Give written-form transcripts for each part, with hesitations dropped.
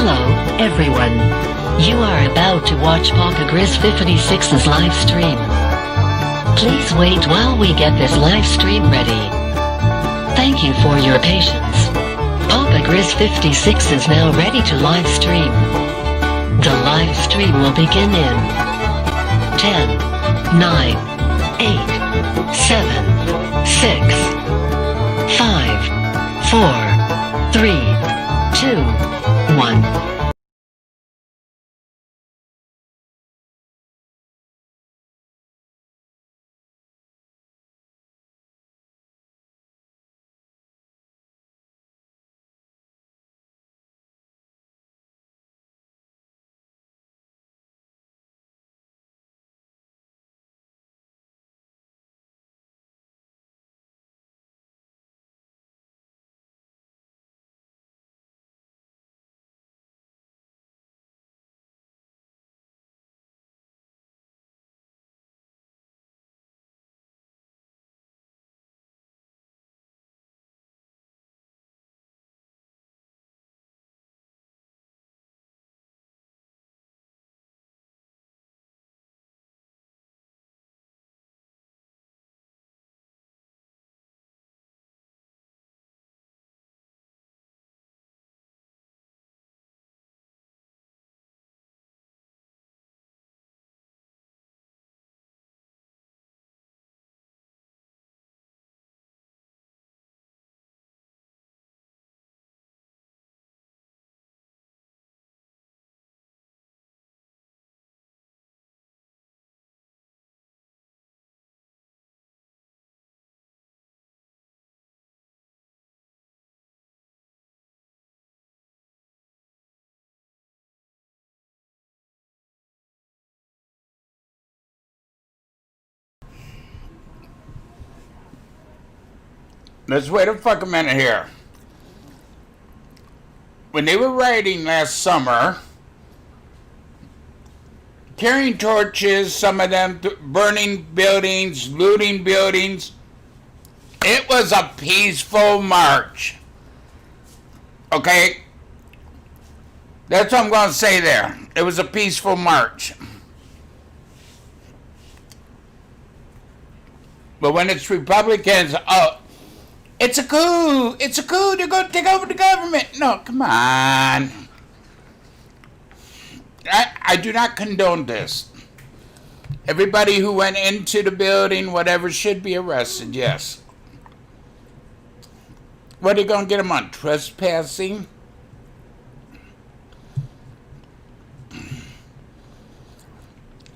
Hello, everyone. You are about to watch Papa Grizz 56's live stream. Please wait while we get this live stream ready. Thank you for your patience. Papa Grizz 56 is now ready to live stream. The live stream will begin in 10, 9, 8, 7, 6, 5, 4, 3, 2, 1. Let's wait a fucking minute here. When they were rioting last summer, carrying torches, some of them burning buildings, looting buildings, it was a peaceful march. Okay? That's what I'm going to say there. It was a peaceful march. But when it's Republicans, oh, it's a coup. It's a coup. They're going to take over the government. No, come on. I do not condone this. Everybody who went into the building, whatever, should be arrested, yes. What are they going to get them on? Trespassing?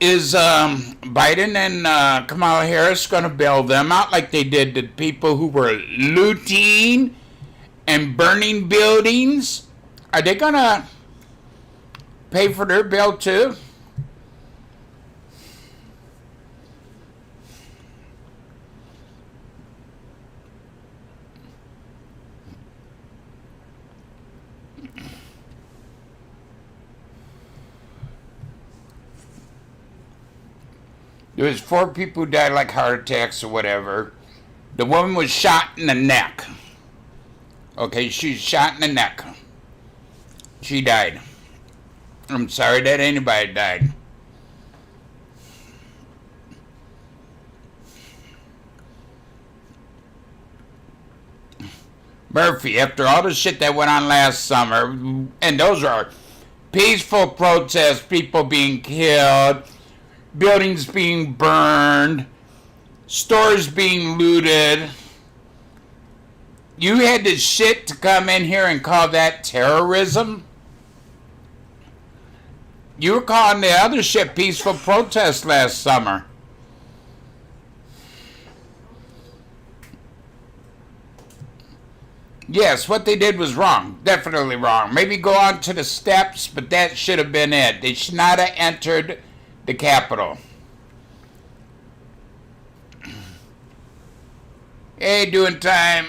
Is Biden and Kamala Harris going to bail them out like they did the people who were looting and burning buildings? Are they going to pay for their bail too? There was 4 people who died like heart attacks or whatever. The woman was shot in the neck. Okay, she was shot in the neck. She died. I'm sorry that anybody died. Murphy, after all the shit that went on last summer, and those are peaceful protests, people being killed, buildings being burned, stores being looted. You had the shit to come in here and call that terrorism? You were calling the other shit peaceful protest last summer. Yes, what they did was wrong. Definitely wrong. Maybe go on to the steps, but that should have been it. They should not have entered the Capitol. Hey, doing time.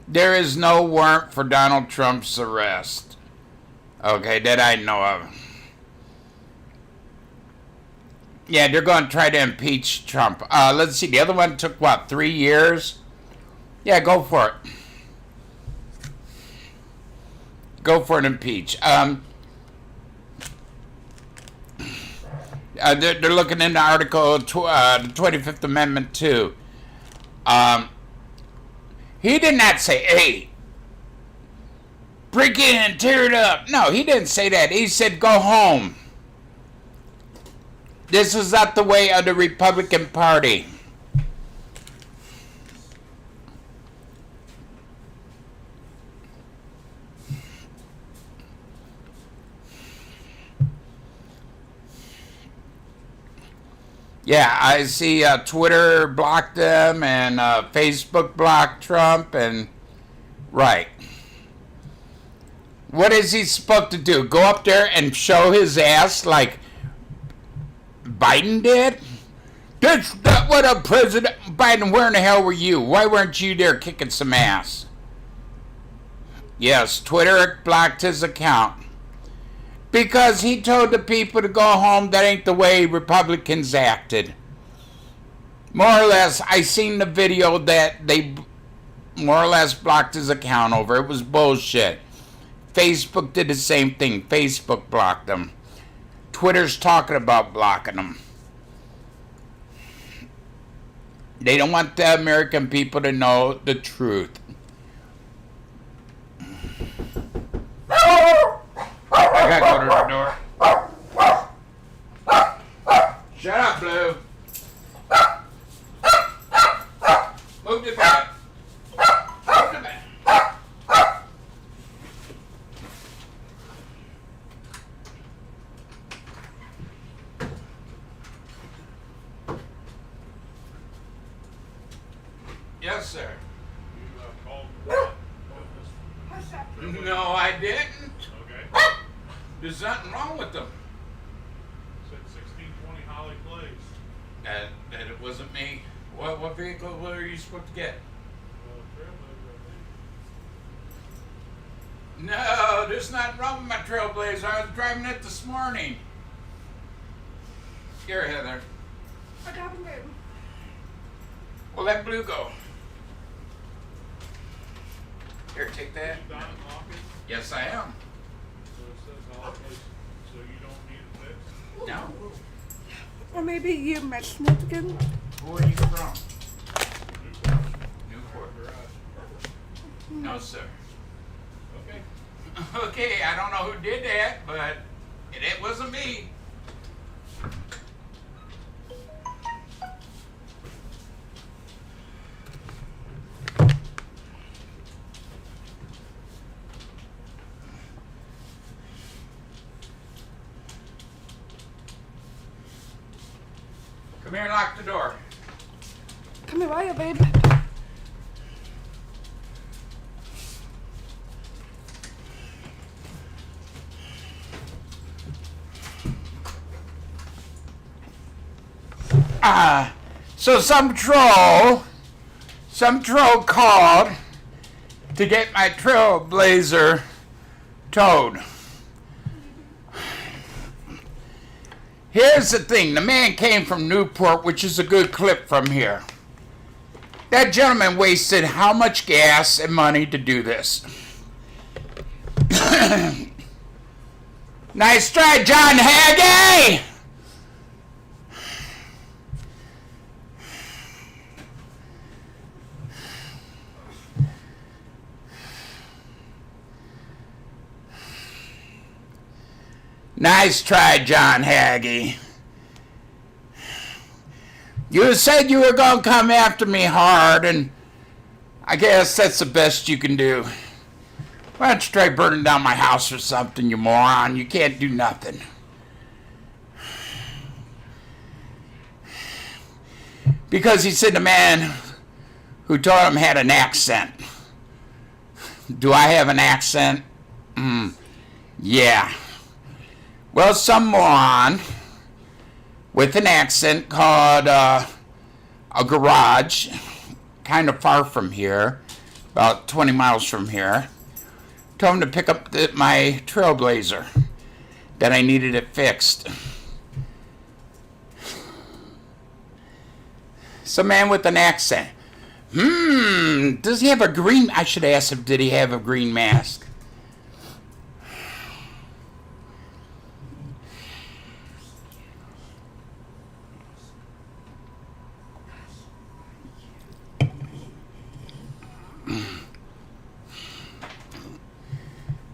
There is no warrant for Donald Trump's arrest. Okay, that I know of. Yeah, they're going to try to impeach Trump. Let's see. The other one took, what, 3 years? Yeah, go for it. Go for an impeach. They're looking into Article the 25th Amendment too. He did not say, hey, break in and tear it up. No, he didn't say that. He said, go home. This is not the way of the Republican Party. Yeah, I see Twitter blocked them and Facebook blocked Trump and right. What is he supposed to do? Go up there and show his ass like Biden did? That's not what a president. Biden, where in the hell were you? Why weren't you there kicking some ass? Yes, Twitter blocked his account. Because he told the people to go home. That ain't the way Republicans acted. More or less, I seen the video that they more or less blocked his account over. It was bullshit. Facebook did the same thing. Facebook blocked him. Twitter's talking about blocking him. They don't want the American people to know the truth. I gotta go to the door. Shut up, Blue. Move to bed. Move to bed. Yes, sir. No, I didn't. Okay. There's nothing wrong with them. Said 1620 Holly Place. And it wasn't me. What vehicle were you supposed to get? Trailblazer, No, there's nothing wrong with my Trailblazer. I was driving it this morning. Here, Heather. I got him. Well, let Blue go. Here, take I that. think. Don Lockett. Yes, I am. So it says Holly Place. So you don't need it fixed? No. Or maybe you mentioned it again. Who are you from? Newport. Newport. Garage. No, sir. Okay. Okay, I don't know who did that, but it wasn't me. Come here and lock the door. Come here, why, babe? So some troll called to get my Trailblazer towed. Here's the thing, the man came from Newport, which is a good clip from here. That gentleman wasted how much gas and money to do this? Nice try, John Hagee! Nice try, John Hagee. You said you were going to come after me hard, and I guess that's the best you can do. Why don't you try burning down my house or something, you moron? You can't do nothing. Because he said the man who told him had an accent. Do I have an accent? Yeah. Well, some moron with an accent called a garage, kind of far from here, about 20 miles from here, told him to pick up my Trailblazer, that I needed it fixed. Some man with an accent. Does he have a green... I should ask him, did he have a green mask?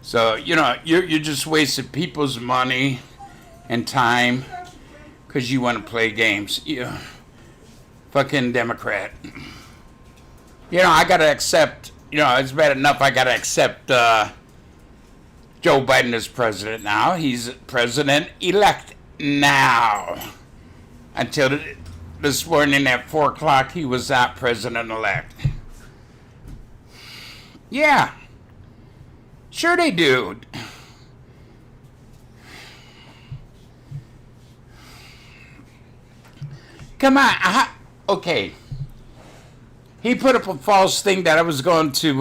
So, you know, you just wasted people's money and time because you want to play games. You fucking Democrat. You know, I got to accept, you know, it's bad enough I got to accept Joe Biden as president now. He's president-elect now. Until this morning at 4 o'clock, he was not president-elect. Yeah. Sure they do. Come on. Okay. He put up a false thing that I was going to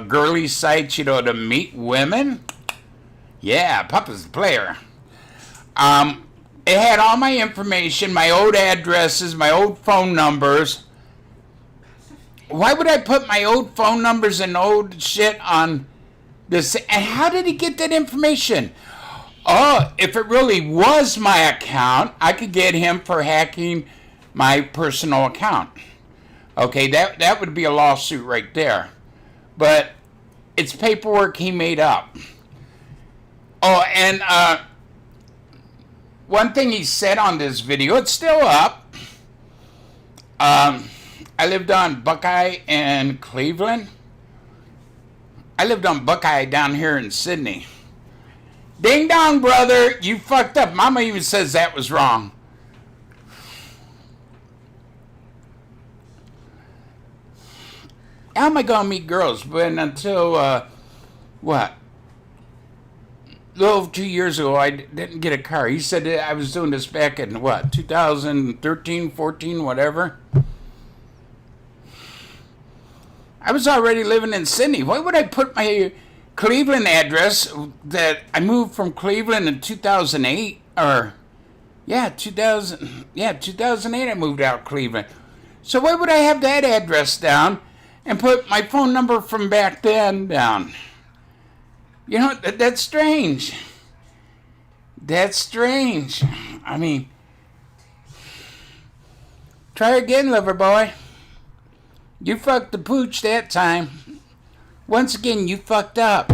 girly sites, you know, to meet women. Yeah, Papa's the player. It had all my information, my old addresses, my old phone numbers. Why would I put my old phone numbers and old shit on this? And how did he get that information? Oh, if it really was my account, I could get him for hacking my personal account. Okay, that would be a lawsuit right there. But it's paperwork he made up. Oh, and one thing he said on this video, it's still up. I lived on Buckeye and Cleveland. I lived on Buckeye down here in Sydney. Ding dong, brother, you fucked up. Mama even says that was wrong. How am I going to meet girls? But until, what? A little over 2 years ago, I didn't get a car. He said I was doing this back in, what, 2013, 14, whatever. I was already living in Sydney. Why would I put my Cleveland address that I moved from Cleveland in 2008? Or, yeah, 2008 I moved out of Cleveland. So why would I have that address down and put my phone number from back then down? You know, that's strange. That's strange. I mean, try again, lover boy. You fucked the pooch that time. Once again, you fucked up.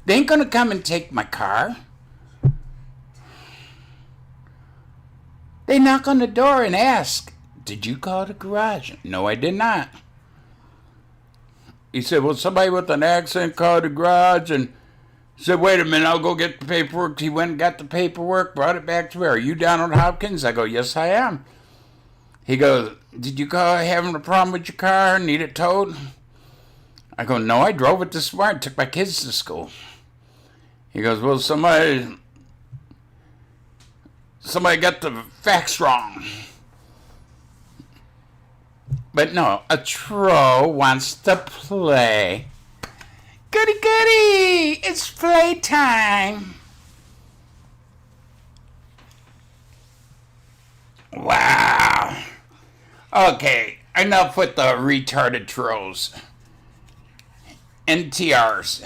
They ain't gonna come and take my car. They knock on the door and ask, did you call the garage? No, I did not. He said, well, somebody with an accent called the garage and said, wait a minute, I'll go get the paperwork. He went and got the paperwork, brought it back to me. Are you down on Hopkins? I go, yes, I am. He goes, did you call having a problem with your car, need it towed? I go, no, I drove it this morning, took my kids to school. He goes, well, somebody got the facts wrong. But no, a troll wants to play. Goody goody, it's playtime. Wow. Okay, enough with the retarded trolls. NTRs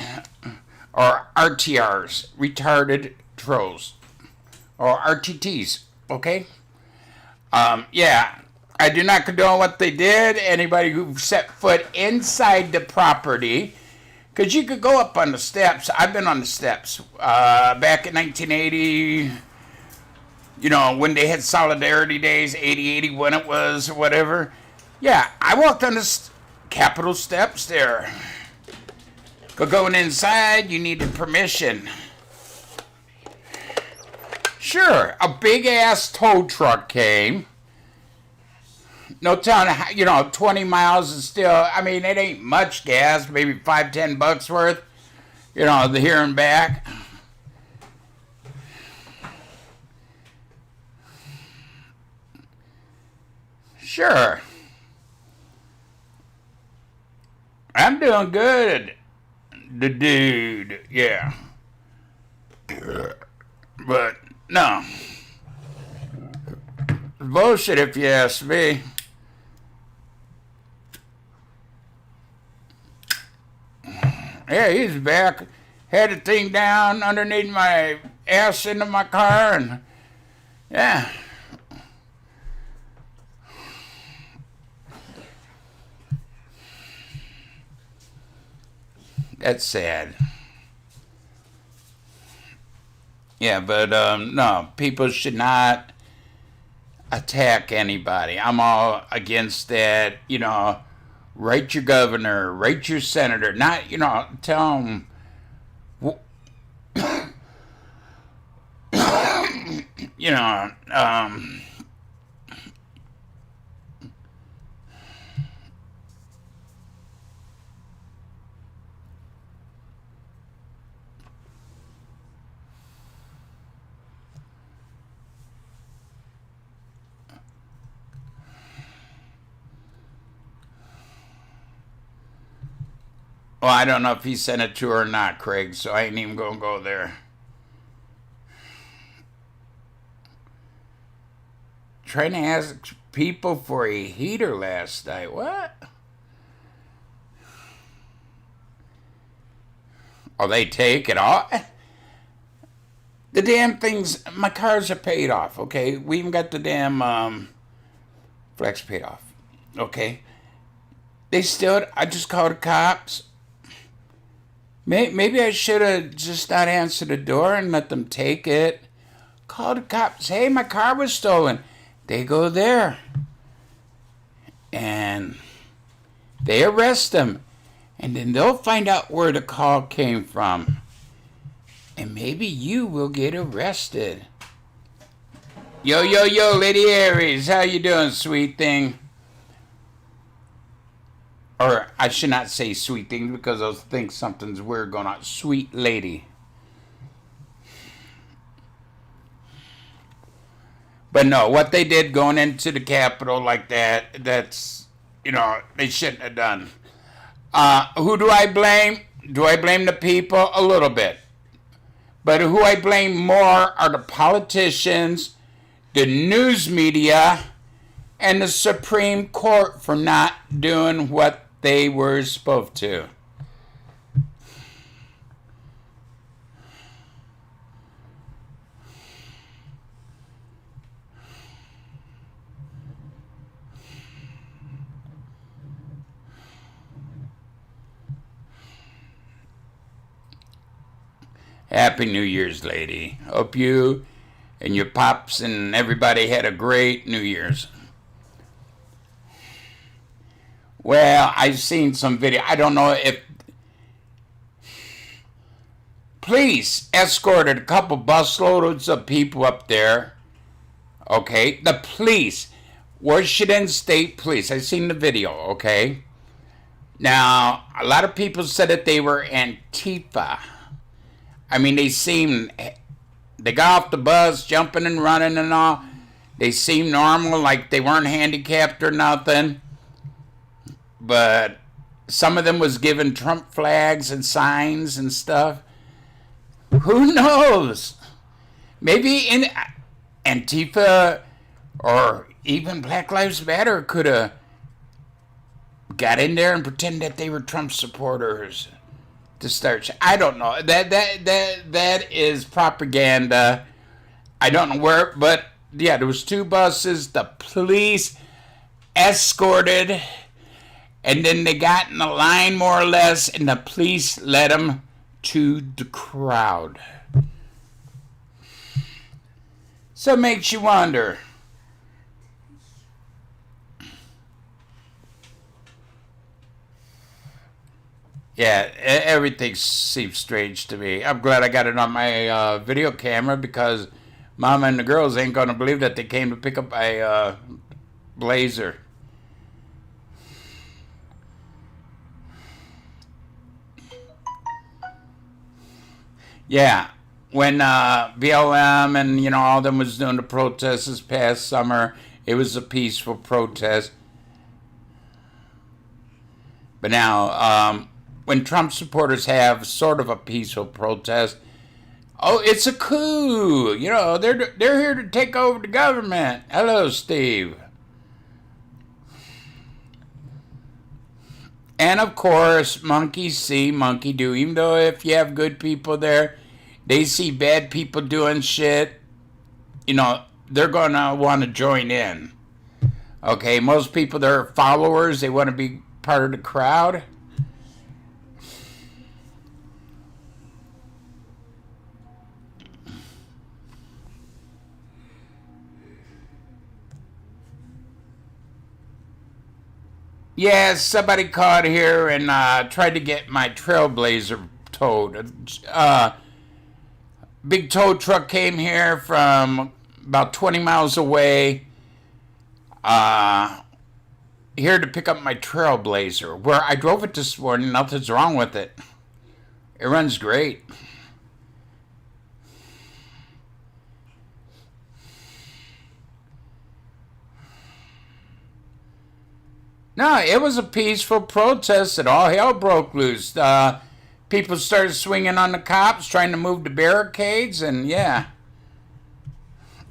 or RTRs, retarded trolls, or RTTs, okay? Yeah, I do not condone what they did. Anybody who set foot inside the property, because you could go up on the steps. I've been on the steps back in 1980, you know, when they had Solidarity Days, 80, when it was, or whatever. Yeah, I walked on the Capitol steps there. But going inside, you needed permission. Sure, a big-ass tow truck came. No telling, you know, 20 miles is still, I mean, it ain't much gas, maybe $5-10 worth, you know, the here and back. Sure. I'm doing good. The dude, yeah. But, no. Bullshit if you ask me. Yeah, he's back. Had the thing down underneath my ass into my car, and yeah. That's sad. Yeah, but no, people should not attack anybody. I'm all against that. You know, write your governor, write your senator. Not, you know, tell them. You know, well, I don't know if he sent it to her or not, Craig, so I ain't even gonna go there. Trying to ask people for a heater last night. What? Oh, they take it off? The damn things, my cars are paid off, okay? We even got the damn flex paid off, okay? They still, I just called the cops. Maybe I should have just not answered the door and let them take it. Call the cops. Hey, my car was stolen. They go there. And they arrest them. And then they'll find out where the call came from. And maybe you will get arrested. Yo, Lady Aries. How you doing, sweet thing? Or I should not say sweet thing because I'll think something's weird going on. Sweet lady. But no, what they did going into the Capitol like that, that's, you know, they shouldn't have done. Who do I blame? Do I blame the people? A little bit. But who I blame more are the politicians, the news media, and the Supreme Court for not doing what they were supposed to. Happy New Year's, lady. Hope you and your pops and everybody had a great New Year's. Well, I've seen some video. I don't know if police escorted a couple busloads of people up there. Okay, the police, Washington State Police. I've seen the video. Okay. Now, a lot of people said that they were Antifa. I mean, they got off the bus, jumping and running and all. They seemed normal, like they weren't handicapped or nothing. But some of them was given Trump flags and signs and stuff. Who knows? Maybe in Antifa or even Black Lives Matter could have got in there and pretend that they were Trump supporters to start. I don't know. That is propaganda. I don't know where, but yeah, there was 2 buses. The police escorted. And then they got in the line more or less, and the police led them to the crowd. So it makes you wonder. Yeah, everything seems strange to me. I'm glad I got it on my video camera because Mama and the girls ain't going to believe that they came to pick up a Blazer. Yeah, when BLM and, you know, all them was doing the protests this past summer, it was a peaceful protest. But now, when Trump supporters have sort of a peaceful protest, oh, it's a coup. You know, they're here to take over the government. Hello, Steve. And of course, monkey see, monkey do. Even though if you have good people there, they see bad people doing shit, they're going to want to join in. Okay, most people, they're followers. They want to be part of the crowd. Yeah, somebody caught here and tried to get my Trailblazer towed. Big tow truck came here from about 20 miles away, here to pick up my Trailblazer, where I drove it this morning. Nothing's wrong with it. It runs great. No, it was a peaceful protest and all hell broke loose. People started swinging on the cops, trying to move the barricades, and yeah.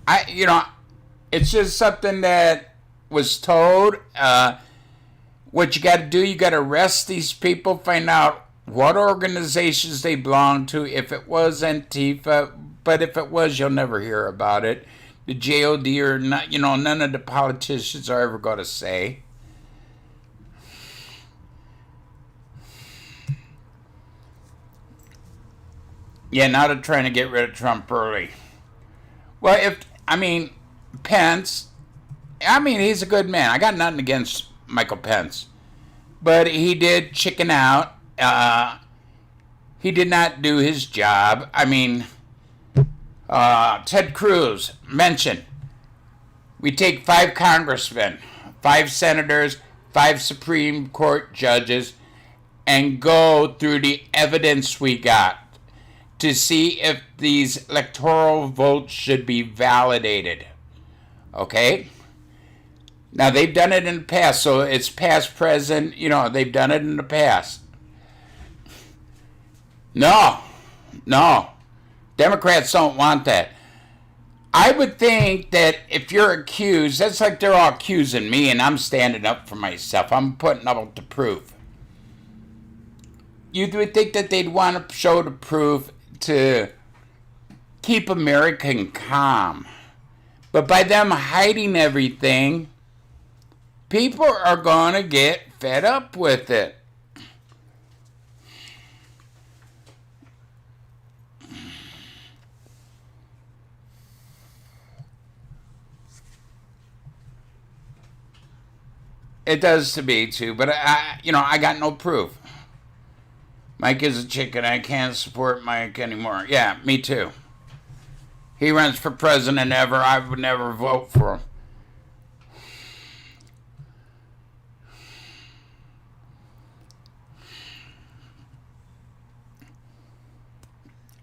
It's just something that was told. What you got to do, you got to arrest these people, find out what organizations they belong to, if it was Antifa, but if it was, you'll never hear about it. The JOD or not, none of the politicians are ever going to say. Yeah, now they're trying to get rid of Trump early. Well, Pence, he's a good man. I got nothing against Michael Pence. But he did chicken out. He did not do his job. Ted Cruz mentioned, we take 5 congressmen, 5 senators, 5 Supreme Court judges, and go through the evidence we got to see if these electoral votes should be validated. Okay? Now, they've done it in the past, so it's past, present, they've done it in the past. No. Democrats don't want that. I would think that if you're accused, that's like they're all accusing me, and I'm standing up for myself. I'm putting up the proof. You would think that they'd want to show the proof to keep America calm. But by them hiding everything, people are going to get fed up with it. It does to me too, but I got no proof. Mike is a chicken. I can't support Mike anymore. Yeah, me too. He runs for president ever. I would never vote for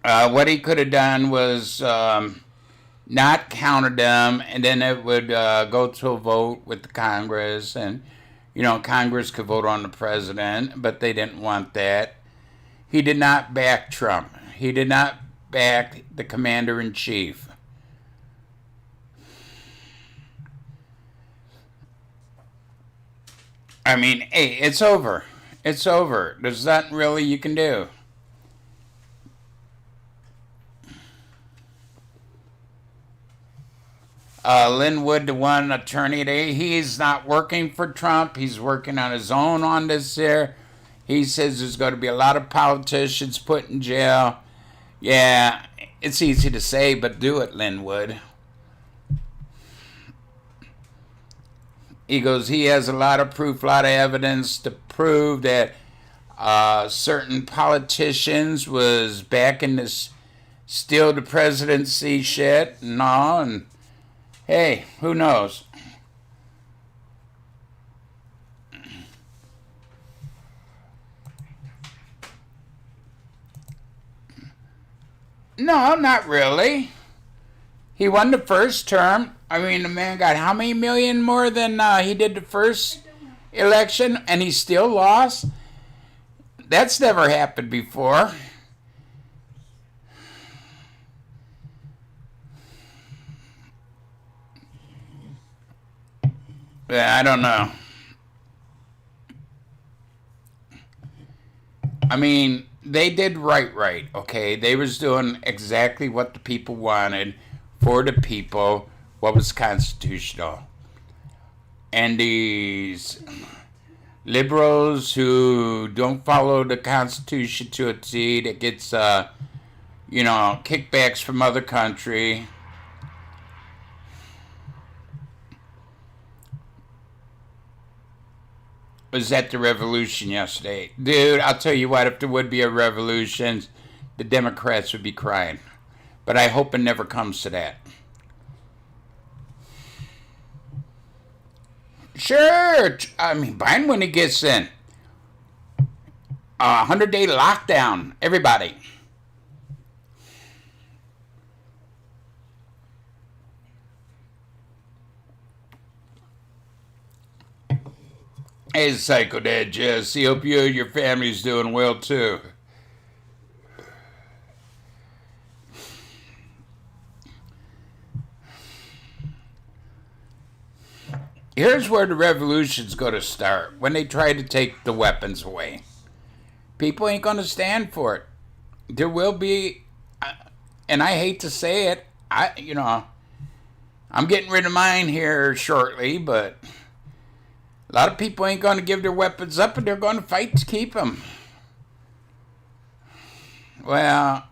him. What he could have done was not counted them, and then it would go to a vote with the Congress, and Congress could vote on the president, but they didn't want that. He did not back Trump. He did not back the commander-in-chief. Hey, it's over. It's over. There's nothing really you can do. Linwood, the one attorney, he's not working for Trump. He's working on his own on this here. He says there's going to be a lot of politicians put in jail. Yeah, it's easy to say, but do it, Linwood. He goes, he has a lot of proof, a lot of evidence to prove that certain politicians was backing this steal the presidency shit and all. And hey, who knows? No, not really. He won the first term. The man got how many million more than he did the first election, and he still lost? That's never happened before. Yeah, I don't know. I mean, they did right, okay? They was doing exactly what the people wanted for the people, what was constitutional. And these liberals who don't follow the Constitution to a T, that gets, kickbacks from other country. Was at the revolution yesterday. Dude, I'll tell you what, if there would be a revolution, the Democrats would be crying. But I hope it never comes to that. Sure, I mean, Biden when he gets in. 100-day lockdown, everybody. Hey, Psycho Dad Jesse, hope you and your family's doing well too. Here's where the revolution's going to start, when they try to take the weapons away. People ain't going to stand for it. There will be, and I hate to say it, I'm getting rid of mine here shortly, but a lot of people ain't going to give their weapons up, and they're going to fight to keep them. Well,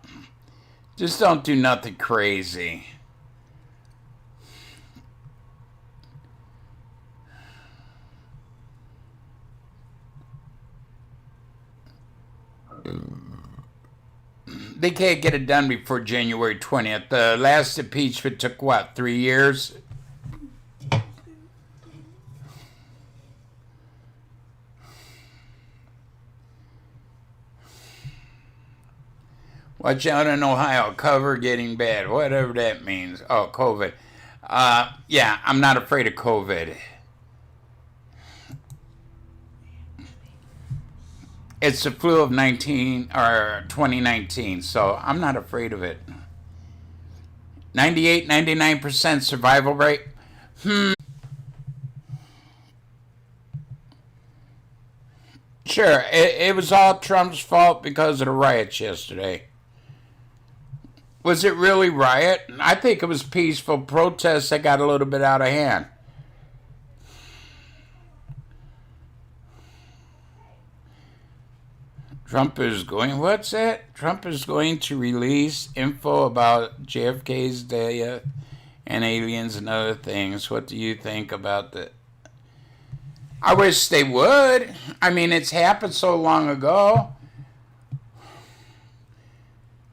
just don't do nothing crazy. They can't get it done before January 20th. The last impeachment took, 3 years? Watch out in Ohio, cover getting bad, whatever that means. Oh, COVID. Yeah, I'm not afraid of COVID. It's the flu of 2019, so I'm not afraid of it. 98, 99% survival rate. Sure, it was all Trump's fault because of the riots yesterday. Was it really riot? I think it was peaceful protests that got a little bit out of hand. Trump is going to release info about JFK's death and aliens and other things. What do you think about that? I wish they would. I mean, it's happened so long ago.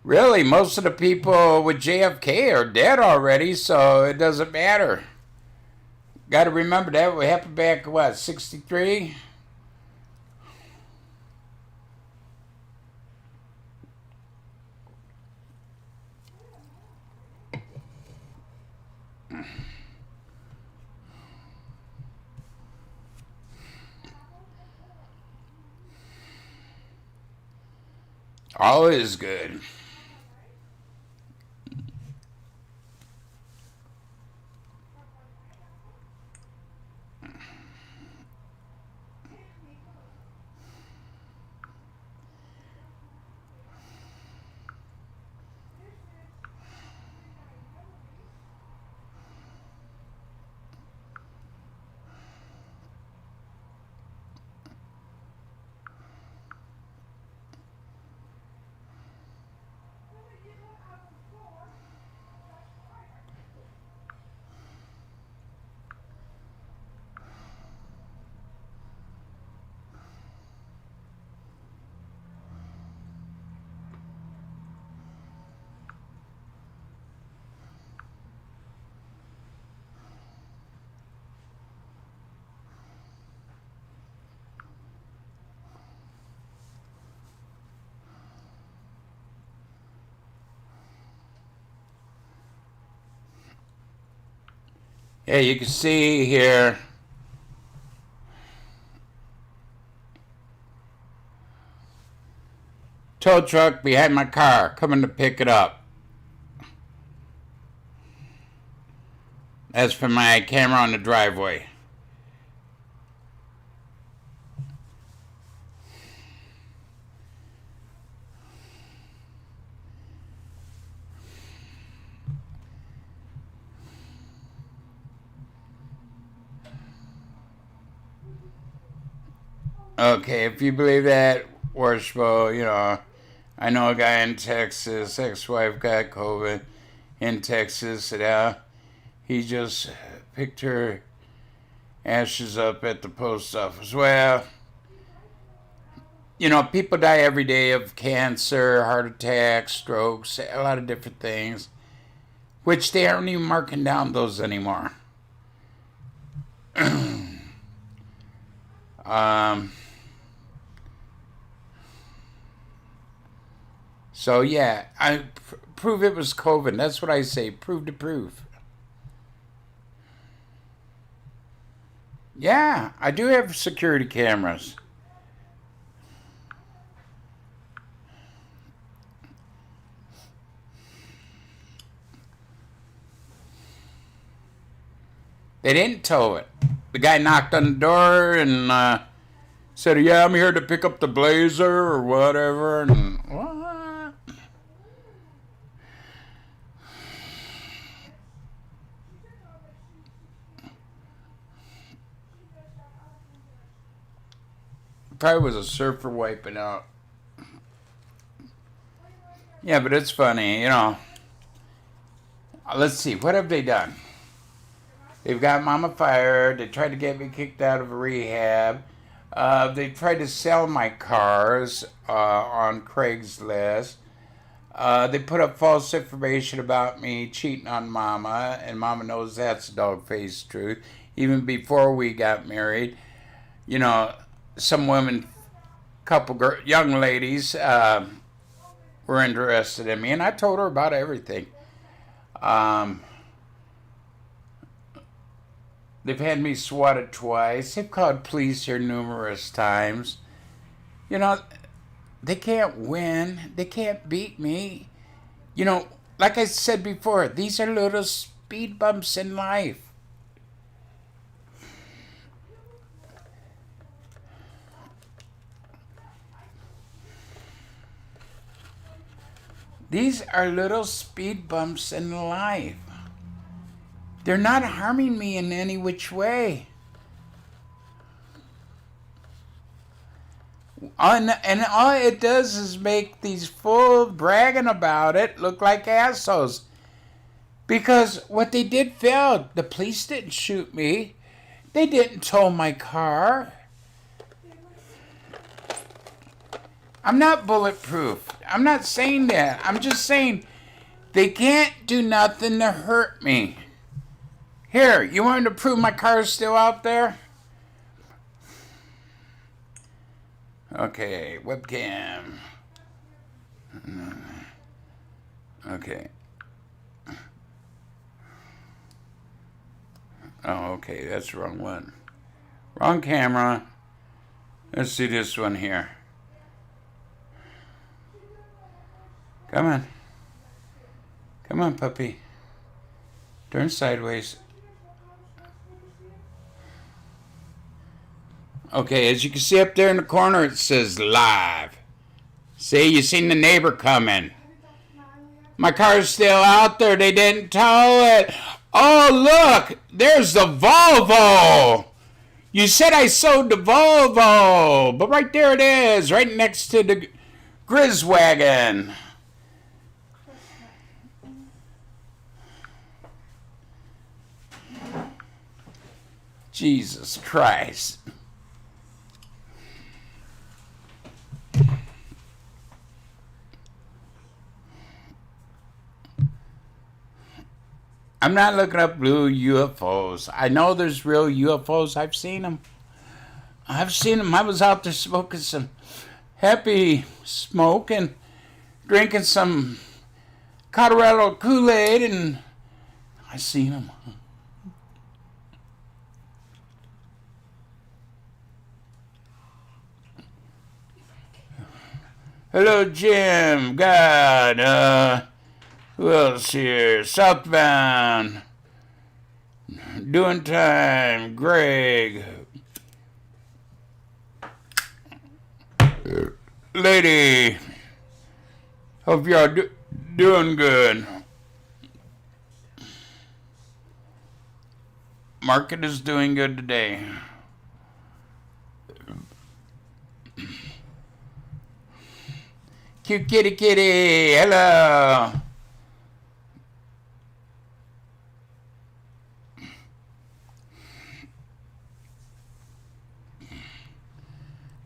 Really, most of the people with JFK are dead already, so it doesn't matter. Got to remember that happened back, 63? All is good. Yeah, you can see here. Tow truck behind my car coming to pick it up. That's from my camera on the driveway. Okay, if you believe that, worshipful, I know a guy in Texas, ex-wife got COVID in Texas, and he just picked her ashes up at the post office. Well, people die every day of cancer, heart attacks, strokes, a lot of different things, which they aren't even marking down those anymore. So yeah, I prove it was COVID. That's what I say. Prove to prove. Yeah, I do have security cameras. They didn't tow it. The guy knocked on the door and said, "Yeah, I'm here to pick up the Blazer or whatever." And what? Probably was a surfer wiping out. Yeah, but it's funny, Let's see, what have they done? They've got Mama fired. They tried to get me kicked out of a rehab. They tried to sell my cars on Craigslist. They put up false information about me cheating on Mama, and Mama knows that's the dog-faced truth. Even before we got married, some women, young ladies, were interested in me, and I told her about everything. They've had me swatted twice. They've called police here numerous times. They can't win. They can't beat me. Like I said before, these are little speed bumps in life. These are little speed bumps in life. They're not harming me in any which way. And all it does is make these fools bragging about it look like assholes. Because what they did failed. The police didn't shoot me. They didn't tow my car. I'm not bulletproof. I'm not saying that. I'm just saying they can't do nothing to hurt me. Here, you want to prove my car is still out there? Okay, webcam. Okay. Oh, okay, that's the wrong one. Wrong camera. Let's see this one here. Come on. Come on, puppy. Turn sideways. Okay, as you can see up there in the corner, it says live. See, you seen the neighbor coming. My car's still out there. They didn't tow it. Oh, look, there's the Volvo. You said I sold the Volvo, but right there it is, right next to the Grizwagon. Jesus Christ. I'm not looking up blue UFOs. I know there's real UFOs. I've seen them. I was out there smoking some happy smoke and drinking some Colorado Kool-Aid, and I seen them. Hello, Jim. God, who else here? Southbound. Doing time. Greg. Lady. Hope y'all doing good. Market is doing good today. cute kitty kitty. Hello.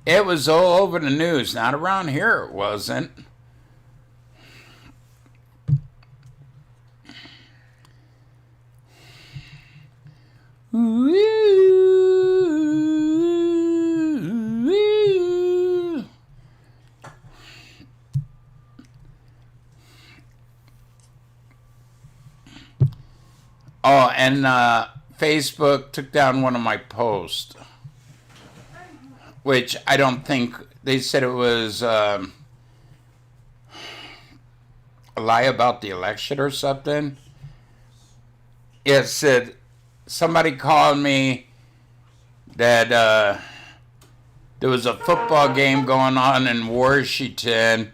It was all over the news. Not around here, it wasn't. Oh, and Facebook took down one of my posts, which I don't think, they said it was a lie about the election or something. It said, somebody called me that there was a football game going on in Washington,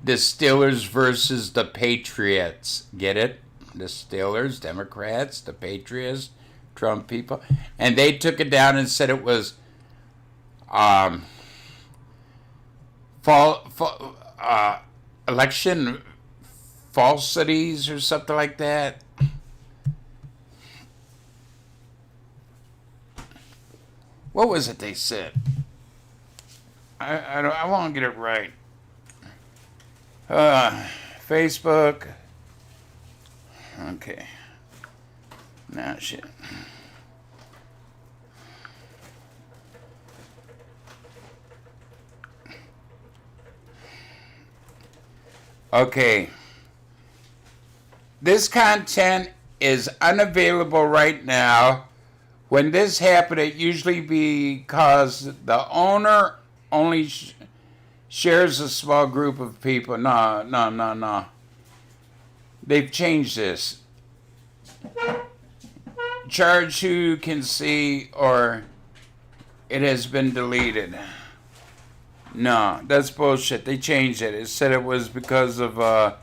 the Steelers versus the Patriots. Get it? The Steelers, Democrats, the Patriots, Trump people. And they took it down and said it was election falsities or something like that. What was it they said? I want to get it right. Facebook. Okay. Nah, shit. Okay. This content is unavailable right now. When this happened, it usually because the owner only shares a small group of people. No. They've changed this. Charge who can see, or it has been deleted. No, that's bullshit. They changed it. It said it was because of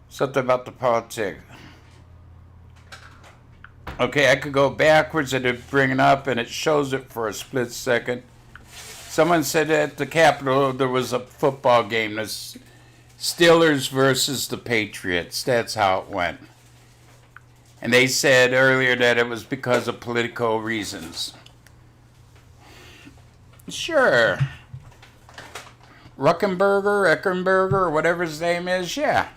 something about the politics. Okay, I could go backwards and it bring it up, and it shows it for a split second. Someone said at the Capitol there was a football game, the Steelers versus the Patriots. That's how it went. And they said earlier that it was because of political reasons. Sure. Eckenberger, or whatever his name is, yeah.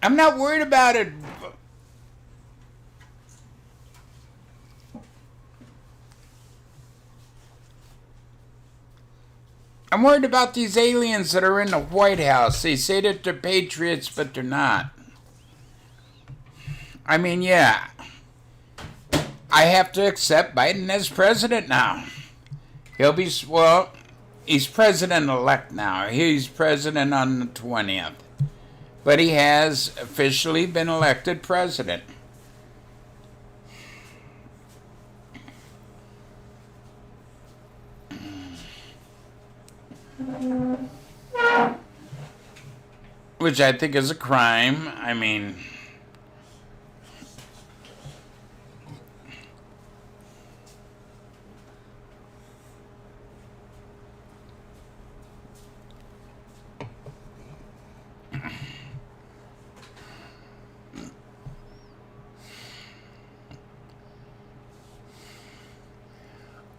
I'm not worried about it. I'm worried about these aliens that are in the White House. They say that they're patriots, but they're not. I mean, yeah. I have to accept Biden as president now. He'll be, well, he's president-elect now. He's president on the 20th. But he has officially been elected president. Which I think is a crime. I mean,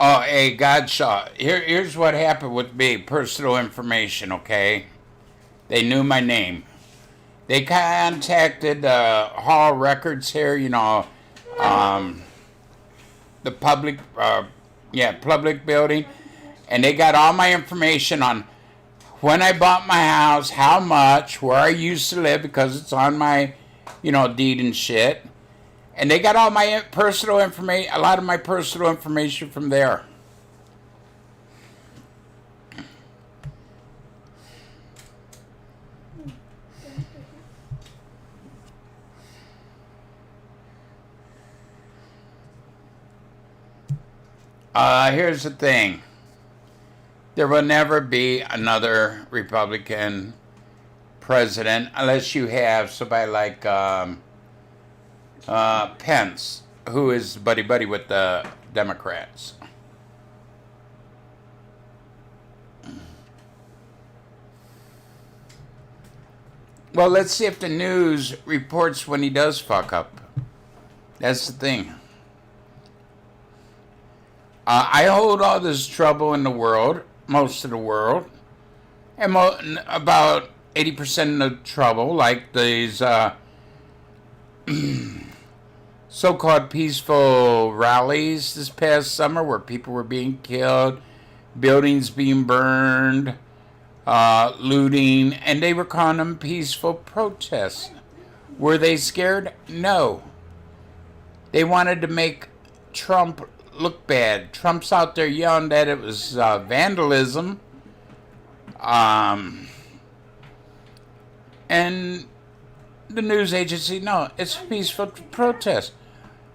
oh, hey, Godshaw. Here's what happened with me. Personal information, okay? They knew my name. They contacted Hall Records here, you know, the public, public building, and they got all my information on when I bought my house, how much, where I used to live, because it's on my, deed and shit. And they got all my personal information, a lot of my personal information from there. Here's the thing. There will never be another Republican president unless you have somebody like Pence, who is buddy-buddy with the Democrats. Well, let's see if the news reports when he does fuck up. That's the thing. I hold all this trouble in the world, most of the world, and about 80% of the trouble, like these so-called peaceful rallies this past summer where people were being killed, buildings being burned, looting, and they were calling them peaceful protests. Were they scared? No. They wanted to make Trump look bad. Trump's out there yelling that it was vandalism. And the news agency, no, it's a peaceful protest.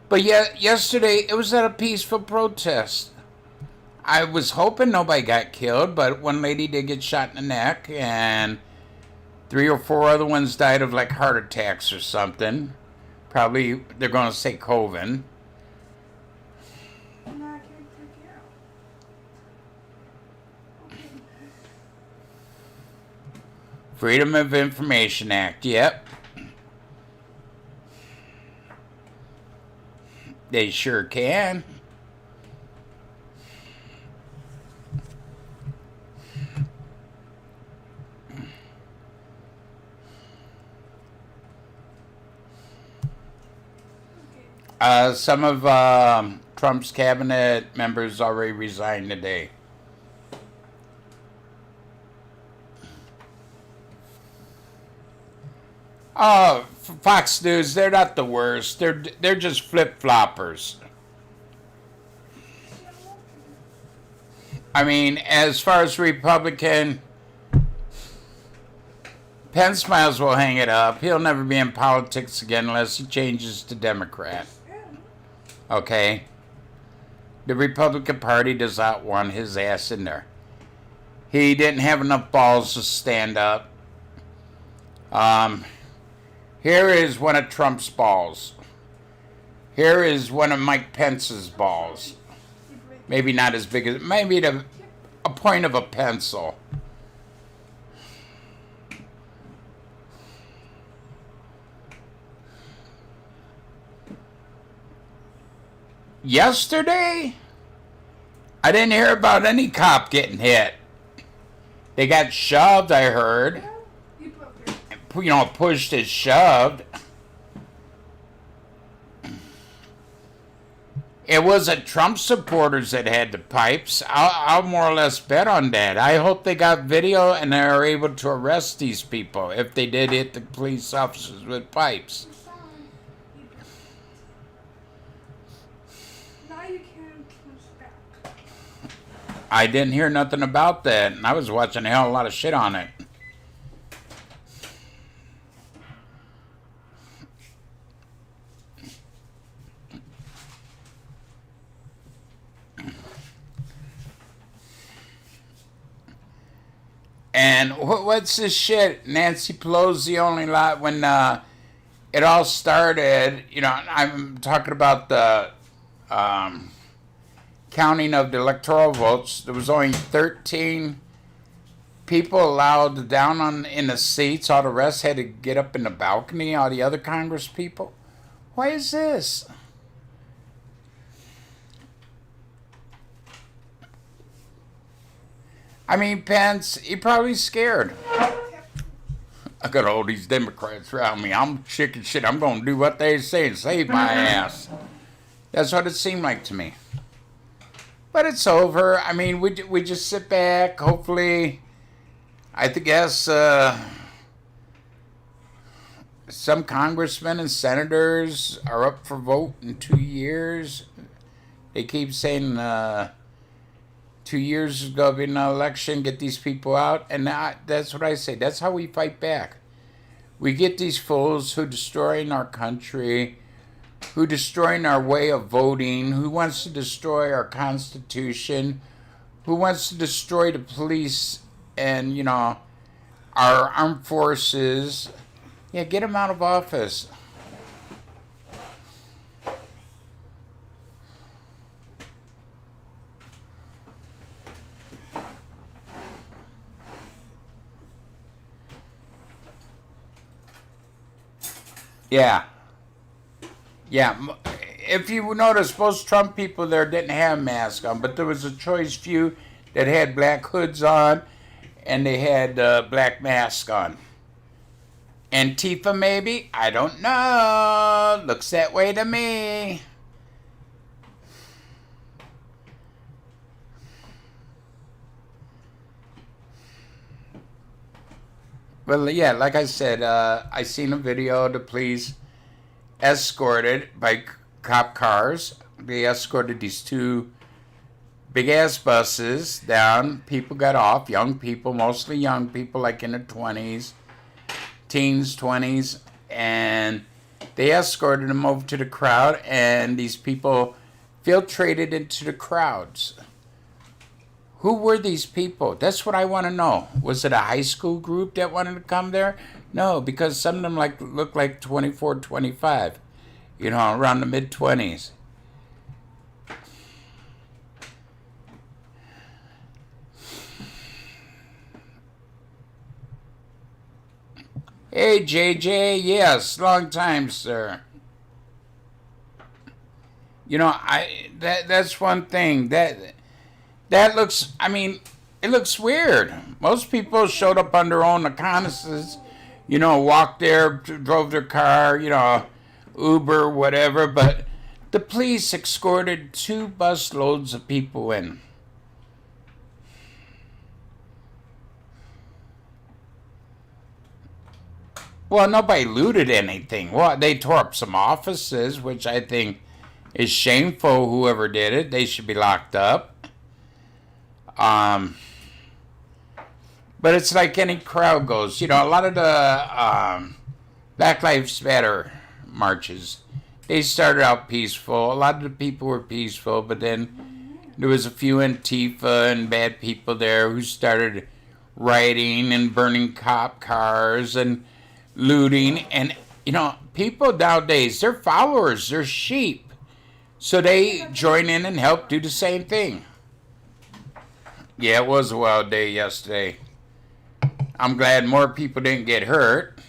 But yet, yesterday, it was at a peaceful protest. I was hoping nobody got killed, but one lady did get shot in the neck, and 3 or 4 other ones died of like heart attacks or something. Probably, they're going to say COVID. No, I can't take you out. Freedom of Information Act, yep. They sure can. Some of Trump's cabinet members already resigned today. Oh, Fox News, they're not the worst. They're just flip-floppers. I mean, as far as Republican, Pence might as well hang it up. He'll never be in politics again unless he changes to Democrat. Okay? The Republican Party does not want his ass in there. He didn't have enough balls to stand up. Here is one of Trump's balls. Here is one of Mike Pence's balls. Maybe not as big as, maybe a point of a pencil. Yesterday, I didn't hear about any cop getting hit. They got shoved, I heard. You know, pushed and shoved. It wasn't Trump supporters that had the pipes. I'll more or less bet on that. I hope they got video and they are able to arrest these people if they did hit the police officers with pipes. Now you can push back. I didn't hear nothing about that, and I was watching a hell of a lot of shit on it. And what's this shit? Nancy Pelosi only lot when it all started. You know, I'm talking about the counting of the electoral votes. There was only 13 people allowed down in the seats. All the rest had to get up in the balcony. All the other Congress people. Why is this? I mean, Pence, he probably scared. I got all these Democrats around me. I'm sick and shit. I'm going to do what they say and save my ass. That's what it seemed like to me. But it's over. I mean, we just sit back. Hopefully, I guess some congressmen and senators are up for vote in 2 years. They keep saying 2 years is going to be an election, get these people out. And that's what I say. That's how we fight back. We get these fools who are destroying our country, who are destroying our way of voting, who wants to destroy our Constitution, who wants to destroy the police and, our armed forces. Yeah, get him out of office. Yeah. Yeah. If you notice, most Trump people there didn't have masks on, but there was a choice few that had black hoods on and they had black masks on. Antifa, maybe? I don't know. Looks that way to me. Well, yeah, like I said, I seen a video of the police escorted by cop cars. They escorted these two big ass buses down. People got off, young people, mostly young people, like in their 20s, teens, 20s, and they escorted them over to the crowd, and these people filtrated into the crowds. Who were these people? That's what I want to know. Was it a high school group that wanted to come there? No, because some of them look like 24, 25, around the mid-20s. Hey, JJ, yes, long time, sir. That's one thing that looks, it looks weird. Most people showed up on their own reconnaissance, walked there, drove their car, Uber, whatever, but the police escorted 2 bus loads of people in. Well, nobody looted anything. Well, they tore up some offices, which I think is shameful. Whoever did it, they should be locked up. But it's like any crowd goes. A lot of the Black Lives Matter marches, they started out peaceful. A lot of the people were peaceful, but then there was a few Antifa and bad people there who started rioting and burning cop cars and looting. And, people nowadays, they're followers, they're sheep. So they join in and help do the same thing. Yeah, it was a wild day yesterday. I'm glad more people didn't get hurt.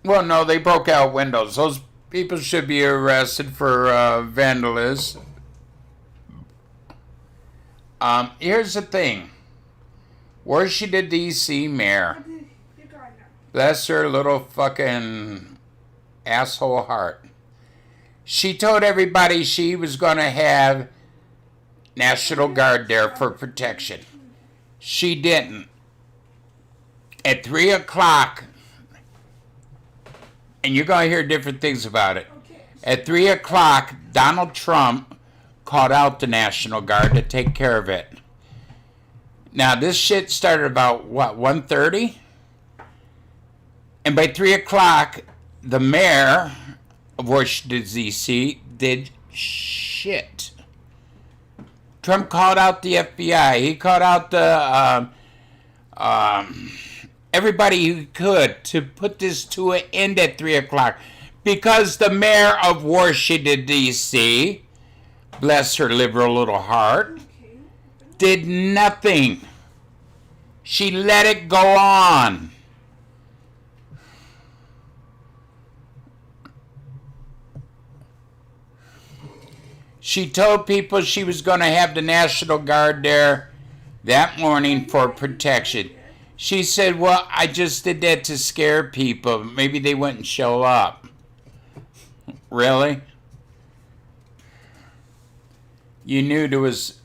Well, no, they broke out windows. Those people should be arrested for vandalism. Here's the thing. Washington, D.C. mayor. Bless her little fucking asshole heart. She told everybody she was going to have National Guard there for protection. She didn't. At 3 o'clock, and you're going to hear different things about it. At 3 o'clock, Donald Trump called out the National Guard to take care of it. Now, this shit started about, 1:30? And by 3 o'clock, the mayor of Washington, D.C. did shit. Trump called out the FBI. He called out the everybody who could to put this to an end at 3 o'clock. Because the mayor of Washington, D.C., bless her liberal little heart, did nothing. She let it go on. She told people she was going to have the National Guard there that morning for protection. She said, well, I just did that to scare people. Maybe they wouldn't show up. Really? You knew there was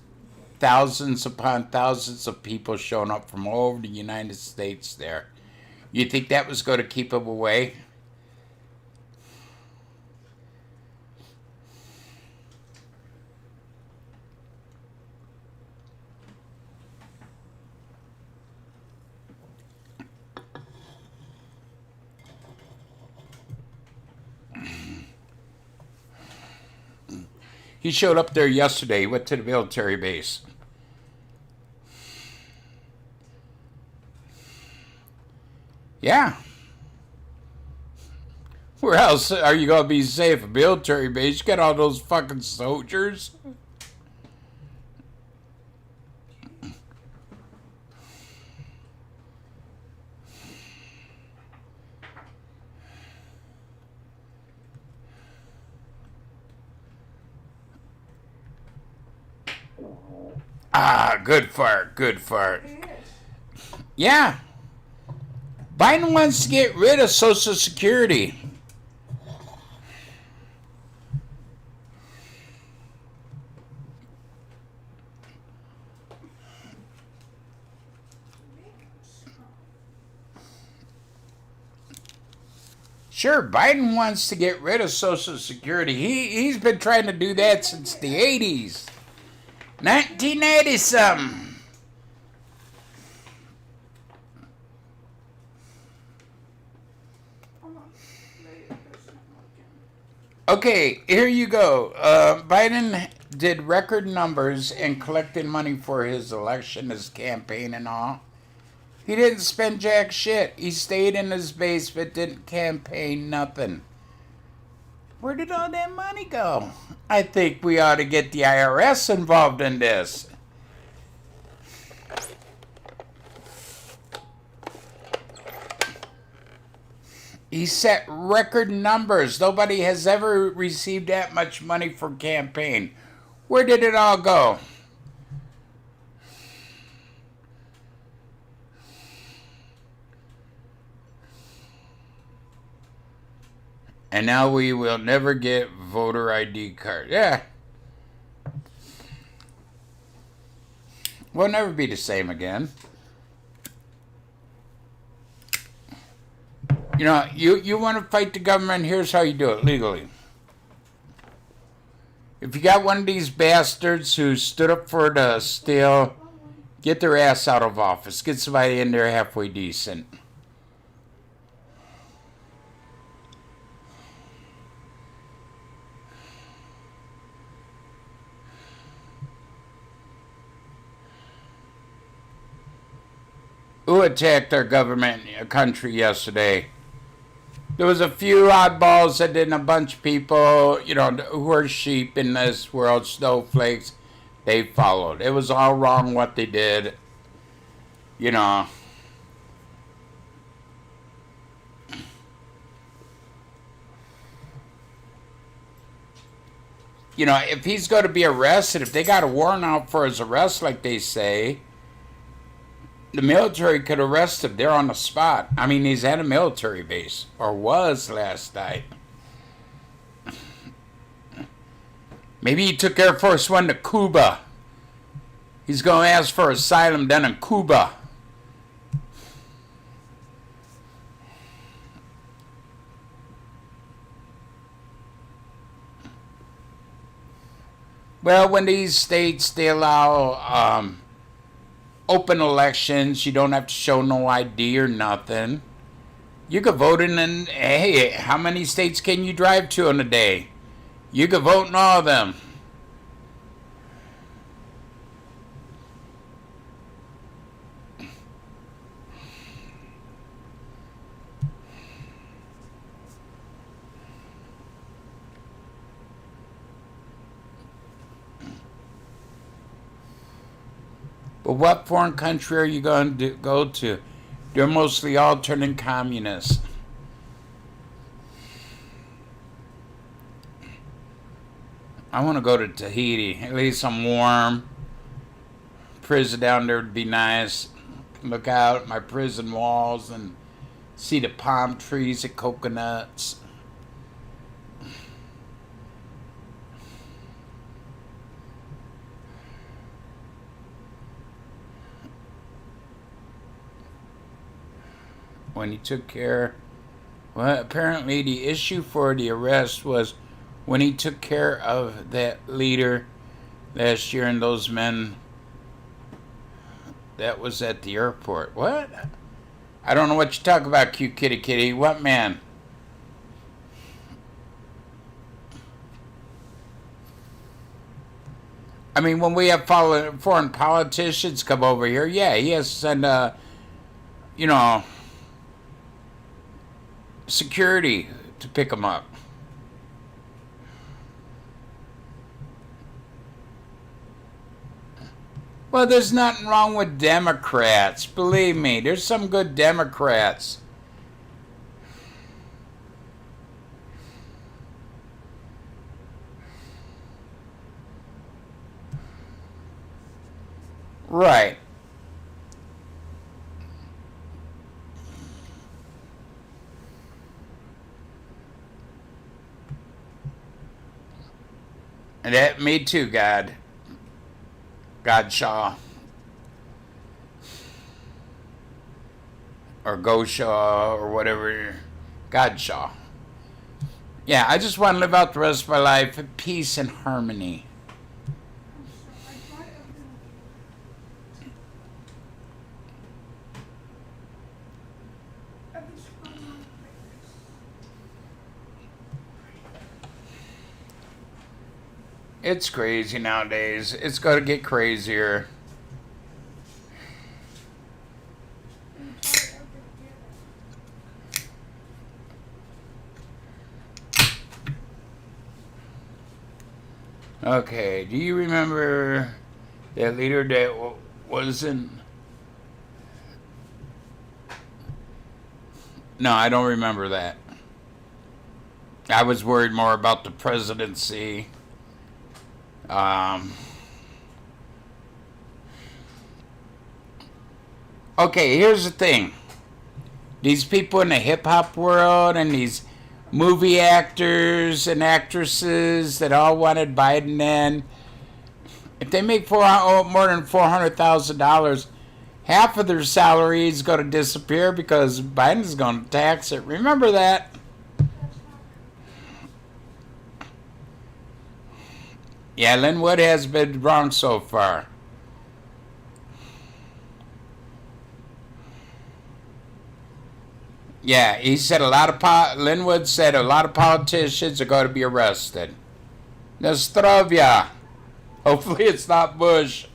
thousands upon thousands of people showing up from all over the United States there. You think that was going to keep them away? He showed up there yesterday. He went to the military base. Yeah. Where else are you going to be safe? A military base? You got all those fucking soldiers. Ah, good fart, good fart. It is. Yeah. Biden wants to get rid of Social Security. Sure, Biden wants to get rid of Social Security. He's been trying to do that since the 80s. 1980-something. Hold on. Maybe it's not working. Okay, here you go. Biden did record numbers in collecting money for his election, his campaign and all. He didn't spend jack shit. He stayed in his basement, didn't campaign, nothing. Where did all that money go? I think we ought to get the IRS involved in this. He set record numbers. Nobody has ever received that much money for campaign. Where did it all go? And now we will never get voter ID card. Yeah. We'll never be the same again. You know, you want to fight the government, here's how you do it legally. If you got one of these bastards who stood up for the steal, get their ass out of office. Get somebody in there halfway decent. Who attacked our government country yesterday? There was a few oddballs that didn't, a bunch of people, you know, who are sheep in this world, snowflakes. They followed. It was all wrong what they did. You know. You know, if he's going to be arrested, if they got a warrant out for his arrest like they say, the military could arrest him there on the spot. I mean, he's at a military base, or was last night. Maybe he took Air Force One to Cuba. He's going to ask for asylum down in Cuba. Well, when these states, they allow open elections, you don't have to show no ID or nothing. You could vote in, and hey, how many states can you drive to in a day? You could vote in all of them. But what foreign country are you going to go to? They're mostly all turning communist. I want to go to Tahiti. At least I'm warm. Prison down there would be nice. Look out at my prison walls and see the palm trees, the coconuts. When he took care, well, apparently the issue for the arrest was when he took care of that leader last year and those men that was at the airport. What? I don't know what you talk about, cute kitty kitty. What man? I mean, when we have foreign politicians come over here, yeah, he has to send, you know, security to pick them up. Well, there's nothing wrong with Democrats. Believe me, there's some good Democrats. Right. And that, me too, God. Godshaw. Or Goshaw, or whatever. Godshaw. Yeah, I just want to live out the rest of my life in peace and harmony. It's crazy nowadays. It's going to get crazier. Okay, do you remember that leader that was in... No, I don't remember that. I was worried more about the presidency. Okay, here's the thing. These people in the hip-hop world and these movie actors and actresses that all wanted Biden in, if they make more than $400,000, half of their salary is going to disappear because Biden's going to tax it. Remember that? Yeah, Linwood has been wrong so far. Yeah, he said Linwood said a lot of politicians are going to be arrested. Nostrovia. Hopefully it's not Bush.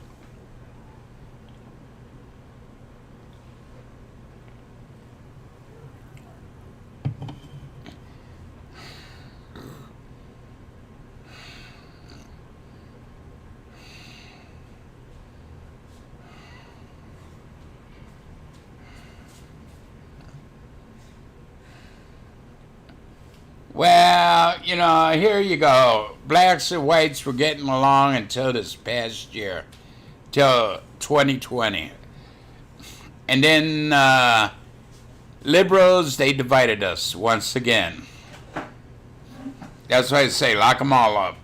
Well, you know, here you go. Blacks and whites were getting along until this past year, till 2020. And then liberals, they divided us once again. That's why I say, lock them all up.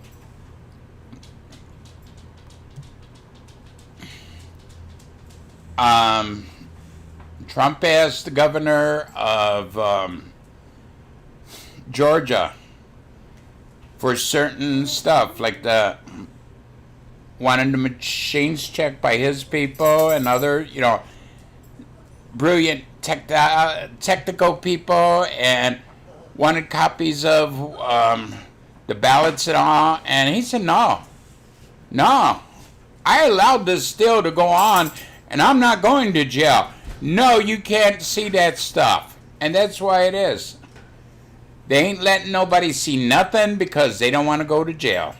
Trump asked the governor of Georgia for certain stuff, like the wanted the machines checked by his people and other, you know, brilliant technical people, and wanted copies of the ballots and all. And he said, no, I allowed this still to go on, and I'm not going to jail. No, you can't see that stuff. And that's why it is. They ain't letting nobody see nothing because they don't want to go to jail.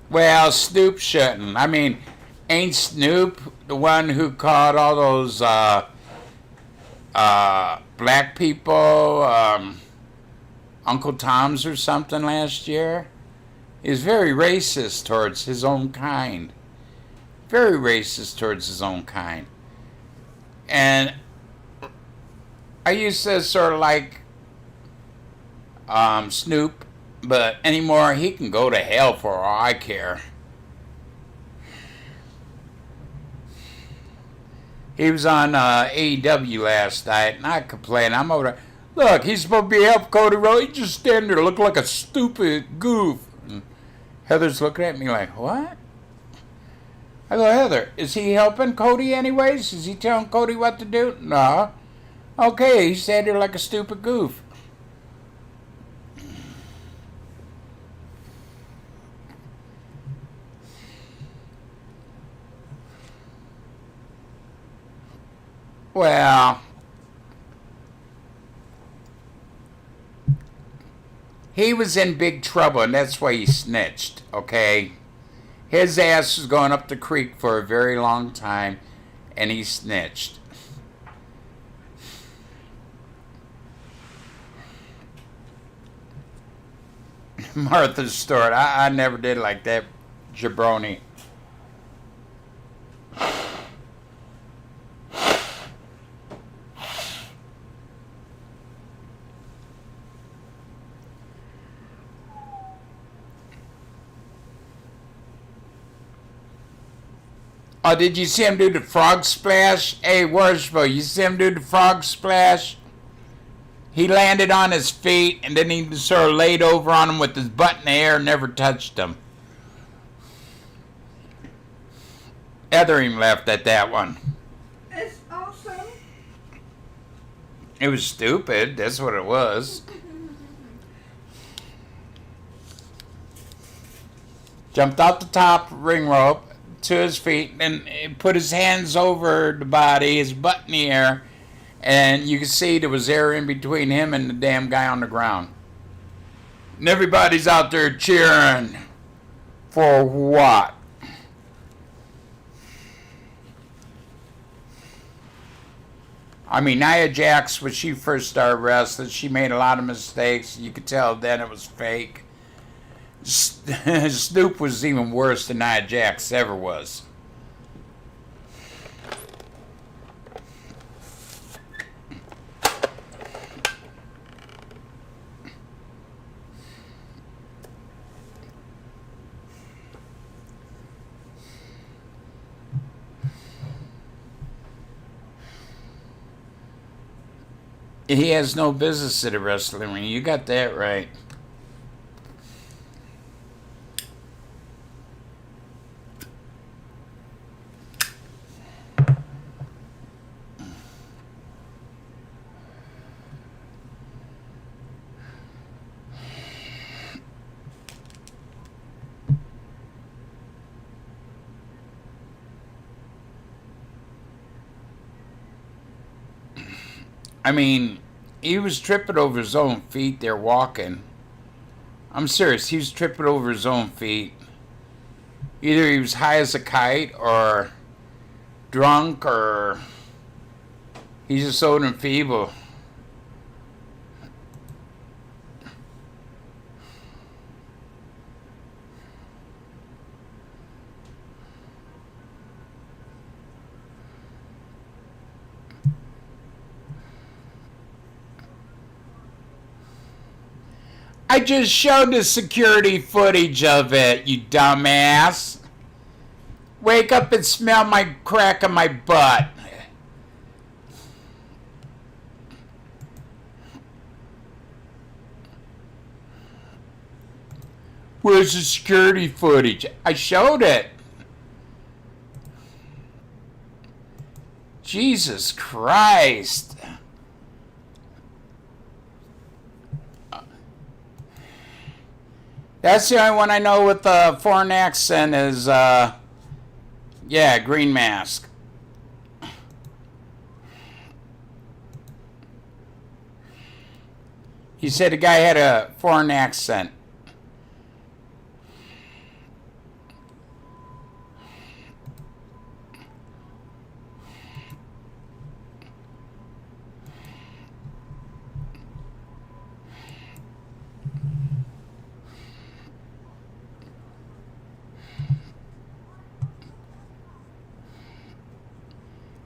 Well, Snoop shouldn't. I mean, ain't Snoop the one who caught all those black people, Uncle Tom's or something last year? He was very racist towards his own kind. Very racist towards his own kind. And I used to sort of like Snoop, but anymore he can go to hell for all I care. He was on AEW last night, and I complained. I'm over there. Look, he's supposed to be help Cody Rhodes. He just standing there looking like a stupid goof. And Heather's looking at me like, what? I go, Heather, is he helping Cody anyways? Is he telling Cody what to do? No. Okay, he sat there like a stupid goof. Well, he was in big trouble, and that's why he snitched, okay? His ass was going up the creek for a very long time, and he snitched. Martha Stewart, I never did like that jabroni. Oh, did you see him do the frog splash? Hey, Worshipful, you see him do the frog splash? He landed on his feet, and then he sort of laid over on him with his butt in the air and never touched him. Ethering left at that one. It's awesome. It was stupid. That's what it was. Jumped out the top ring rope to his feet and put his hands over the body, his butt in the air, and you could see there was air in between him and the damn guy on the ground. And everybody's out there cheering. For what? I mean, Nia Jax, when she first started wrestling, she made a lot of mistakes. You could tell then it was fake. Snoop was even worse than Nia Jax ever was. He has no business at a wrestling ring. You got that right. I mean, he was tripping over his own feet there walking. I'm serious, he was tripping over his own feet. Either he was high as a kite or drunk or he's just old and feeble. I just showed the security footage of it, you dumbass. Wake up and smell my crack on my butt. Where's the security footage? I showed it. Jesus Christ. That's the only one I know with a foreign accent is, yeah, Green Mask. He said the guy had a foreign accent.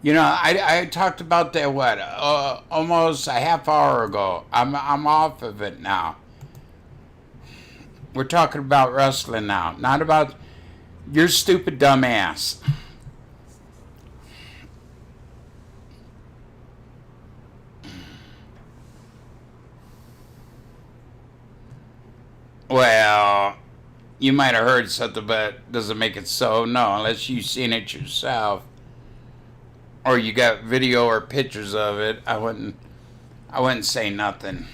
You know, I talked about that, what, almost a half hour ago. I'm off of it now. We're talking about wrestling now, not about your stupid dumb ass. Well, you might have heard something, but doesn't make it so. No, unless you've seen it yourself, or you got video or pictures of it. I wouldn't say nothing.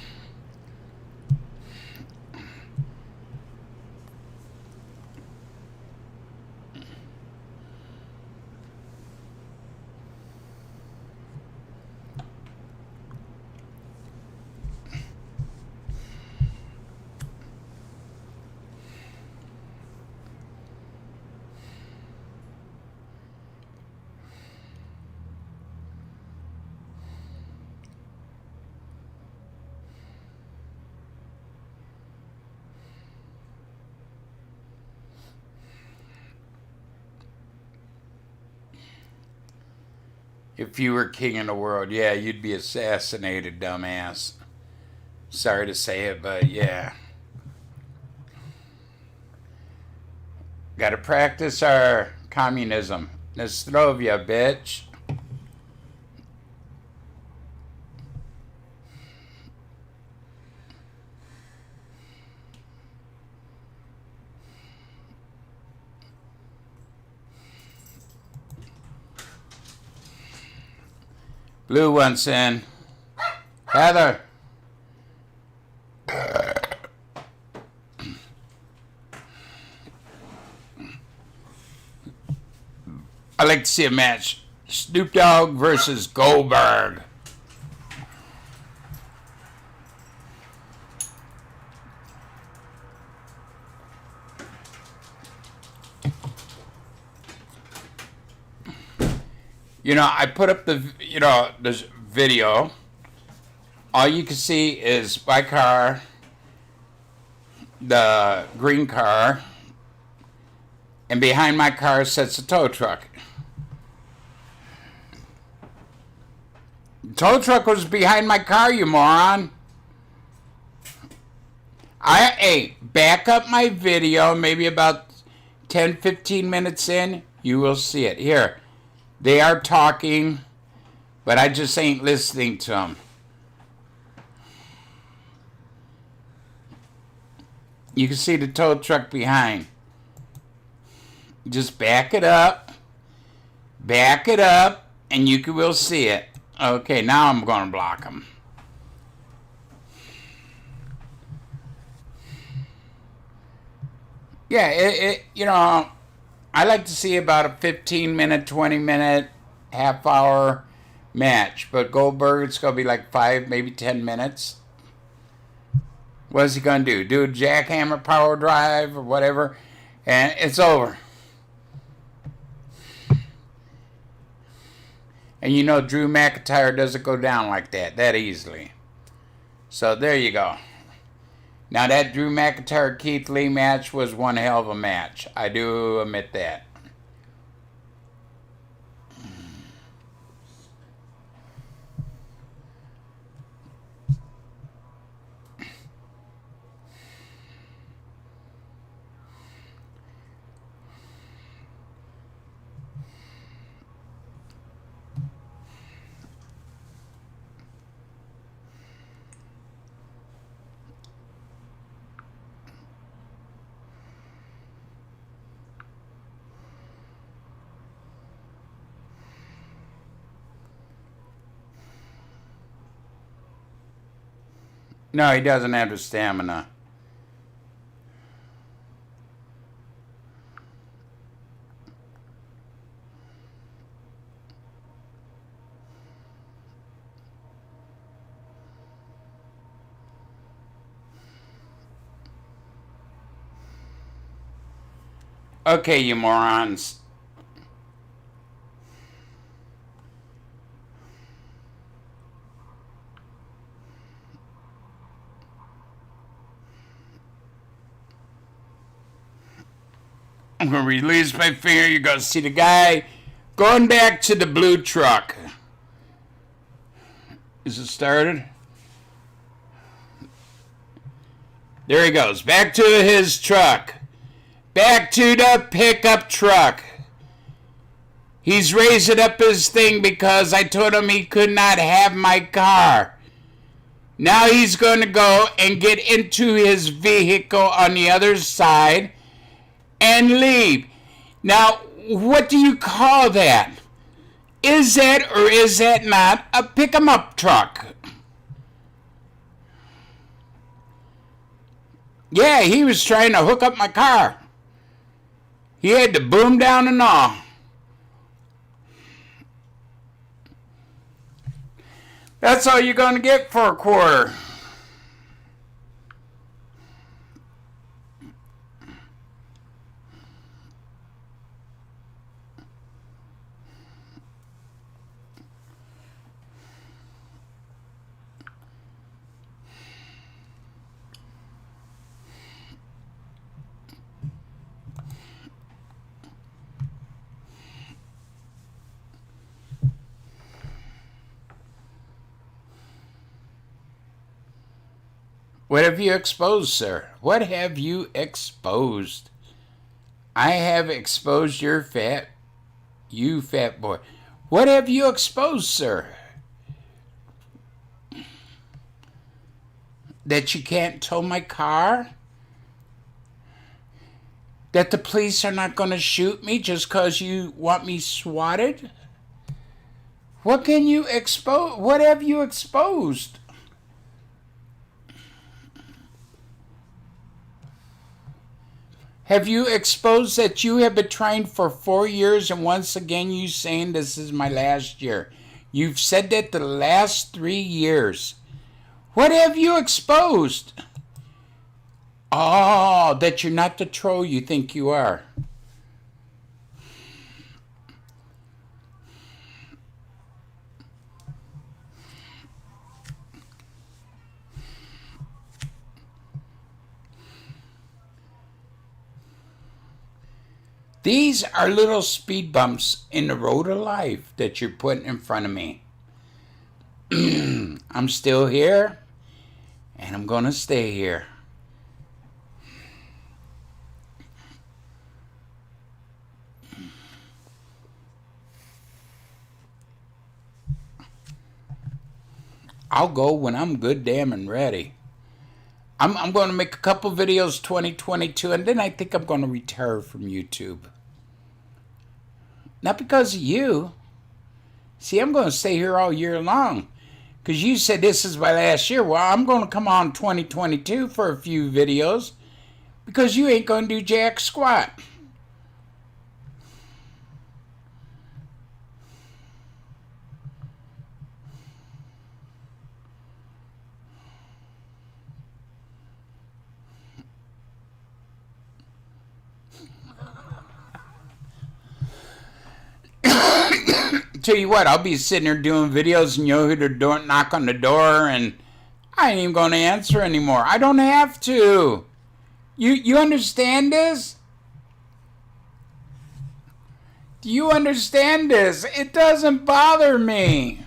If you were king of the world, yeah, you'd be assassinated, dumbass. Sorry to say it, but yeah. Gotta practice our communism. Nostrovia, bitch. Blue wants in. Heather. I'd like to see a match. Snoop Dogg versus Goldberg. You know, I put up this video. All you can see is my car, the green car, and behind my car sits a tow truck. The tow truck was behind my car, you moron. Back up my video, maybe about 10-15 minutes in, you will see it. Here. They are talking, but I just ain't listening to them. You can see the tow truck behind. Just back it up, and you will see it. Okay, now I'm going to block them. Yeah, I like to see about a 15-minute, 20-minute, half-hour match. But Goldberg, it's going to be like 5, maybe 10 minutes. What is he going to do? Do a jackhammer power drive or whatever? And it's over. And you know Drew McIntyre doesn't go down like that easily. So there you go. Now that Drew McIntyre Keith Lee match was one hell of a match. I do admit that. No, he doesn't have the stamina. Okay, you morons. I'm going to release my finger. You're going to see the guy going back to the blue truck. Is it started? There he goes. Back to his truck. Back to the pickup truck. He's raising up his thing because I told him he could not have my car. Now he's going to go and get into his vehicle on the other side and leave. Now, what do you call that? Is that or is that not a pick-em-up truck? Yeah, he was trying to hook up my car. He had the boom down and all. That's all you're going to get for a quarter. What have you exposed, sir? What have you exposed? I have exposed you fat boy. What have you exposed, sir? That you can't tow my car? That the police are not going to shoot me just because you want me swatted? What can you expose? What have you exposed? Have you exposed that you have been trying for 4 years and once again you saying this is my last year? You've said that the last 3 years. What have you exposed? Oh, that you're not the troll you think you are. These are little speed bumps in the road of life that you're putting in front of me. I'm still here, and I'm going to stay here. I'll go when I'm good damn and ready. I'm going to make a couple videos 2022, and then I think I'm going to retire from YouTube. Not because of you. See, I'm going to stay here all year long. Because you said this is my last year. Well, I'm going to come on 2022 for a few videos. Because you ain't going to do jack squat. Tell you what, I'll be sitting there doing videos and you'll hear the door knock on the door and I ain't even going to answer anymore. I don't have to. You understand this? Do you understand this? It doesn't bother me.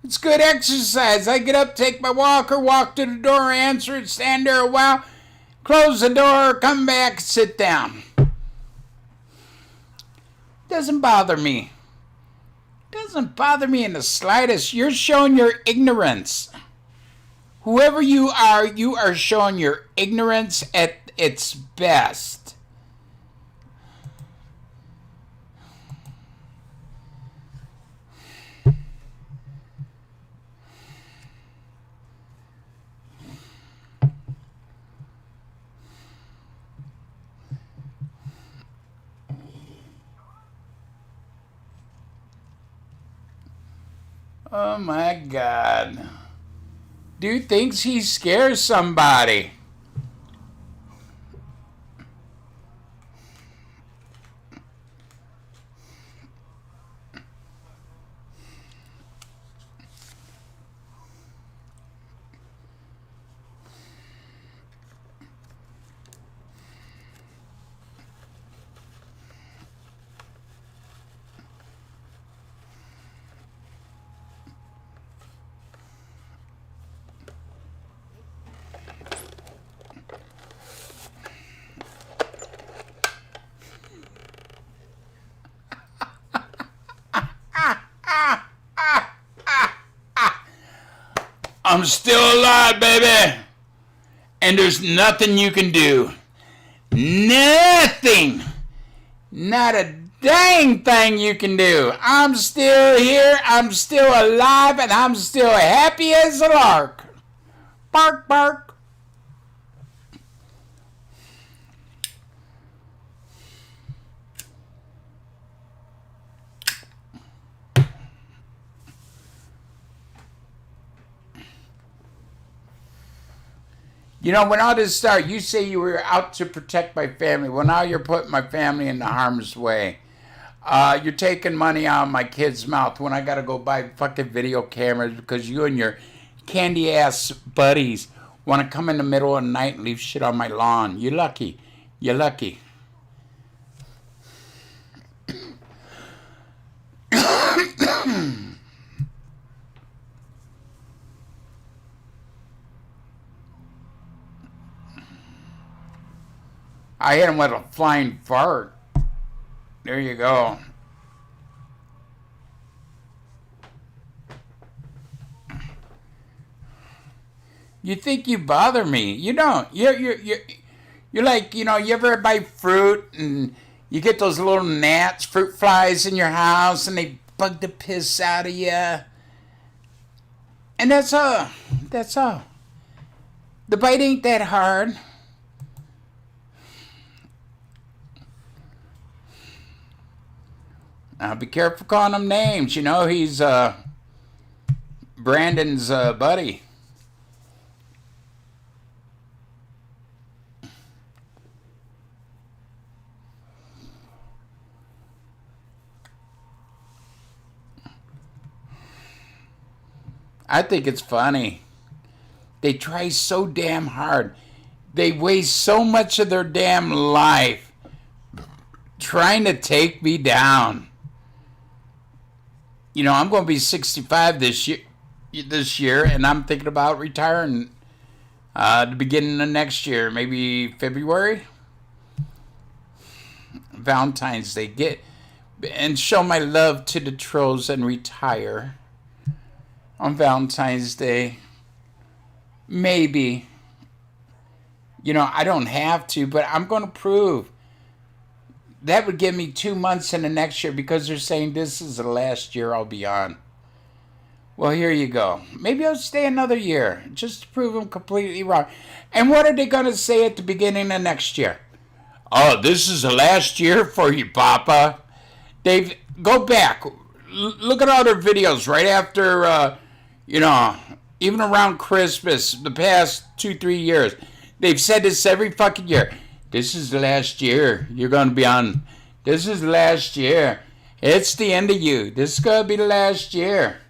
It's good exercise. I get up, take my walker, walk to the door, answer it, stand there a while, close the door, come back, sit down. Doesn't bother me. Doesn't bother me in the slightest. You're showing your ignorance. Whoever you are showing your ignorance at its best. Oh my God. Dude thinks he scares somebody. I'm still alive, baby. And there's nothing you can do. Nothing. Not a dang thing you can do. I'm still here, I'm still alive, and I'm still happy as a lark. Bark, bark. You know, when all this started, you say you were out to protect my family. Well, now you're putting my family into harm's way. You're taking money out of my kid's mouth when I gotta go buy fucking video cameras because you and your candy ass buddies want to come in the middle of the night and leave shit on my lawn. You're lucky. You're lucky. I hit him with a flying fart. There you go. You think you bother me? You don't. You're like, you know, you ever buy fruit and you get those little gnats, fruit flies in your house, and they bug the piss out of you. And that's all. That's all. The bite ain't that hard. Now be careful calling him names. You know, he's Brandon's buddy. I think it's funny. They try so damn hard. They waste so much of their damn life trying to take me down. You know, I'm going to be 65 this year, and I'm thinking about retiring the beginning of next year, maybe February. Valentine's Day. Get and show my love to the trolls and retire on Valentine's Day. Maybe. You know, I don't have to, but I'm going to prove. That would give me 2 months in the next year because they're saying this is the last year I'll be on. Well, here you go. Maybe I'll stay another year just to prove them completely wrong. And what are they going to say at the beginning of next year? Oh, this is the last year for you, Papa. Dave, go back. Look at all their videos right after, you know, even around Christmas, the past 2-3 years. They've said this every fucking year. This is the last year you're going to be on. This is the last year. It's the end of you. This is going to be the last year.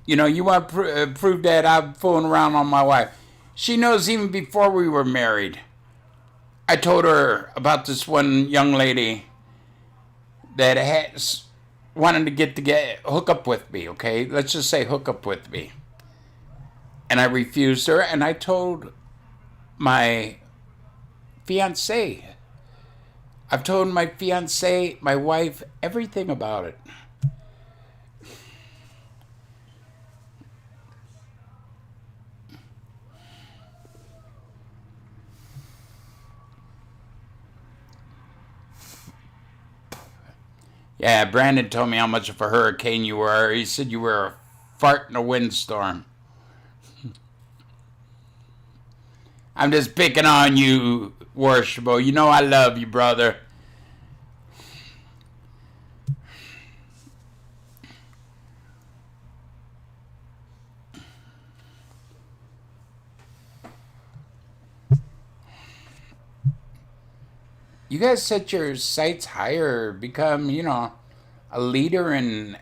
You know, you want to prove that I'm fooling around on my wife. She knows even before we were married. I told her about this one young lady that has wanted to get hook up with me, okay? Let's just say hook up with me. And I refused her, and I told my fiancé. I've told my fiancé, my wife, everything about it. Yeah, Brandon told me how much of a hurricane you were. He said you were a fart in a windstorm. I'm just picking on you, Worshipful. You know I love you, brother. You guys set your sights higher, become, you know, a leader in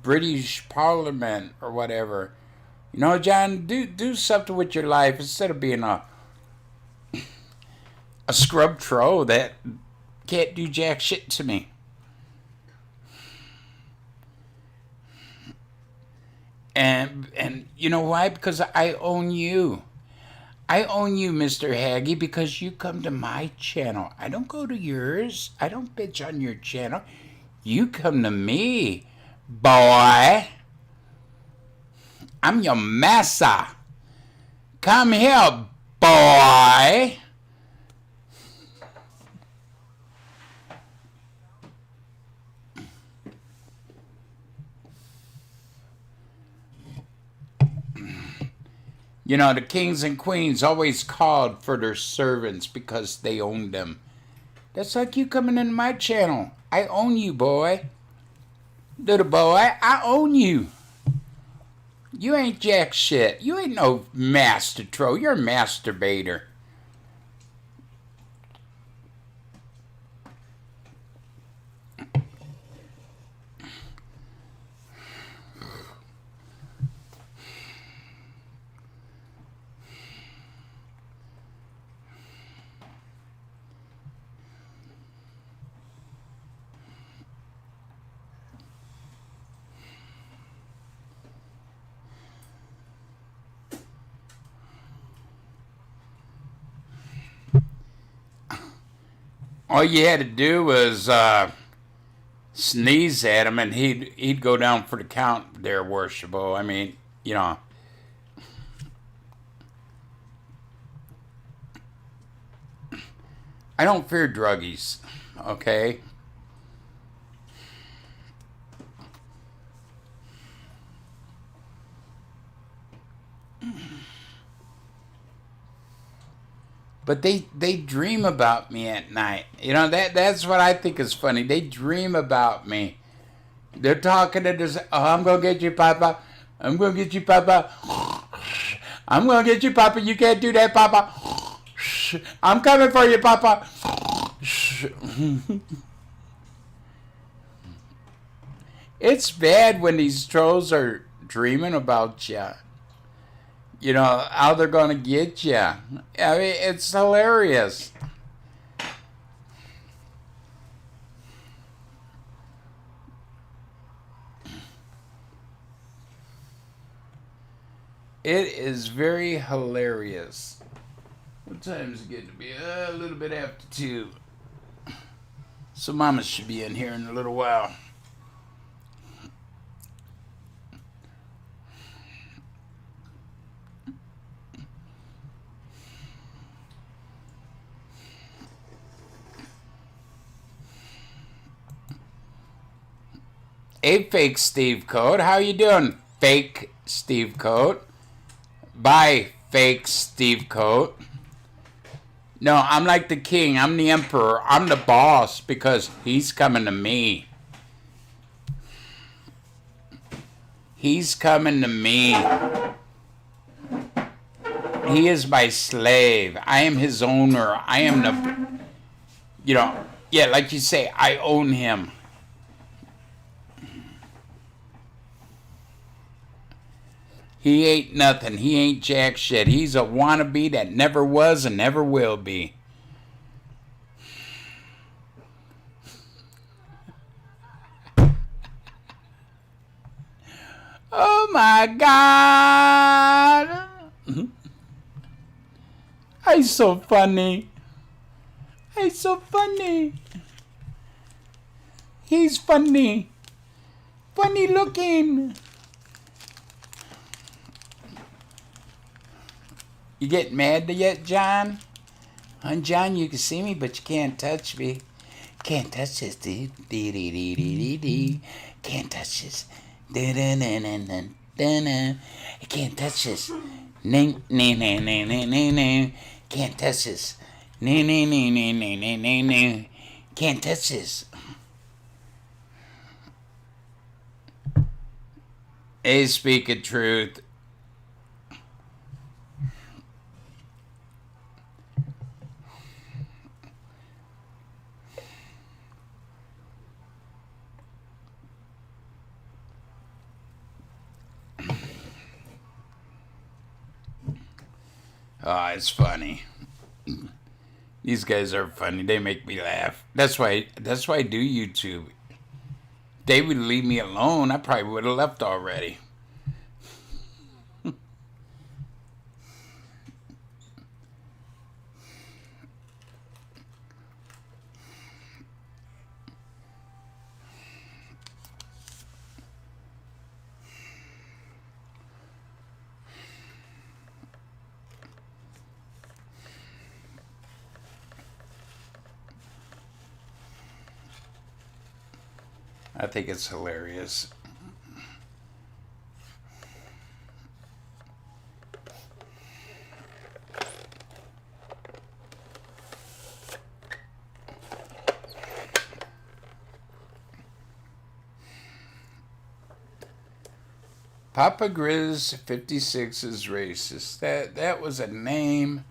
British Parliament or whatever. You know, John, do something with your life instead of being a scrub troll that can't do jack shit to me. And you know why? Because I own you. I own you, Mr. Haggy, because you come to my channel. I don't go to yours. I don't bitch on your channel. You come to me, boy. I'm your massa. Come here, boy. You know, the kings and queens always called for their servants because they owned them. That's like you coming into my channel. I own you, boy. Little boy, I own you. You ain't jack shit. You ain't no master troll. You're a masturbator. All you had to do was sneeze at him, and he'd go down for the count. There, worshipful. I mean, you know. I don't fear druggies. Okay. But they dream about me at night. You know, that's what I think is funny. They dream about me. They're talking to this, oh, I'm going to get you, Papa. I'm going to get you, Papa. I'm going to get you, Papa. You can't do that, Papa. I'm coming for you, Papa. It's bad when these trolls are dreaming about you. You know, how they're going to get you. I mean, it's hilarious. It is very hilarious. What time is it getting to be? A little bit after 2. So Mama should be in here in a little while. Hey, fake Steve Coat. How you doing, fake Steve Coat? Bye, fake Steve Coat. No, I'm like the king. I'm the emperor. I'm the boss because he's coming to me. He's coming to me. He is my slave. I am his owner. I am the, you know, yeah, like you say, I own him. He ain't nothing. He ain't jack shit. He's a wannabe that never was and never will be. Oh my God. He's so funny. He's so funny. He's funny. Funny looking. You get mad yet, John? John, you can see me, but you can't touch me. Can't touch this, dude. Can't touch this. You can't touch this. Can't touch this. Can't touch this. Hey, speak of truth. Oh, it's funny. These guys are funny. They make me laugh. That's why I do YouTube. They would leave me alone, I probably would have left already. I think it's hilarious. Papa Grizz 56 is racist. That was a name.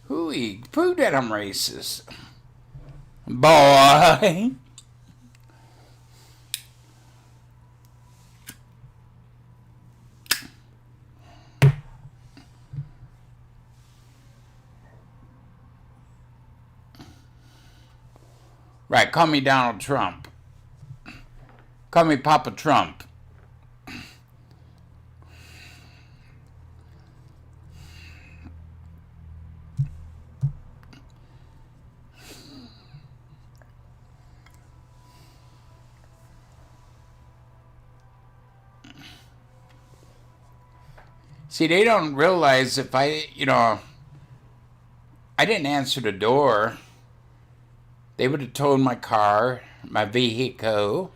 Hooey, prove that I'm racist. Boy. Right, call me Donald Trump. Call me Papa Trump. See, they don't realize if I didn't answer the door, they would have towed my car, my vehicle.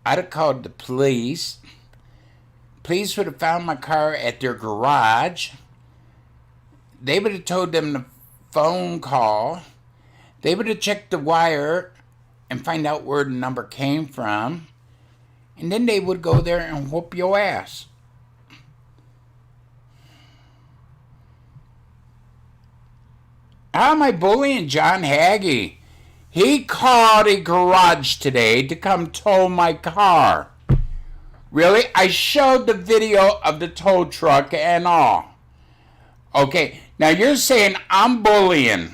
I'd have called the police. Police would have found my car at their garage. They would have told them the phone call. They would have checked the wire and find out where the number came from. And then they would go there and whoop your ass. How am I bullying John Hagee? He called a garage today to come tow my car. Really? I showed the video of the tow truck and all. Okay, now you're saying I'm bullying.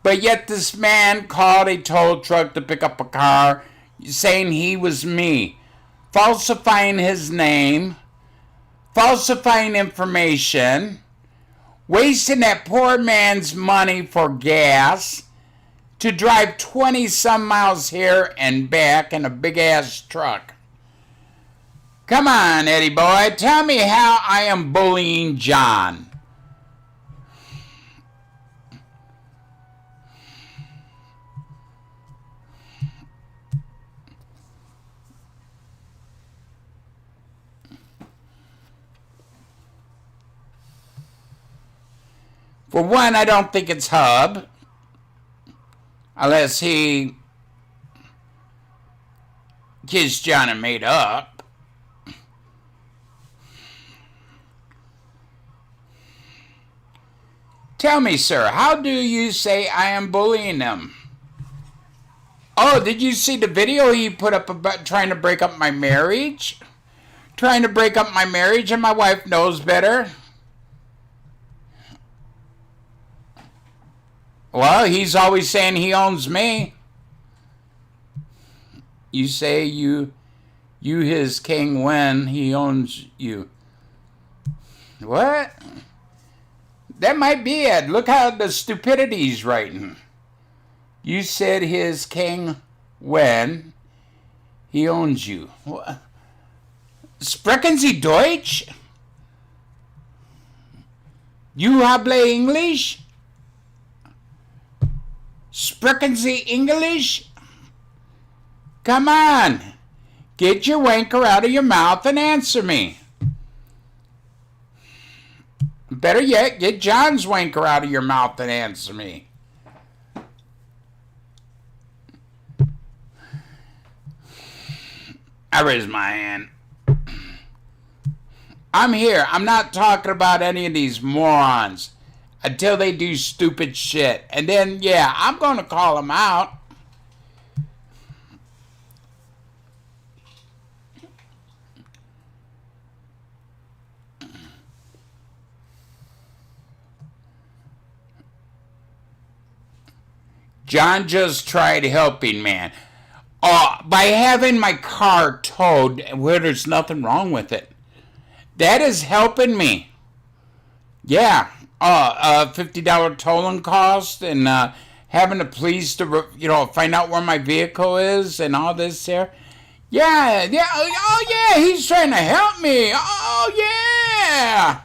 But yet this man called a tow truck to pick up a car, saying he was me. Falsifying his name. Falsifying information. Wasting that poor man's money for gas to drive 20 some miles here and back in a big ass truck. Come on, Eddie boy, tell me how I am bullying John. For one, I don't think it's Hub. Unless he kissed John and made up. Tell me, sir, how do you say I am bullying them? Oh, did you see the video he put up about trying to break up my marriage? Trying to break up my marriage, and my wife knows better. Well, he's always saying he owns me. You say you his king when he owns you. What? That might be it. Look how the stupidity's writing. You said his king when he owns you. What? Sprechen Sie Deutsch? You hable English? Sprechen Sie English? Come on. Get your wanker out of your mouth and answer me. Better yet, get John's wanker out of your mouth and answer me. I raise my hand. I'm here. I'm not talking about any of these morons. Until they do stupid shit. And then, yeah, I'm going to call them out. John just tried helping, man. By having my car towed where there's nothing wrong with it. That is helping me. Yeah. $50 tolling cost and having the police to, find out where my vehicle is and all this there. Yeah. Oh, yeah, he's trying to help me. Oh, yeah.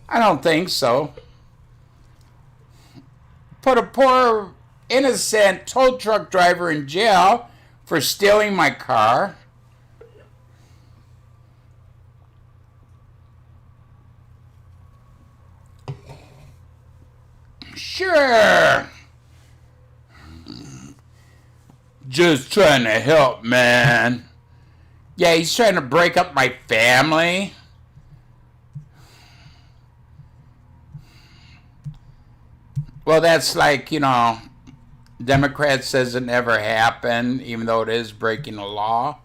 I don't think so. Put a poor innocent tow truck driver in jail for stealing my car. Sure. Just trying to help, man. Yeah, he's trying to break up my family. Well, that's like, Democrats says it never happened, even though it is breaking the law.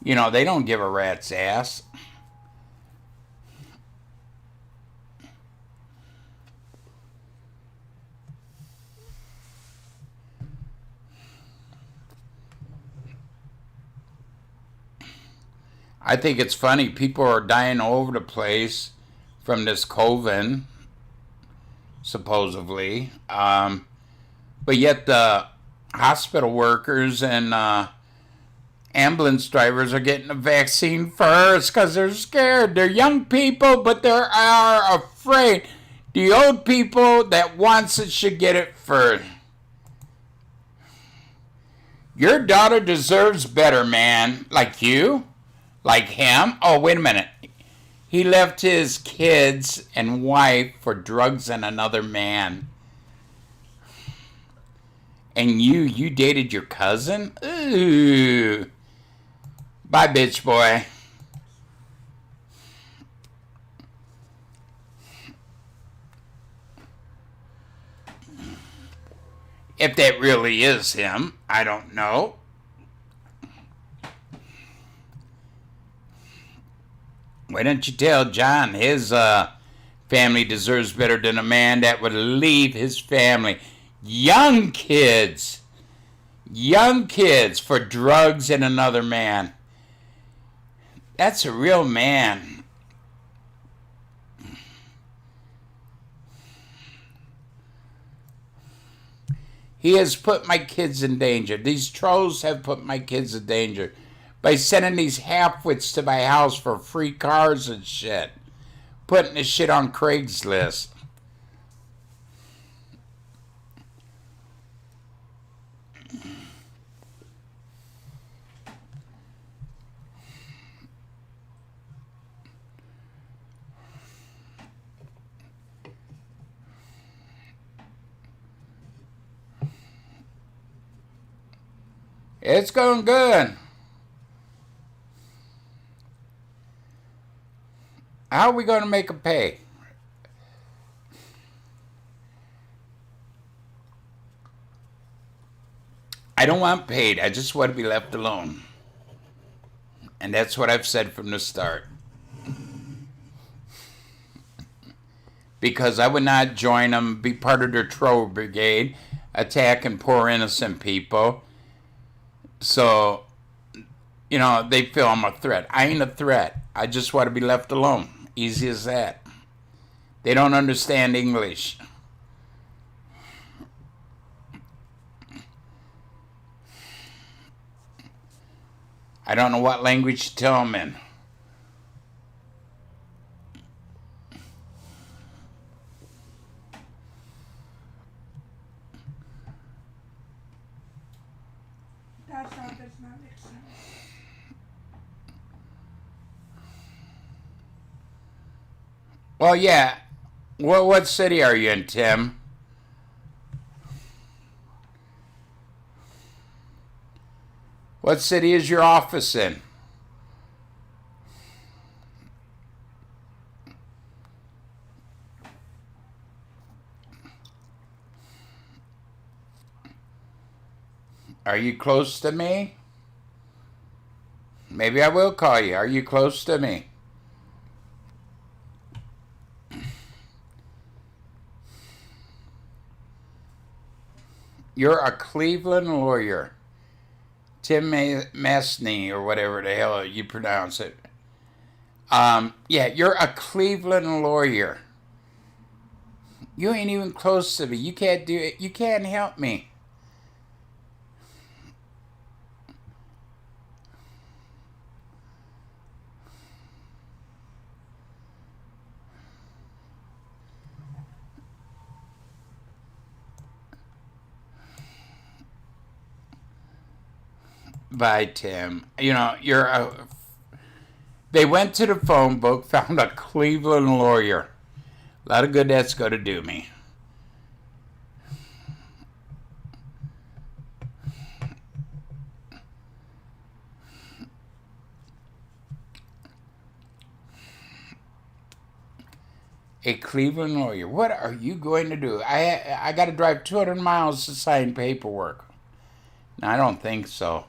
They don't give a rat's ass. I think it's funny. People are dying all over the place from this COVID, supposedly. But yet the hospital workers and ambulance drivers are getting the vaccine first because they're scared. They're young people, but they are afraid. The old people that wants it should get it first. Your daughter deserves better, man. Like you? Like him? Oh, wait a minute. He left his kids and wife for drugs and another man. And you dated your cousin? Ooh. Bye, bitch boy. If that really is him, I don't know. Why don't you tell John his family deserves better than a man that would leave his family? Young kids for drugs and another man. That's a real man. He has put my kids in danger. These trolls have put my kids in danger by sending these halfwits to my house for free cars and shit. Putting this shit on Craigslist. It's going good. How are we going to make them pay? I don't want paid. I just want to be left alone. And that's what I've said from the start. Because I would not join them, be part of their troll brigade, attacking poor innocent people. So, they feel I'm a threat. I ain't a threat. I just want to be left alone. Easy as that. They don't understand English. I don't know what language to tell them in. That sound does not make sense. Well, yeah. What city are you in, Tim? What city is your office in? Are you close to me? Maybe I will call you. Are you close to me? You're a Cleveland lawyer. Tim Mastny, or whatever the hell you pronounce it. Yeah, you're a Cleveland lawyer. You ain't even close to me. You can't do it. You can't help me. by Tim. You know, they went to the phone book, found a Cleveland lawyer. A lot of good that's going to do me. A Cleveland lawyer. What are you going to do? I got to drive 200 miles to sign paperwork. No, I don't think so.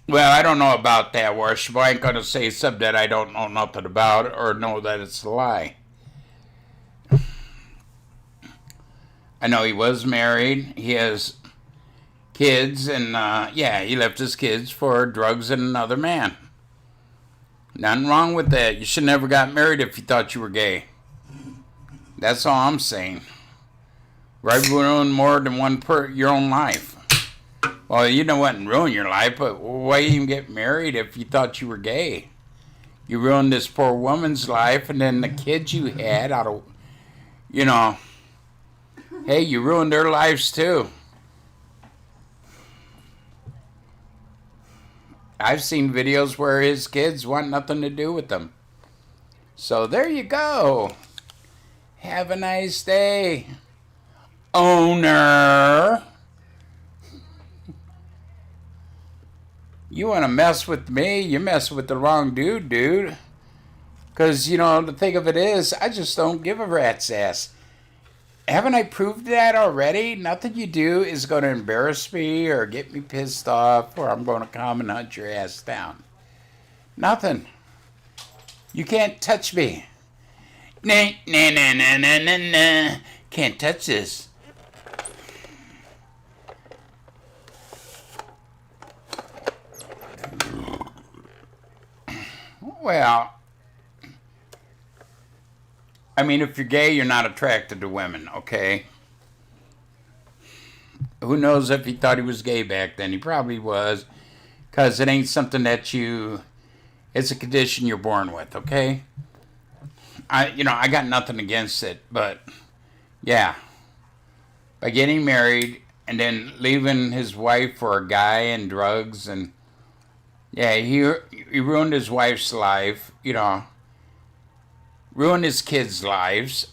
Well, I don't know about that, Worship. I ain't going to say something that I don't know nothing about or know that it's a lie. I know he was married. He has kids, and yeah, he left his kids for drugs and another man. Nothing wrong with that. You should never got married if you thought you were gay. That's all I'm saying. Right, ruin more than your own life. Well, you know what, ruin your life, but why even get married if you thought you were gay? You ruined this poor woman's life, and then the kids you had out of, you know, hey, you ruined their lives too. I've seen videos where his kids want nothing to do with them. So there you go. Have a nice day, owner. You want to mess with me, you're messing with the wrong dude. Because, you know, the thing of it is, I just don't give a rat's ass. Haven't I proved that already? Nothing you do is going to embarrass me or get me pissed off or I'm going to come and hunt your ass down. Nothing. You can't touch me. Nah. Can't touch this. Well, I mean, if you're gay, you're not attracted to women, okay? Who knows if he thought he was gay back then? He probably was, because it ain't something that it's a condition you're born with, okay? I got nothing against it, but yeah, by getting married and then leaving his wife for a guy and drugs and yeah, he ruined his wife's life, you know, ruined his kids' lives.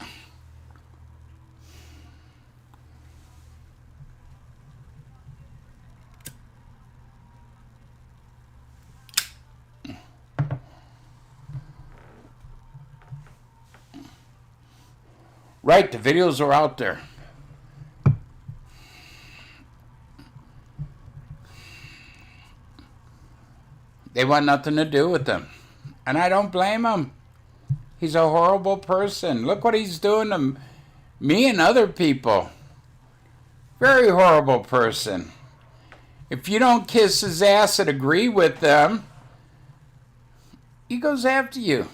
Right, the videos are out there. They want nothing to do with them. And I don't blame him. He's a horrible person. Look what he's doing to me and other people. Very horrible person. If you don't kiss his ass and agree with them, he goes after you.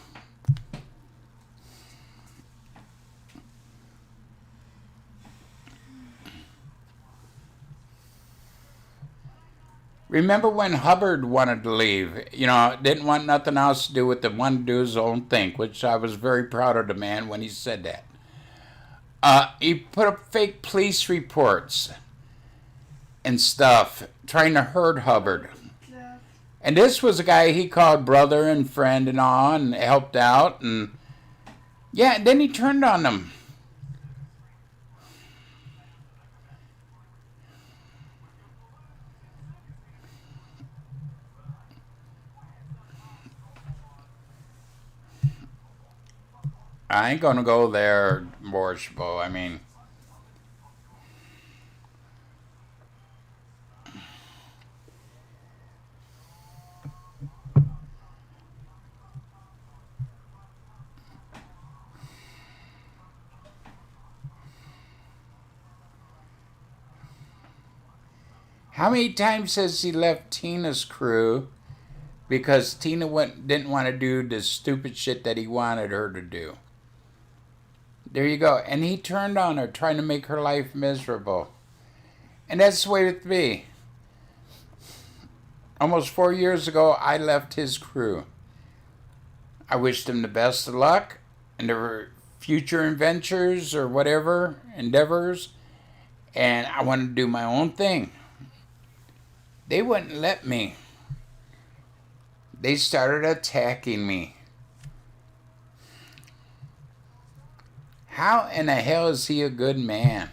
Remember when Hubbard wanted to leave? You know, didn't want nothing else to do with it, wanted to do his own thing, which I was very proud of the man when he said that. He put up fake police reports and stuff, trying to hurt Hubbard. Yeah. And this was a guy he called brother and friend and all, and helped out, and yeah, and then he turned on them. I ain't gonna go there, Borsbo. I mean, how many times has he left Tina's crew because Tina didn't want to do the stupid shit that he wanted her to do? There you go. And he turned on her, trying to make her life miserable. And that's the way it be. Almost 4 years ago, I left his crew. I wished him the best of luck, and the future adventures or whatever, endeavors, and I wanted to do my own thing. They wouldn't let me. They started attacking me. How in the hell is he a good man?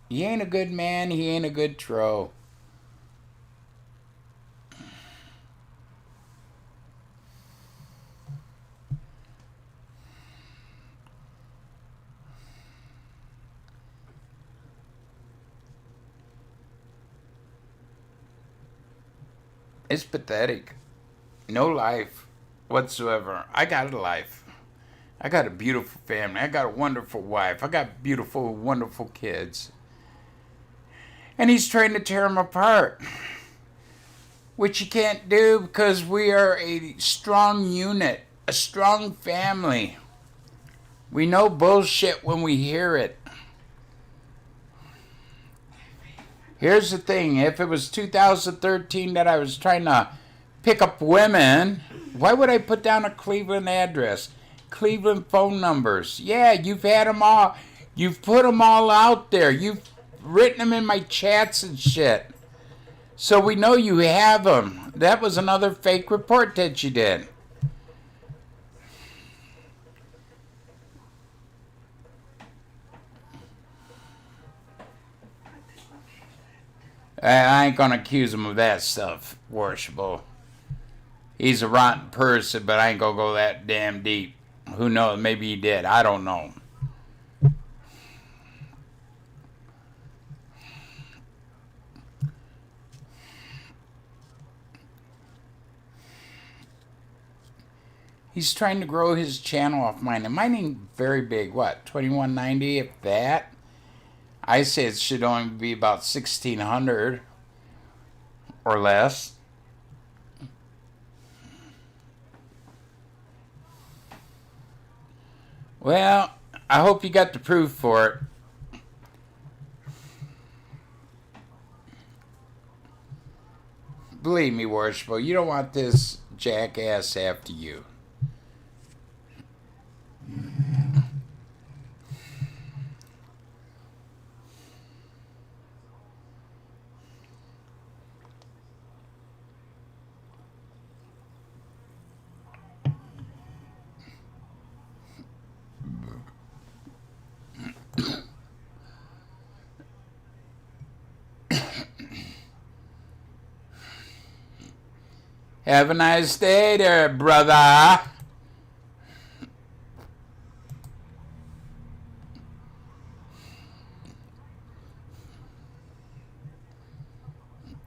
He ain't a good man. He ain't a good tro. It's pathetic. No life whatsoever. I got a life. I got a beautiful family. I got a wonderful wife. I got beautiful, wonderful kids. And he's trying to tear them apart. Which you can't do because we are a strong unit, a strong family. We know bullshit when we hear it. Here's the thing, if it was 2013 that I was trying to pick up women, why would I put down a Cleveland address? Cleveland phone numbers. Yeah, you've had them all. You've put them all out there. You've written them in my chats and shit. So we know you have them. That was another fake report that you did. I ain't gonna accuse him of that stuff, worshipful. He's a rotten person, but I ain't gonna go that damn deep. Who knows? Maybe he did. I don't know. He's trying to grow his channel off mine. And mine ain't very big. What? 2190, if that? I say it should only be about 1,600 or less. Well, I hope you got the proof for it. Believe me, worshipful, you don't want this jackass after you. Have a nice day there, brother.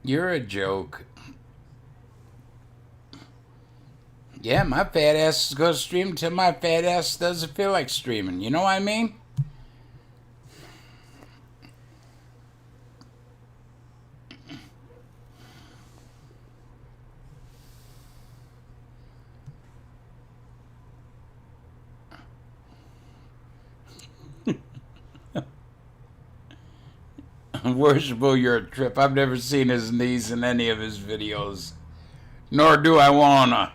You're a joke. Yeah, my fat ass is going to stream until my fat ass doesn't feel like streaming. You know what I mean? Worshipful, you're a trip. I've never seen his knees in any of his videos. Nor do I wanna.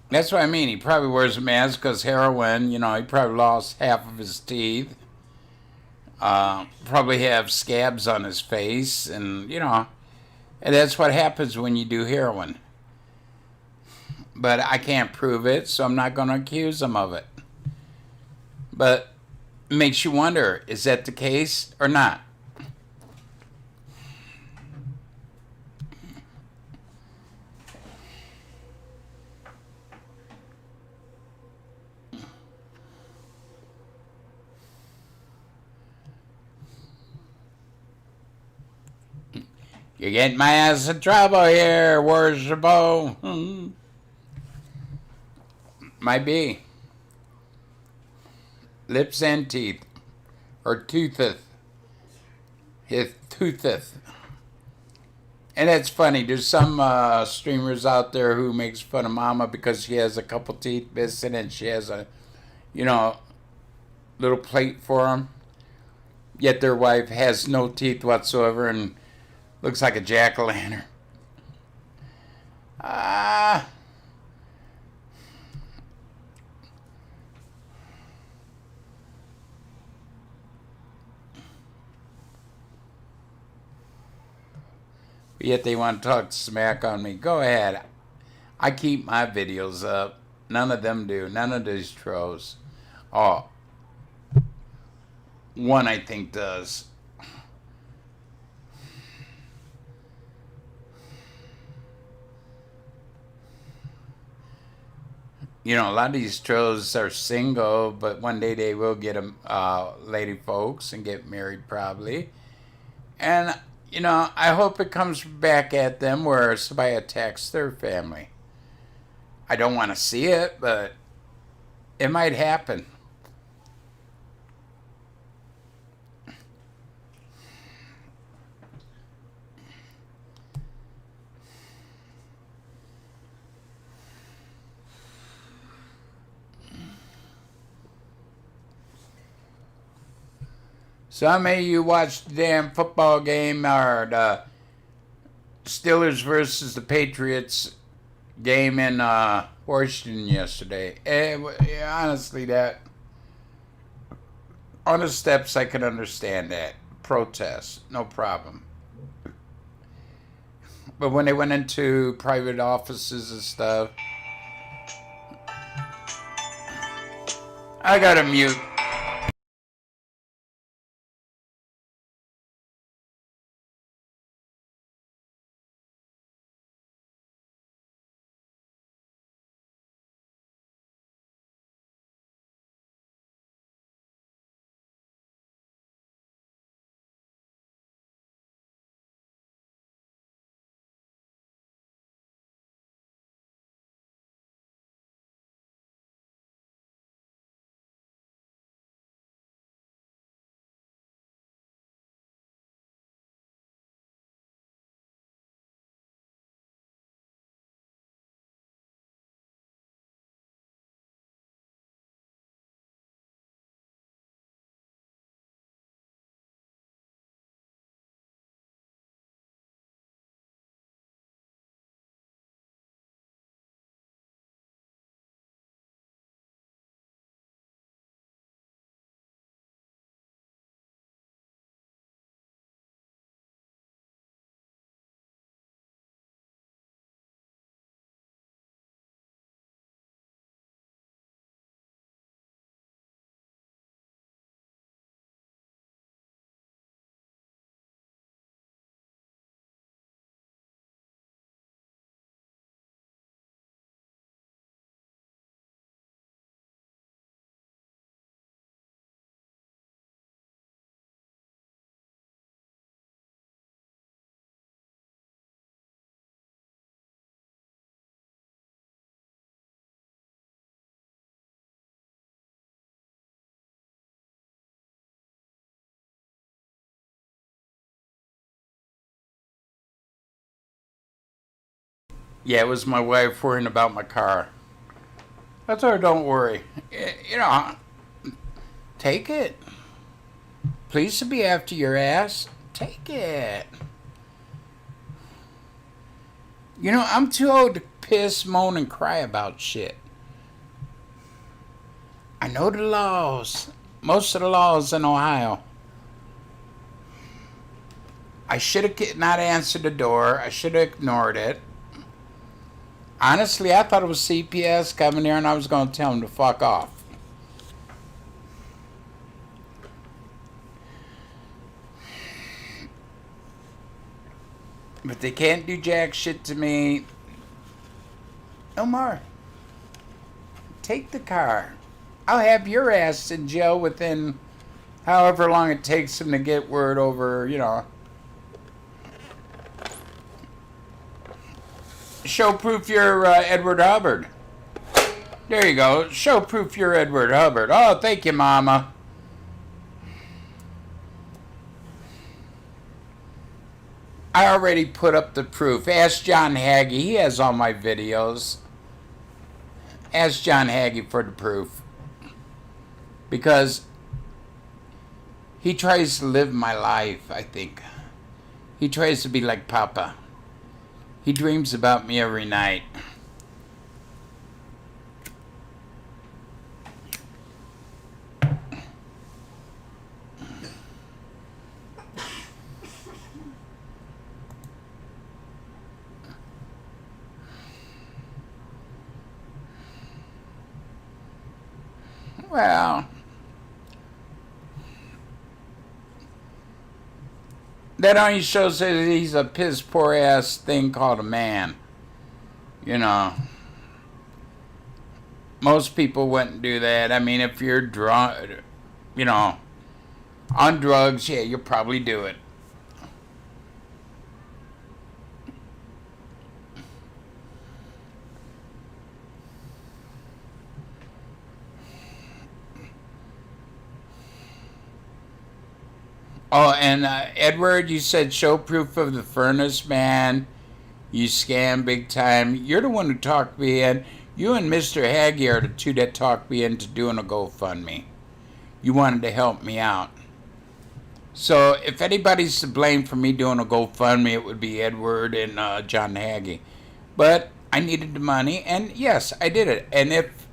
That's what I mean. He probably wears a mask because heroin, you know, he probably lost half of his teeth. Probably have scabs on his face, and, you know, and that's what happens when you do heroin. But I can't prove it, so I'm not going to accuse him of it. But it makes you wonder, is that the case or not? You're getting my ass in trouble here, worshipful. Might be. Lips and teeth. Or tootheth. His tootheth. And it's funny, there's some streamers out there who makes fun of Mama because she has a couple teeth missing and she has a, you know, little plate for them. yet their wife has no teeth whatsoever and looks like a jack-o'-lantern. Yet they want to talk smack on me. Go ahead. I keep my videos up. None of them do. None of these trolls. Oh, one I think does. You know, a lot of these trolls are single, but one day they will get lady folks and get married probably. And, you know, I hope it comes back at them where somebody attacks their family. I don't want to see it, but it might happen. Some of you watched the damn football game or the Steelers versus the Patriots game in Washington yesterday. Honestly, that on the steps I can understand that. Protest, no problem. But when they went into private offices and stuff, I gotta mute. Yeah, it was my wife worrying about my car. I told her, don't worry. You know, take it. Police will be after your ass. Take it. You know, I'm too old to piss, moan, and cry about shit. I know the laws. Most of the laws in Ohio. I should have not answered the door. I should have ignored it. Honestly, I thought it was CPS coming here and I was going to tell them to fuck off. But they can't do jack shit to me. No more. Take the car. I'll have your ass in jail within however long it takes them to get word over, you know. Show proof you're Edward Hubbard. There you go. Show proof you're Edward Hubbard. Oh, thank you, Mama. I already put up the proof. Ask John Hagee. He has all my videos. Ask John Hagee for the proof. Because He tries to live my life, I think. He tries to be like Papa. He dreams about me every night. Well, that only shows that he's a piss poor ass thing called a man. You know, most people wouldn't do that. I mean, if you're drunk, you know, on drugs, yeah, you'll probably do it. Oh, and Edward, you said show proof of the furnace, man. You scam big time. You're the one who talked me in. You and Mr. Haggy are the two that talked me into doing a GoFundMe. You wanted to help me out. So if anybody's to blame for me doing a GoFundMe, it would be Edward and John Haggy. But I needed the money, and yes, I did it. And if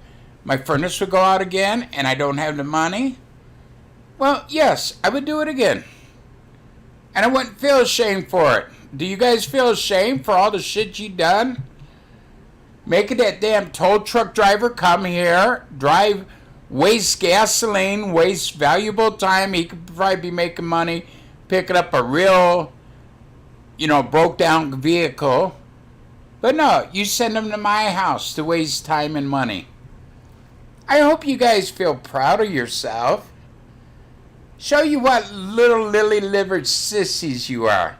my furnace would go out again and I don't have the money, well, yes, I would do it again. And I wouldn't feel ashamed for it. Do you guys feel ashamed for all the shit you done? Making that damn tow truck driver come here, drive, waste gasoline, waste valuable time. He could probably be making money picking up a real, broke down vehicle. But no, you send him to my house to waste time and money. I hope you guys feel proud of yourself. Show you what little lily-livered sissies you are.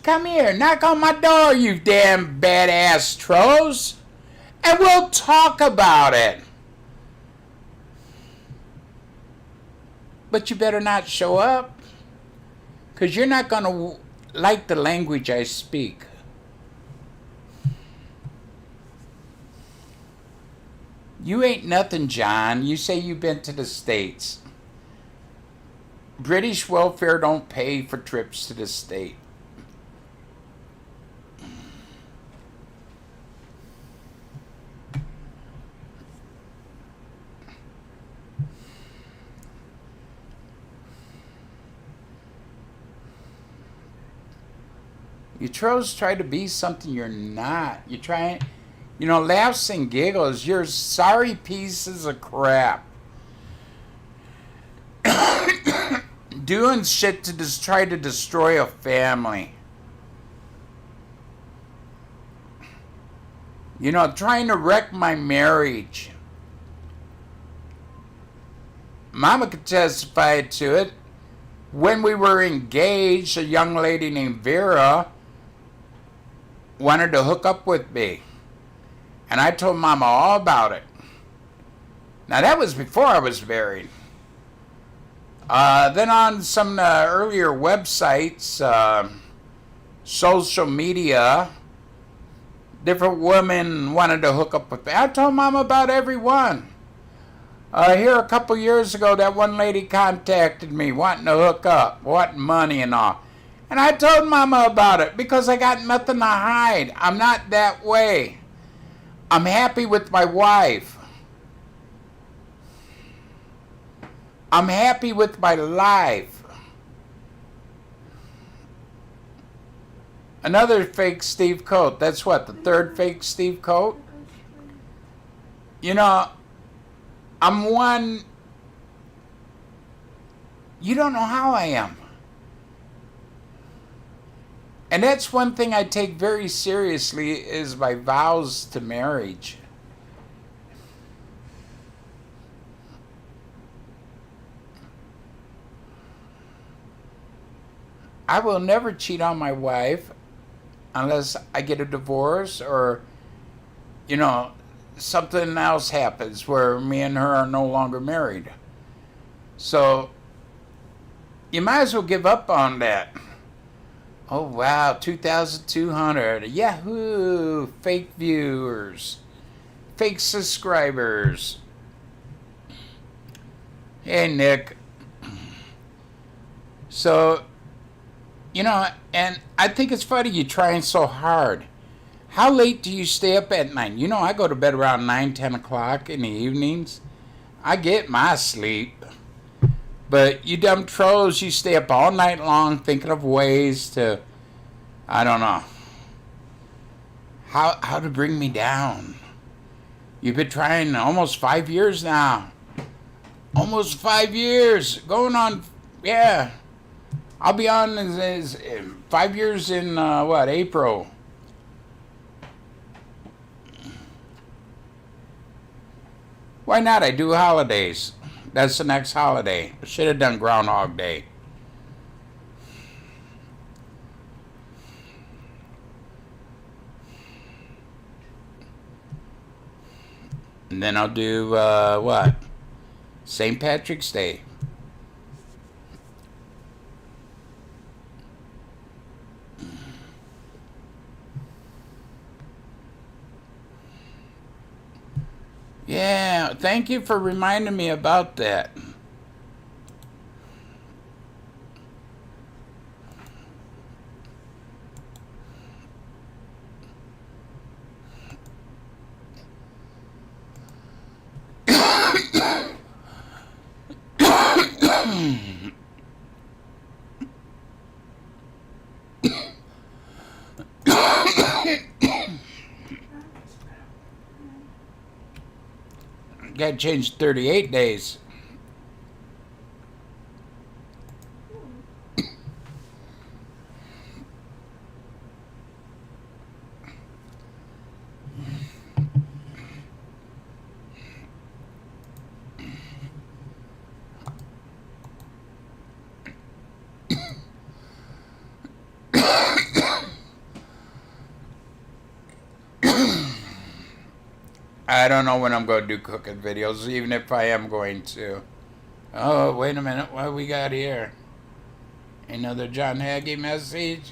Come here, knock on my door, you damn badass trolls, and we'll talk about it. But you better not show up, because you're not going to like the language I speak. You ain't nothing, John. You say you've been to the States. British welfare don't pay for trips to the state. You trolls try to be something you're not. You try, laughs and giggles. You're sorry pieces of crap. Doing shit to just try to destroy a family. Trying to wreck my marriage. Mama could testify to it. When we were engaged, a young lady named Vera wanted to hook up with me. And I told Mama all about it. Now that was before I was married. Then on some earlier websites, social media, different women wanted to hook up with me. I told Mama about every one. Here a couple years ago, that one lady contacted me wanting to hook up, wanting money and all. And I told Mama about it because I got nothing to hide. I'm not that way. I'm happy with my wife. I'm happy with my life. Another fake Steve Coat. That's what, the third fake Steve Coat? I'm one. You don't know how I am. And that's one thing I take very seriously is my vows to marriage. I will never cheat on my wife unless I get a divorce or, something else happens where me and her are no longer married. So, you might as well give up on that. Oh, wow, 2,200. Yahoo! Fake viewers. Fake subscribers. Hey, Nick. So, and I think it's funny you trying so hard. How late do you stay up at night? I go to bed around 9, 10 o'clock in the evenings. I get my sleep. But you dumb trolls, you stay up all night long thinking of ways to, I don't know, how to bring me down. You've been trying almost 5 years now. Almost 5 years. Going on, yeah. I'll be on 5 years in, April. Why not? I do holidays. That's the next holiday. I should have done Groundhog Day. And then I'll do, what? St. Patrick's Day. Yeah, thank you for reminding me about that. Got changed 38 days. I don't know when I'm going to do cooking videos, even if I am going to. Oh, wait a minute. What we got here? Another John Hagee message?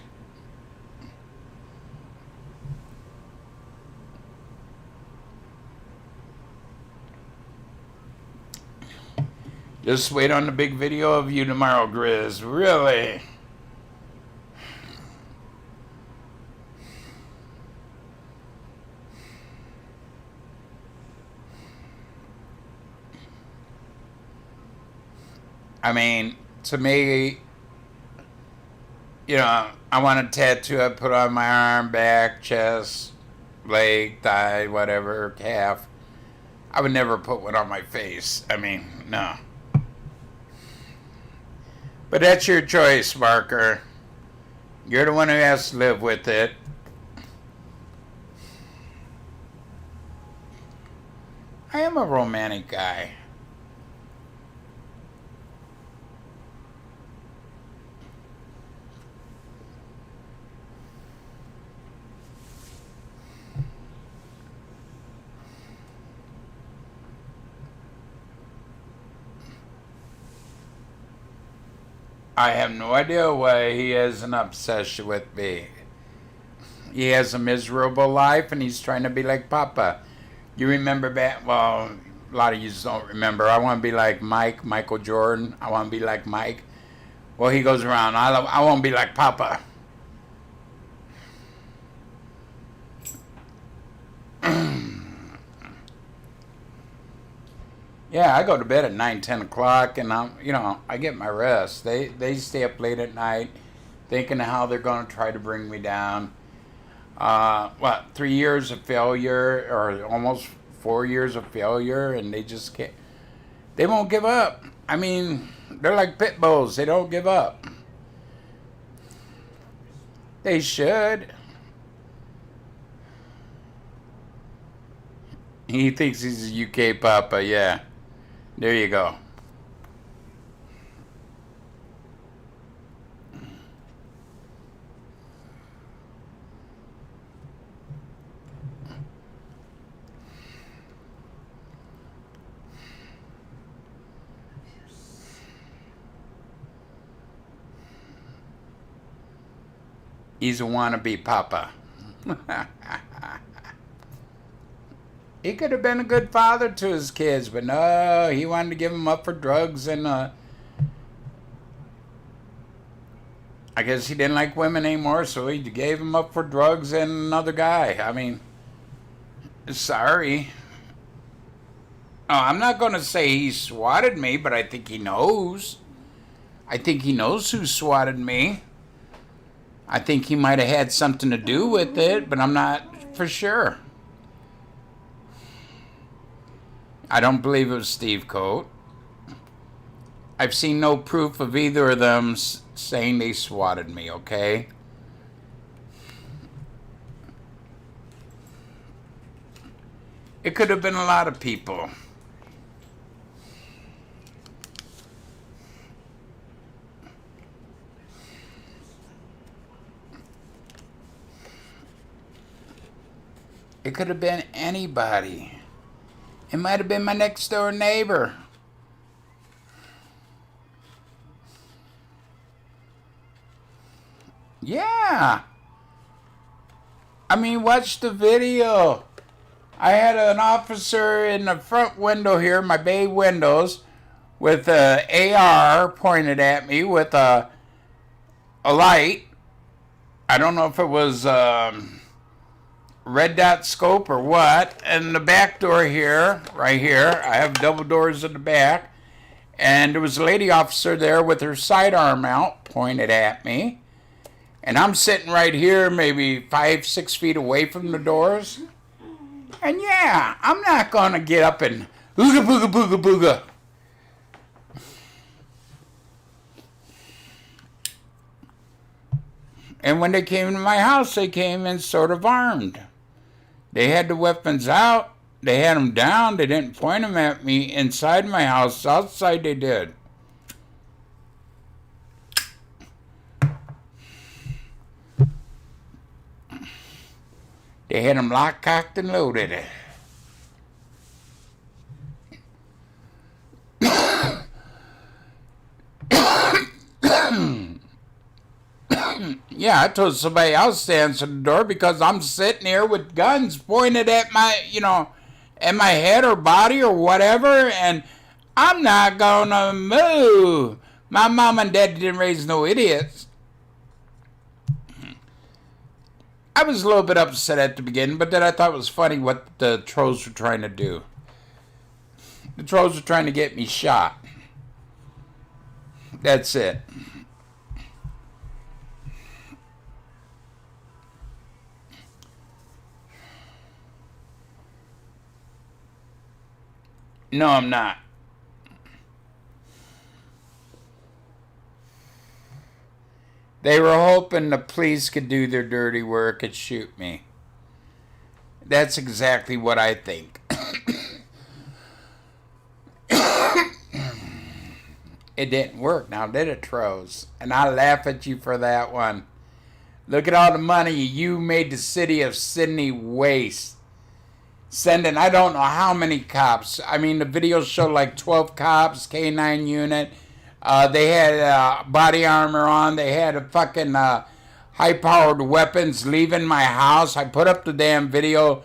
Just wait on the big video of you tomorrow, Grizz. Really? I mean, to me, I want a tattoo I put on my arm, back, chest, leg, thigh, whatever, calf. I would never put one on my face. I mean, no. But that's your choice, Marker. You're the one who has to live with it. I am a romantic guy. I have no idea why he has an obsession with me. He has a miserable life and he's trying to be like Papa. You remember back, well, a lot of you don't remember. I want to be like Michael Jordan. I want to be like Mike. Well, he goes around, I want to be like Papa. Yeah, I go to bed at 9, 10 o'clock, and I get my rest. They stay up late at night, thinking of how they're going to try to bring me down. 3 years of failure, or almost 4 years of failure, and they just can't. They won't give up. I mean, they're like pit bulls. They don't give up. They should. He thinks he's a UK Papa, yeah. There you go. He's a wannabe Papa. He could have been a good father to his kids, but no, he wanted to give them up for drugs and I guess he didn't like women anymore, so he gave him up for drugs and another guy. I mean, sorry. Oh, I'm not going to say he swatted me, but I think he knows. I think he knows who swatted me. I think he might have had something to do with it, but I'm not for sure. I don't believe it was Steve Coate. I've seen no proof of either of them saying they swatted me, okay? It could have been a lot of people. It could have been anybody. It might have been my next door neighbor. Yeah. I mean, watch the video. I had an officer in the front window here, my bay windows, with a AR pointed at me with a light. I don't know if it was red dot scope or what. And the back door here, right here, I have double doors in the back. And there was a lady officer there with her sidearm out, pointed at me. And I'm sitting right here, maybe 5-6 feet away from the doors. And yeah, I'm not going to get up and ooga booga booga booga. And when they came to my house, they came in sort of armed. They had the weapons out. They had them down. They didn't point them at me inside my house. Outside they did. They had them locked, cocked, and loaded. Yeah, I told somebody else to answer the door because I'm sitting here with guns pointed at my, at my head or body or whatever, and I'm not gonna move. My mom and dad didn't raise no idiots. I was a little bit upset at the beginning, but then I thought it was funny what the trolls were trying to do. The trolls were trying to get me shot. That's it. No, I'm not. They were hoping the police could do their dirty work and shoot me. That's exactly what I think. It didn't work now, did it, Trolls? And I laugh at you for that one. Look at all the money you made the city of Sydney waste. Sending, I don't know how many cops. I mean, the videos show like 12 cops, K9 unit. They had body armor on. They had a fucking high-powered weapons leaving my house. I put up the damn video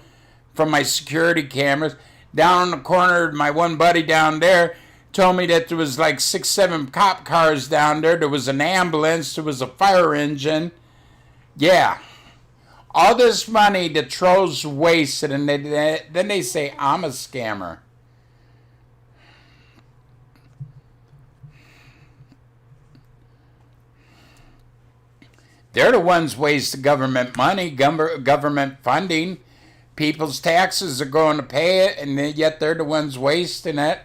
from my security cameras. Down in the corner, my one buddy down there told me that there was like 6-7 cop cars down there. There was an ambulance. There was a fire engine. Yeah. All this money the trolls wasted, and then they say I'm a scammer. They're the ones wasting government money, government funding. People's taxes are going to pay it, and yet they're the ones wasting it.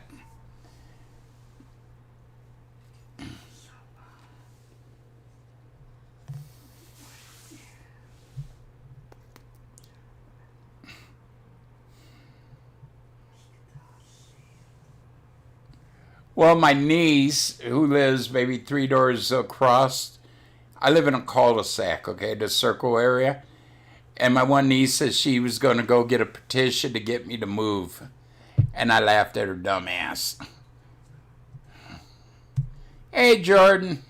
Well, my niece, who lives maybe 3 doors across, I live in a cul-de-sac, okay, the circle area. And my one niece says she was going to go get a petition to get me to move. And I laughed at her dumb ass. Hey, Jordan.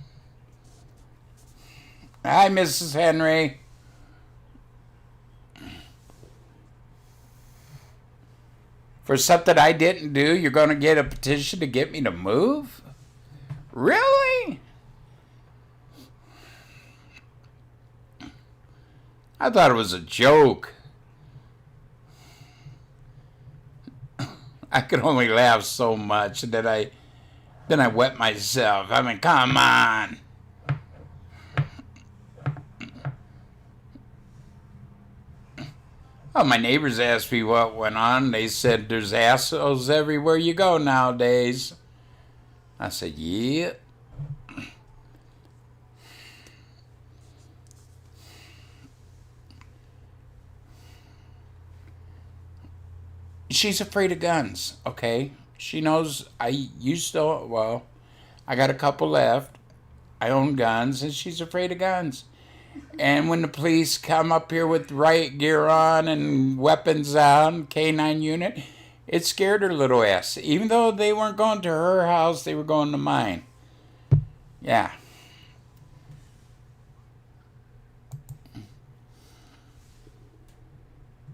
Hi, Mrs. Henry. For something I didn't do, you're going to get a petition to get me to move? Really? I thought it was a joke. I could only laugh so much that then I wet myself. I mean, come on. Oh, my neighbors asked me what went on. They said there's assholes everywhere you go nowadays. I said, yeah. She's afraid of guns, okay? She knows I got a couple left. I own guns, and she's afraid of guns. And when the police come up here with riot gear on and weapons out, K9 unit, it scared her little ass. Even though they weren't going to her house, they were going to mine. Yeah.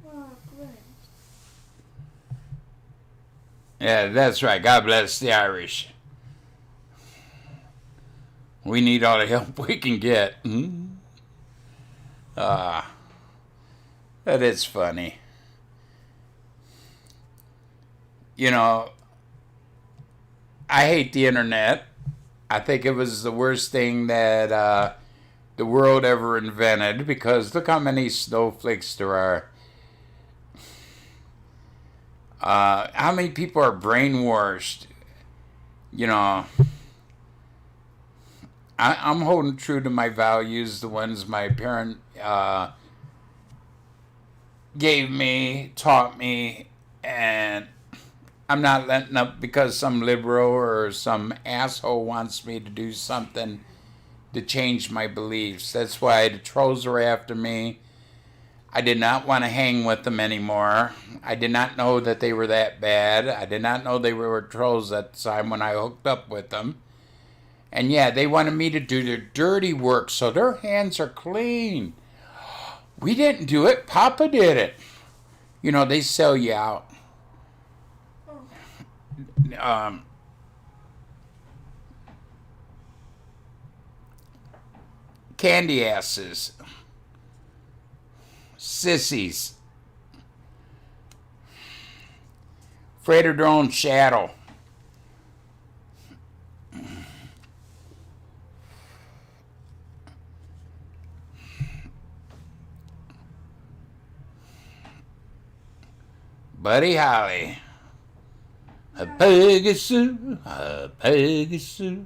Oh, great. Yeah, that's right. God bless the Irish. We need all the help we can get. That is funny. You know, I hate the internet. I think it was the worst thing that the world ever invented, because look how many snowflakes there are. How many people are brainwashed? You know, I'm holding true to my values, the ones my parent gave me, taught me, and I'm not letting up because some liberal or some asshole wants me to do something to change my beliefs. That's why the trolls are after me. I did not want to hang with them anymore. I did not know that they were that bad. I did not know they were trolls at the time when I hooked up with them. And yeah, they wanted me to do their dirty work, so their hands are clean. We didn't do it. Papa did it. You know, they sell you out. Candy asses. Sissies. Afraid of their own shadow. Buddy Holly. A Peggy Sue, a Peggy Sue.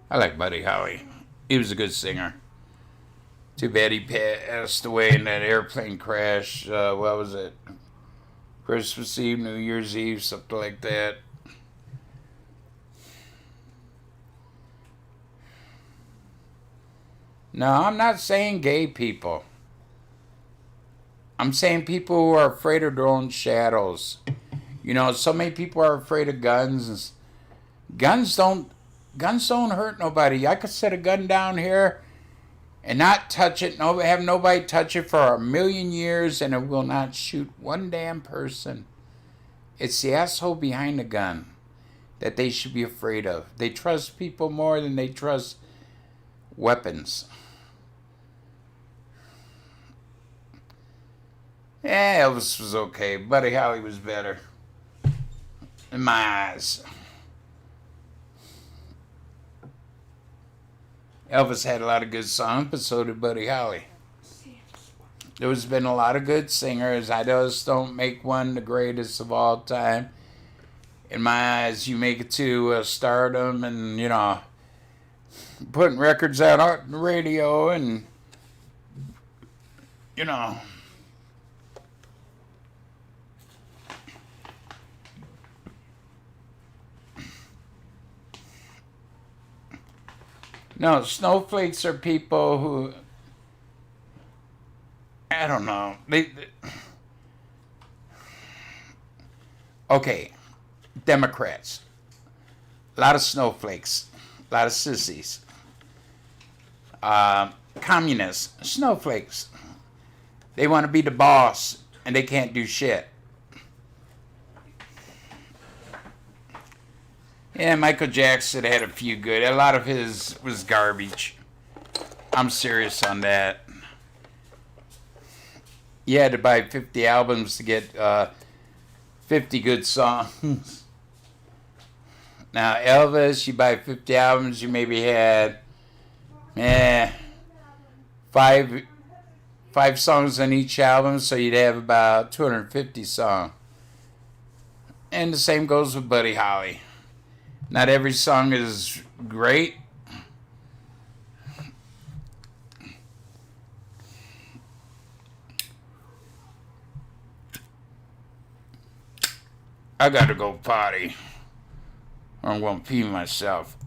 I like Buddy Holly. He was a good singer. Too bad he passed away in that airplane crash. What was it? Christmas Eve, New Year's Eve, something like that. No, I'm not saying gay people. I'm saying people who are afraid of their own shadows. You know, so many people are afraid of guns. Guns don't hurt nobody. I could set a gun down here and not touch it, have nobody touch it for 1,000,000 years, and it will not shoot one damn person. It's the asshole behind the gun that they should be afraid of. They trust people more than they trust weapons. Yeah, Elvis was okay. Buddy Holly was better. In my eyes. Elvis had a lot of good songs, but so did Buddy Holly. There's been a lot of good singers. I just don't make one the greatest of all time. In my eyes, you make it to stardom and, you know, putting records out on the radio and, you know. No, snowflakes are people who, I don't know. Okay, Democrats. A lot of snowflakes. A lot of sissies. Communists. Snowflakes. They want to be the boss, and they can't do shit. Yeah, Michael Jackson had a few good. A lot of his was garbage. I'm serious on that. You had to buy 50 albums to get 50 good songs. Now, Elvis, you buy 50 albums, you maybe had five songs on each album, so you'd have about 250 songs. And the same goes with Buddy Holly. Not every song is great. I gotta go potty. I'm gonna pee myself.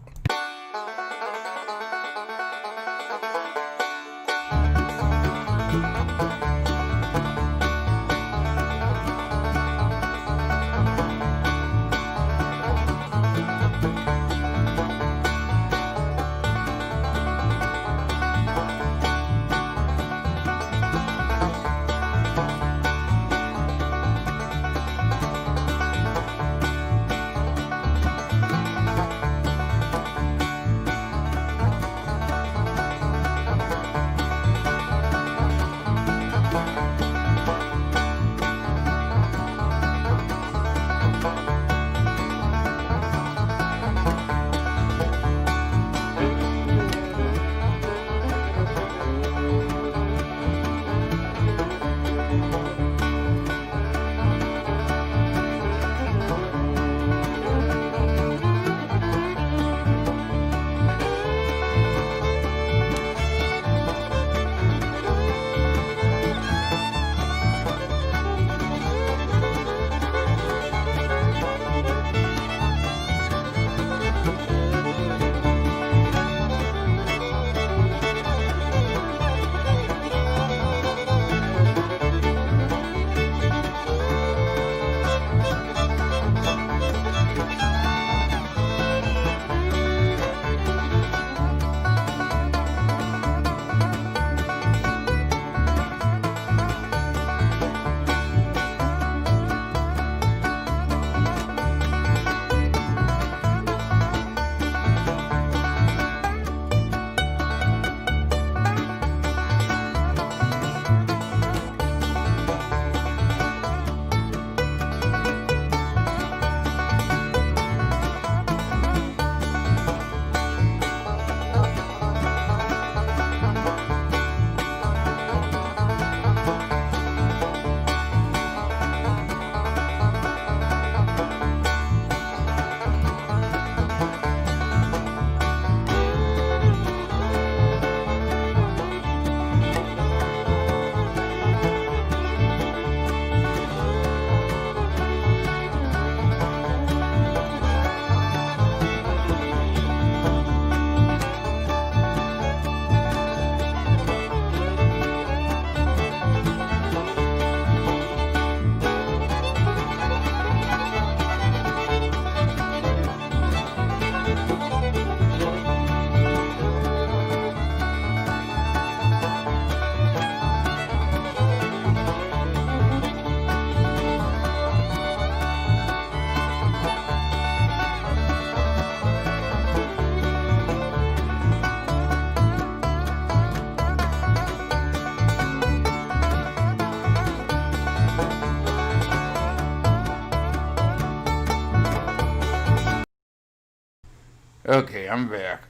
Okay, I'm back.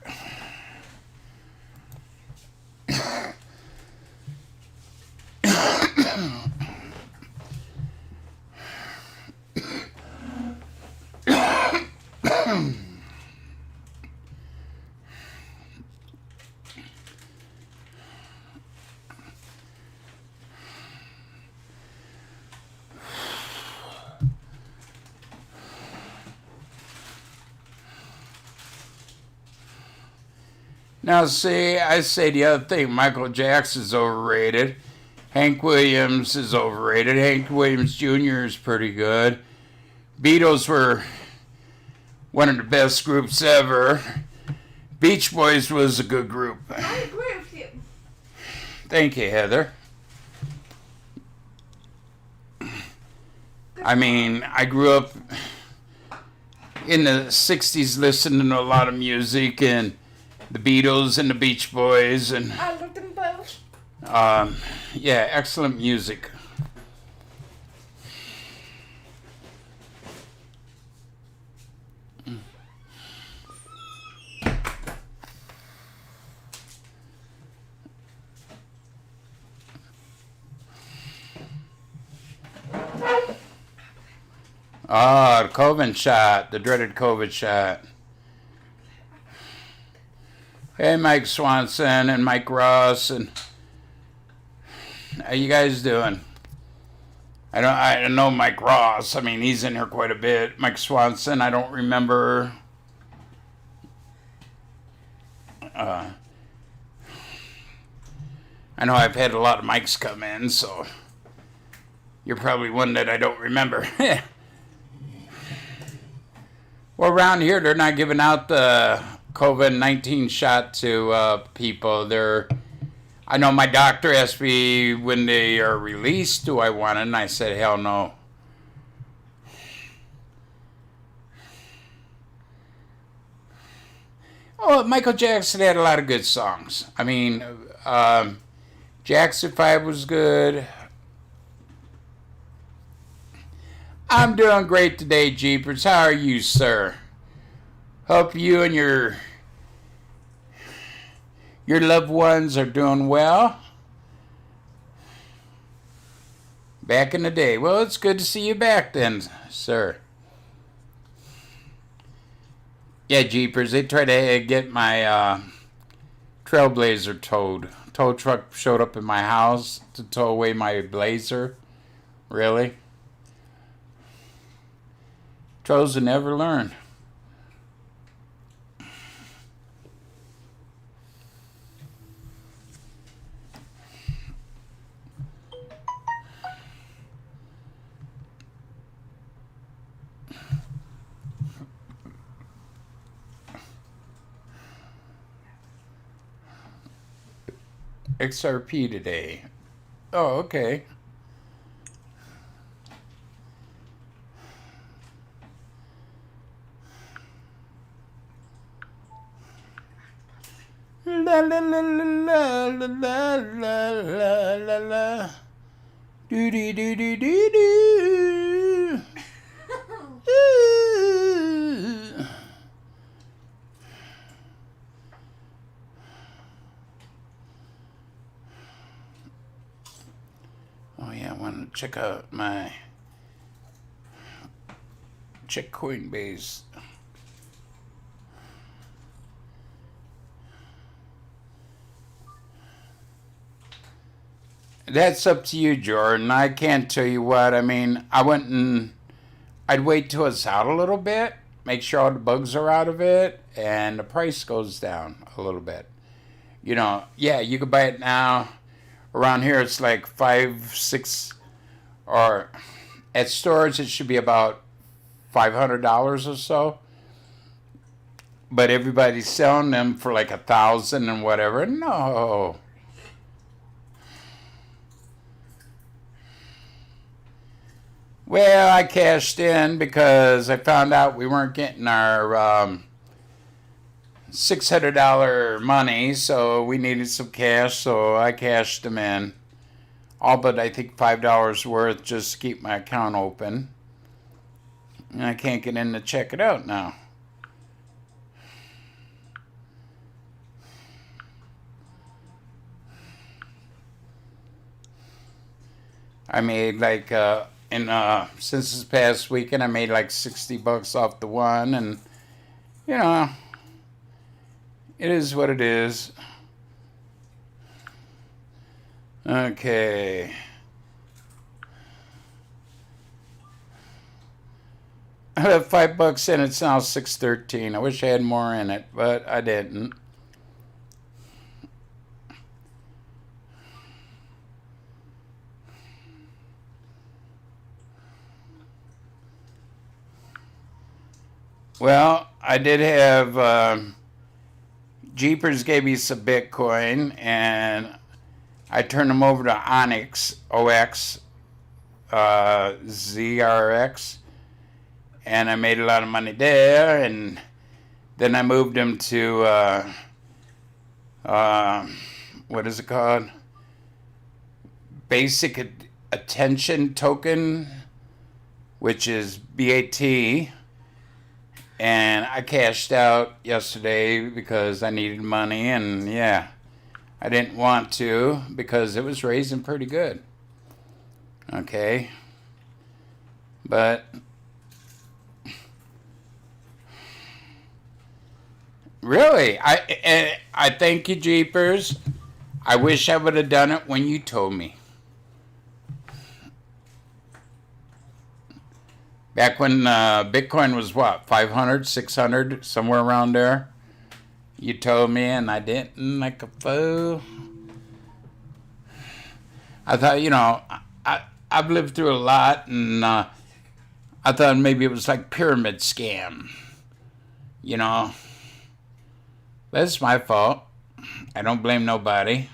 Now, see, I say the other thing. Michael Jackson's overrated. Hank Williams is overrated. Hank Williams Jr. is pretty good. Beatles were one of the best groups ever. Beach Boys was a good group. I agree with you. Thank you, Heather. I mean, I grew up in the 60s listening to a lot of music and the Beatles and the Beach Boys and I love them both. yeah, excellent music. Ah, the COVID shot, the dreaded COVID shot. Hey, Mike Swanson and Mike Ross, and how you guys doing? I know Mike Ross. I mean, he's in here quite a bit. Mike Swanson, I don't remember. I know I've had a lot of mics come in, so you're probably one that I don't remember. Well, around here, they're not giving out the COVID-19 shot to people. I know my doctor asked me when they are released, do I want it? And I said, hell no. Oh, Michael Jackson had a lot of good songs. I mean, Jackson 5 was good. I'm doing great today, Jeepers. How are you, sir? Hope you and your loved ones are doing well. Back in the day. Well, it's good to see you back then, sir. Yeah, Jeepers, they tried to get my Trailblazer towed. Tow truck showed up in my house to tow away my Blazer. Really? Trolls will never learn. XRP today. Oh, okay. La la la la la la la la la la. Do do do do do do. Oh yeah, I want to check out check Coinbase. That's up to you, Jordan. I can't tell you what. I mean, I'd wait till it's out a little bit, make sure all the bugs are out of it, and the price goes down a little bit. You know, yeah, you could buy it now. Around here, it's like 5, 6, or at stores, it should be about $500 or so. But everybody's selling them for like 1,000 and whatever. No. Well, I cashed in because I found out we weren't getting our $600 money, so we needed some cash, so I cashed them in. All but I think $5 worth just to keep my account open. And I can't get in to check it out now. I made like since this past weekend, I made like $60 off the one, and you know, it is what it is. Okay. I have $5 in. It's now $6.13. I wish I had more in it, but I didn't. Well, I did have Jeepers gave me some Bitcoin, and I turned them over to Onyx, OX, ZRX, and I made a lot of money there, and then I moved him to what is it called? Basic Attention Token, which is BAT, and I cashed out yesterday because I needed money, and yeah, I didn't want to because it was raising pretty good. Okay, but really, I thank you, Jeepers. I wish I would have done it when you told me. Back when Bitcoin was what, 500, 600, somewhere around there. You told me, and I didn't, like a fool. I thought, I've lived through a lot, and I thought maybe it was like pyramid scam. But it's my fault. I don't blame nobody.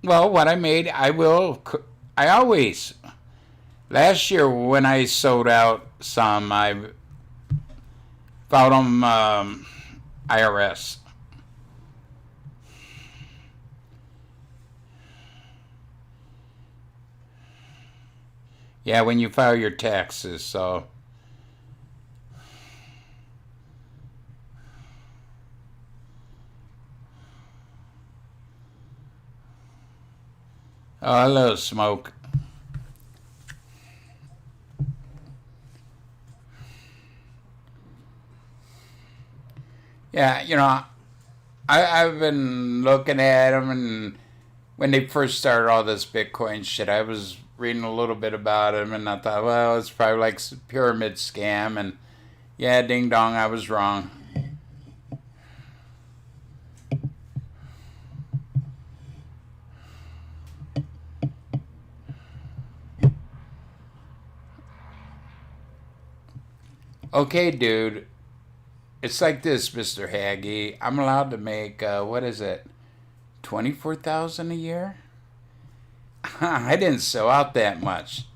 Well, what I made, I always. Last year when I sold out some, I filed on IRS. Yeah, when you file your taxes, so. Oh, hello, Smoke. Yeah, I've been looking at them, and when they first started all this Bitcoin shit, I was reading a little bit about them, and I thought, well, it's probably like a pyramid scam, and yeah, ding dong, I was wrong. Okay, dude. It's like this, Mr. Haggy. I'm allowed to make, what is it, $24,000 a year? I didn't sell out that much.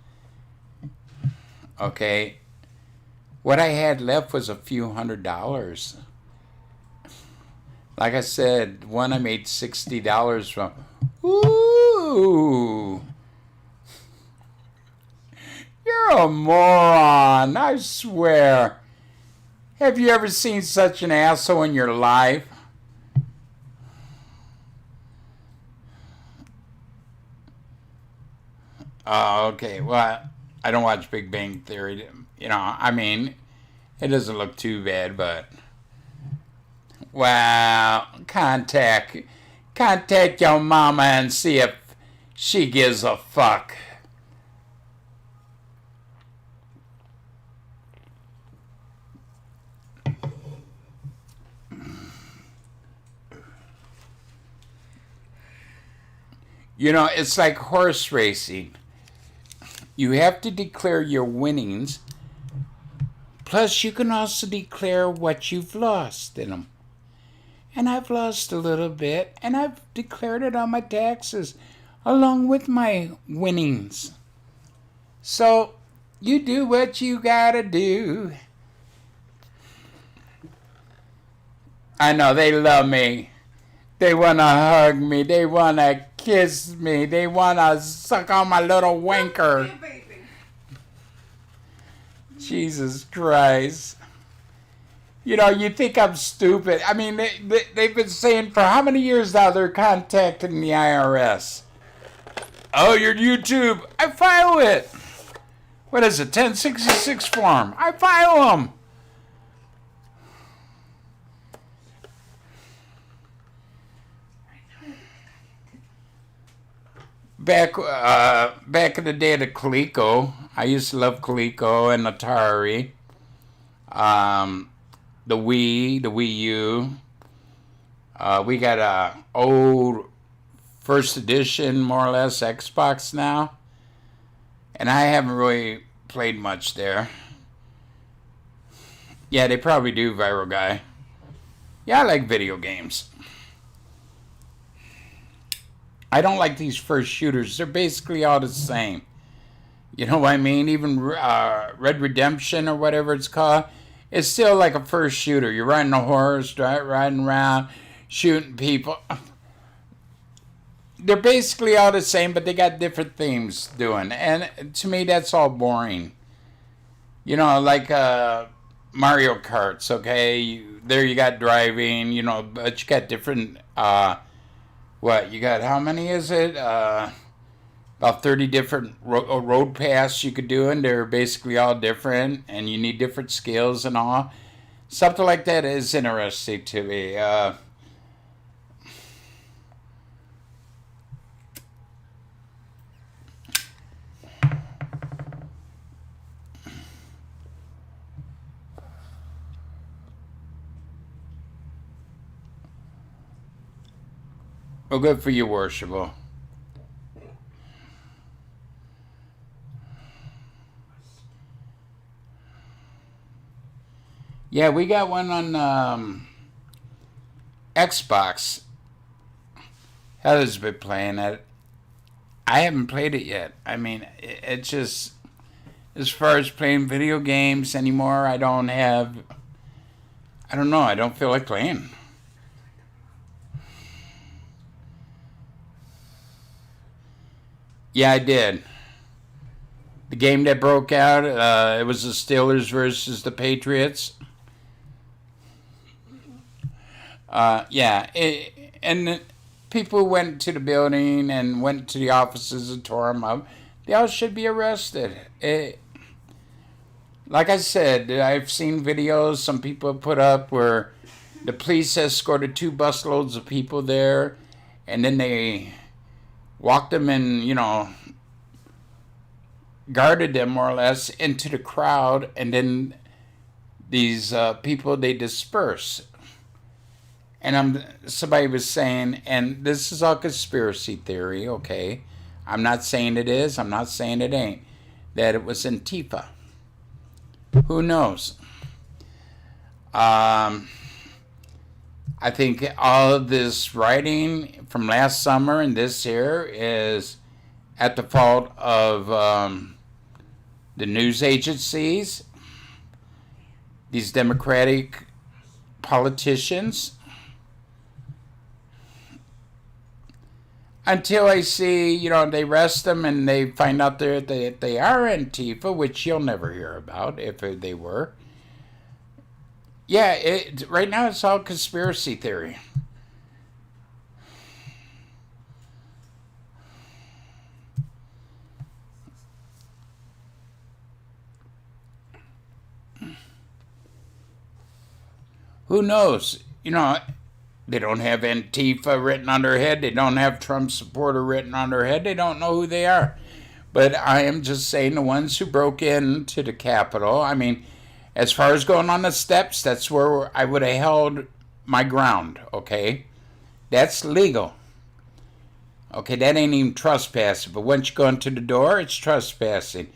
Okay. What I had left was a few $100s. Like I said, one I made $60 from. Ooh. You're a moron, I swear. Have you ever seen such an asshole in your life? Oh, okay. Well, I don't watch Big Bang Theory. It doesn't look too bad, but... Well, contact your mama and see if she gives a fuck. It's like horse racing. You have to declare your winnings. Plus, you can also declare what you've lost in them. And I've lost a little bit, and I've declared it on my taxes, along with my winnings. So, you do what you gotta do. I know, they love me. They wanna hug me. They wanna kiss me. They wanna suck on my little wanker. Jesus Christ. You think I'm stupid. I mean, they've been saying for how many years now they're contacting the IRS. Oh, your YouTube. I file it. What is it, 1066 form? I file them. Back in the day of the Coleco, I used to love Coleco and Atari, the Wii U. We got a old first edition, more or less, Xbox now, and I haven't really played much there. Yeah, they probably do, Viral Guy. Yeah, I like video games. I don't like these first shooters. They're basically all the same. You know what I mean? Even Red Redemption or whatever it's called, it's still like a first shooter. You're riding a horse, riding around, shooting people. They're basically all the same, but they got different themes doing. And to me, that's all boring. You know, like Mario Karts, okay? There you got driving, you know, but you got different, what, you got, how many is it? About 30 different road paths you could do, and they're basically all different, and you need different skills and all. Something like that is interesting to me. Well, good for you, Worshipful. Yeah, we got one on Xbox. Heather's been playing it. I haven't played it yet. I mean, it's just, as far as playing video games anymore, I don't know, I don't feel like playing. Yeah, I did. The game that broke out, it was the Steelers versus the Patriots. And people went to the building and went to the offices and tore them up. They all should be arrested. Like I said, I've seen videos some people put up where the police escorted 2 busloads of people there, and then they walked them and, you know, guarded them more or less into the crowd, and then these people, they disperse. And somebody was saying, and this is all conspiracy theory, okay? I'm not saying it is, I'm not saying it ain't, that it was Antifa. Who knows? I think all of this writing from last summer and this year is at the fault of the news agencies, these Democratic politicians. Until I see, you know, they arrest them and they find out that they are Antifa, which you'll never hear about if they were. Yeah, right now it's all conspiracy theory. Who knows? You know, they don't have Antifa written on their head. They don't have Trump supporter written on their head. They don't know who they are. But I am just saying the ones who broke into the Capitol, I mean, as far as going on the steps, that's where I would have held my ground, okay? That's legal. Okay, that ain't even trespassing. But once you go into the door, it's trespassing.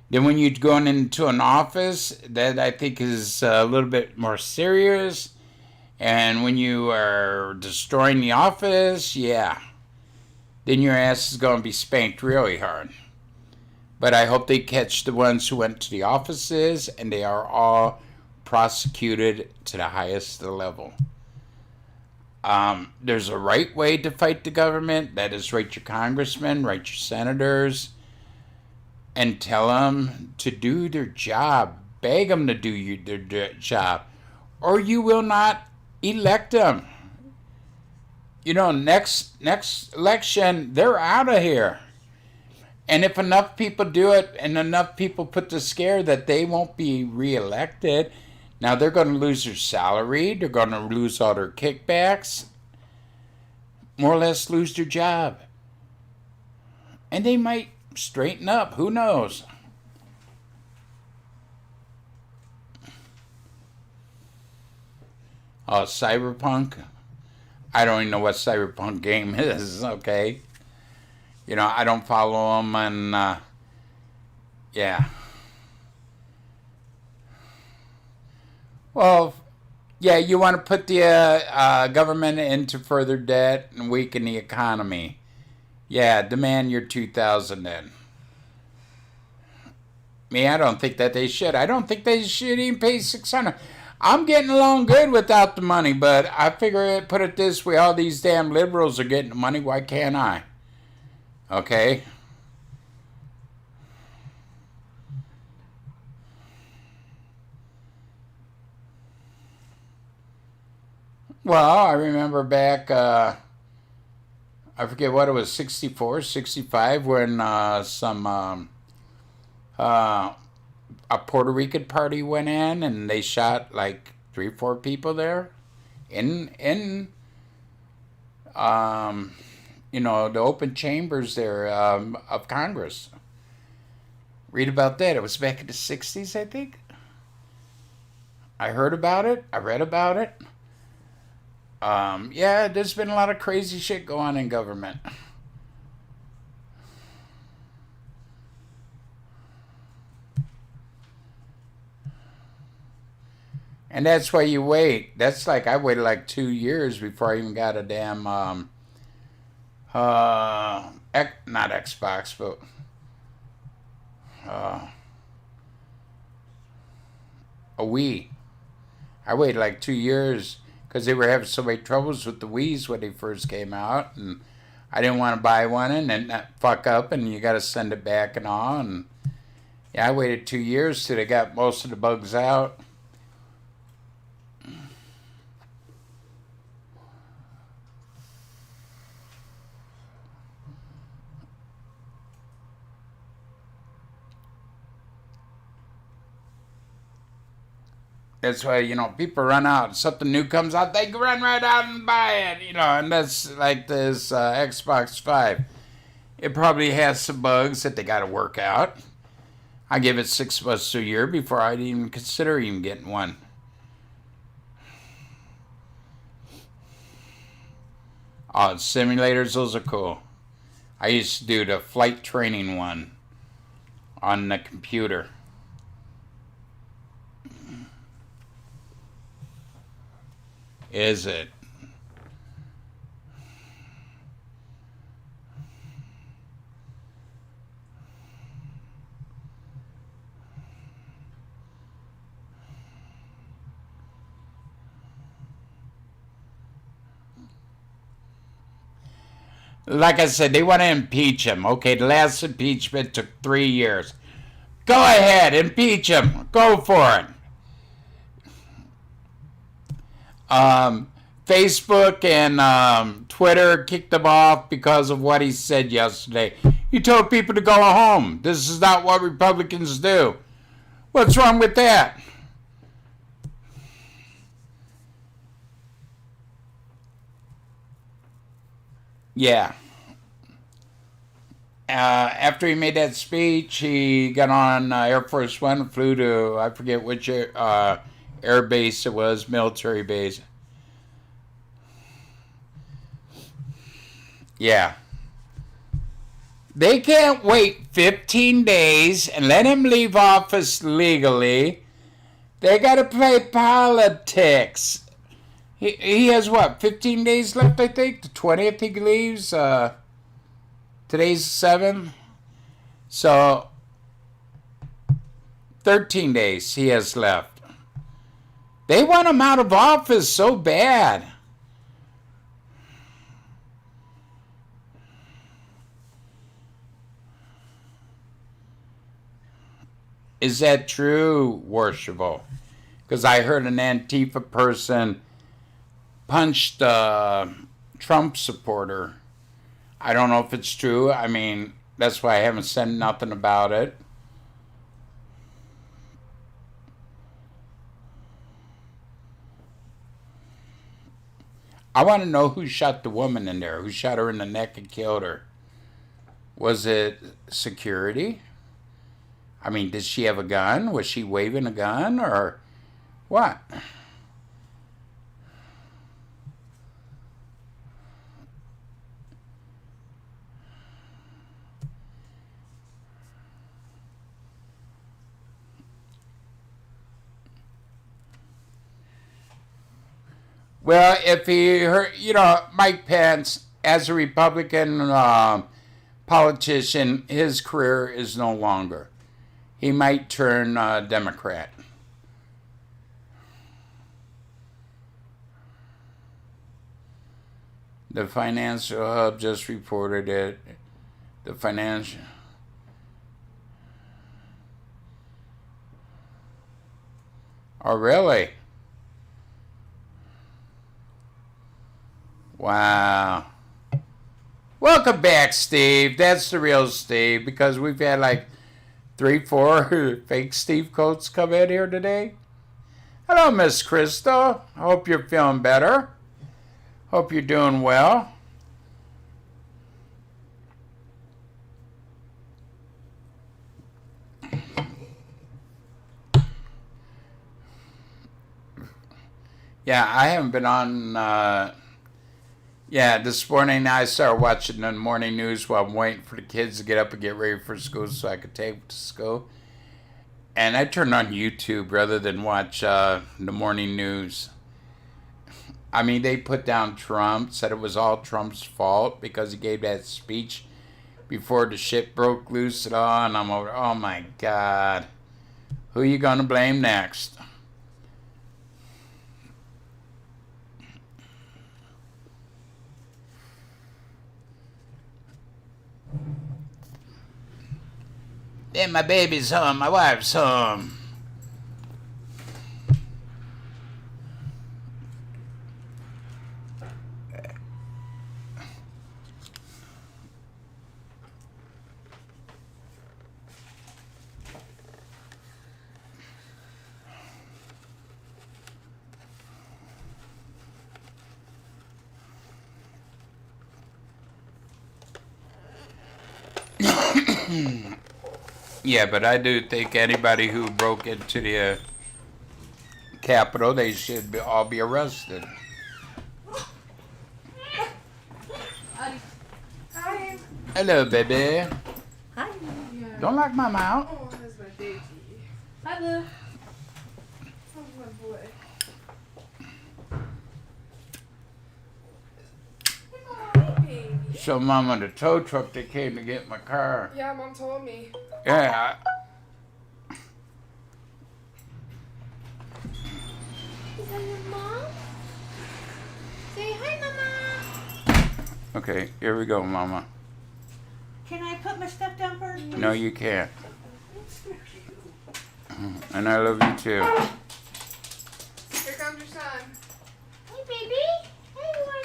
Then when you're going into an office, that I think is a little bit more serious. And when you are destroying the office, yeah, then your ass is going to be spanked really hard. But I hope they catch the ones who went to the offices, and they are all prosecuted to the highest level. There's a right way to fight the government. That is, write your congressmen, write your senators, and tell them to do their job. Beg them to do their job. Or you will not elect them. You know, next election, they're out of here. And if enough people do it and enough people put the scare that they won't be reelected, now they're going to lose their salary, they're going to lose all their kickbacks, more or less lose their job. And they might straighten up, who knows? Cyberpunk? I don't even know what Cyberpunk game is, okay? You know, I don't follow them, and, yeah. Well, yeah, you want to put the government into further debt and weaken the economy. Yeah, demand your 2,000 then. Me, I don't think that they should. I don't think they should even pay 600. I'm getting along good without the money, but I figure put it this way: all these damn liberals are getting the money. Why can't I? Okay. Well, I remember back, I forget what it was, 64, 65, when a Puerto Rican party went in and they shot like 3, 4 people there in the open chambers there of Congress. Read about that. It was back in the 60s, I think. I heard about it. I read about it. Yeah, there's been a lot of crazy shit going on in government. And that's why you wait. That's like, I waited like 2 years before I even got a damn, not Xbox, but, a Wii. I waited like 2 years because they were having so many troubles with the Wii's when they first came out, and I didn't want to buy one and then fuck up, and you got to send it back and all. And yeah, I waited 2 years till they got most of the bugs out. That's why, people run out. Something new comes out, they run right out and buy it, and that's like this Xbox 5. It probably has some bugs that they got to work out. I give it 6 months to a year before I'd even consider even getting one. Oh, simulators, those are cool. I used to do the flight training one on the computer. Is it? Like I said, they want to impeach him. Okay, the last impeachment took 3 years. Go ahead, impeach him. Go for it. Facebook and Twitter kicked him off because of what he said yesterday. He told people to go home. This is not what Republicans do. What's wrong with that? Yeah. After he made that speech, he got on Air Force One and flew to, I forget which air base it was, military base. Yeah. They can't wait 15 days and let him leave office legally. They got to play politics. He has what, 15 days left, I think? The 20th he leaves. Today's 7th. So, 13 days he has left. They want him out of office so bad. Is that true, Worshipful? Because I heard an Antifa person punched a Trump supporter. I don't know if it's true. I mean, that's why I haven't said nothing about it. I want to know who shot the woman in there, who shot her in the neck and killed her. Was it security? I mean, did she have a gun? Was she waving a gun or what? Well, if he heard, Mike Pence, as a Republican politician, his career is no longer. he might turn Democrat. The Financial Hub just reported it. The financial... Oh, really? Wow. Welcome back, Steve. That's the real Steve, because we've had like 3-4 fake Steve Coates come in here today. Hello, Miss Crystal. Hope you're feeling better. Hope you're doing well. Yeah, I haven't been on... this morning I started watching the morning news while I'm waiting for the kids to get up and get ready for school so I could take them to school. And I turned on YouTube rather than watch the morning news. I mean, they put down Trump, said it was all Trump's fault because he gave that speech before the shit broke loose and all. And I'm over, oh my God. Who you gonna blame next? Then my baby's home, my wife's home. Yeah, but I do think anybody who broke into the Capitol, they should all be arrested. Hi. Hello, baby. Hi. Don't lock Mama out. Oh, that's my baby. Hi, Blue. Oh, my boy. Oh, baby. Show Mama the tow truck that came to get my car. Yeah, Mom told me. Yeah. Is that your mom? Say hi, Mama. Okay, here we go, Mama. Can I put my stuff down first? No, you can't. And I love you too. Here comes your son. Hey, baby. Hey, Warren.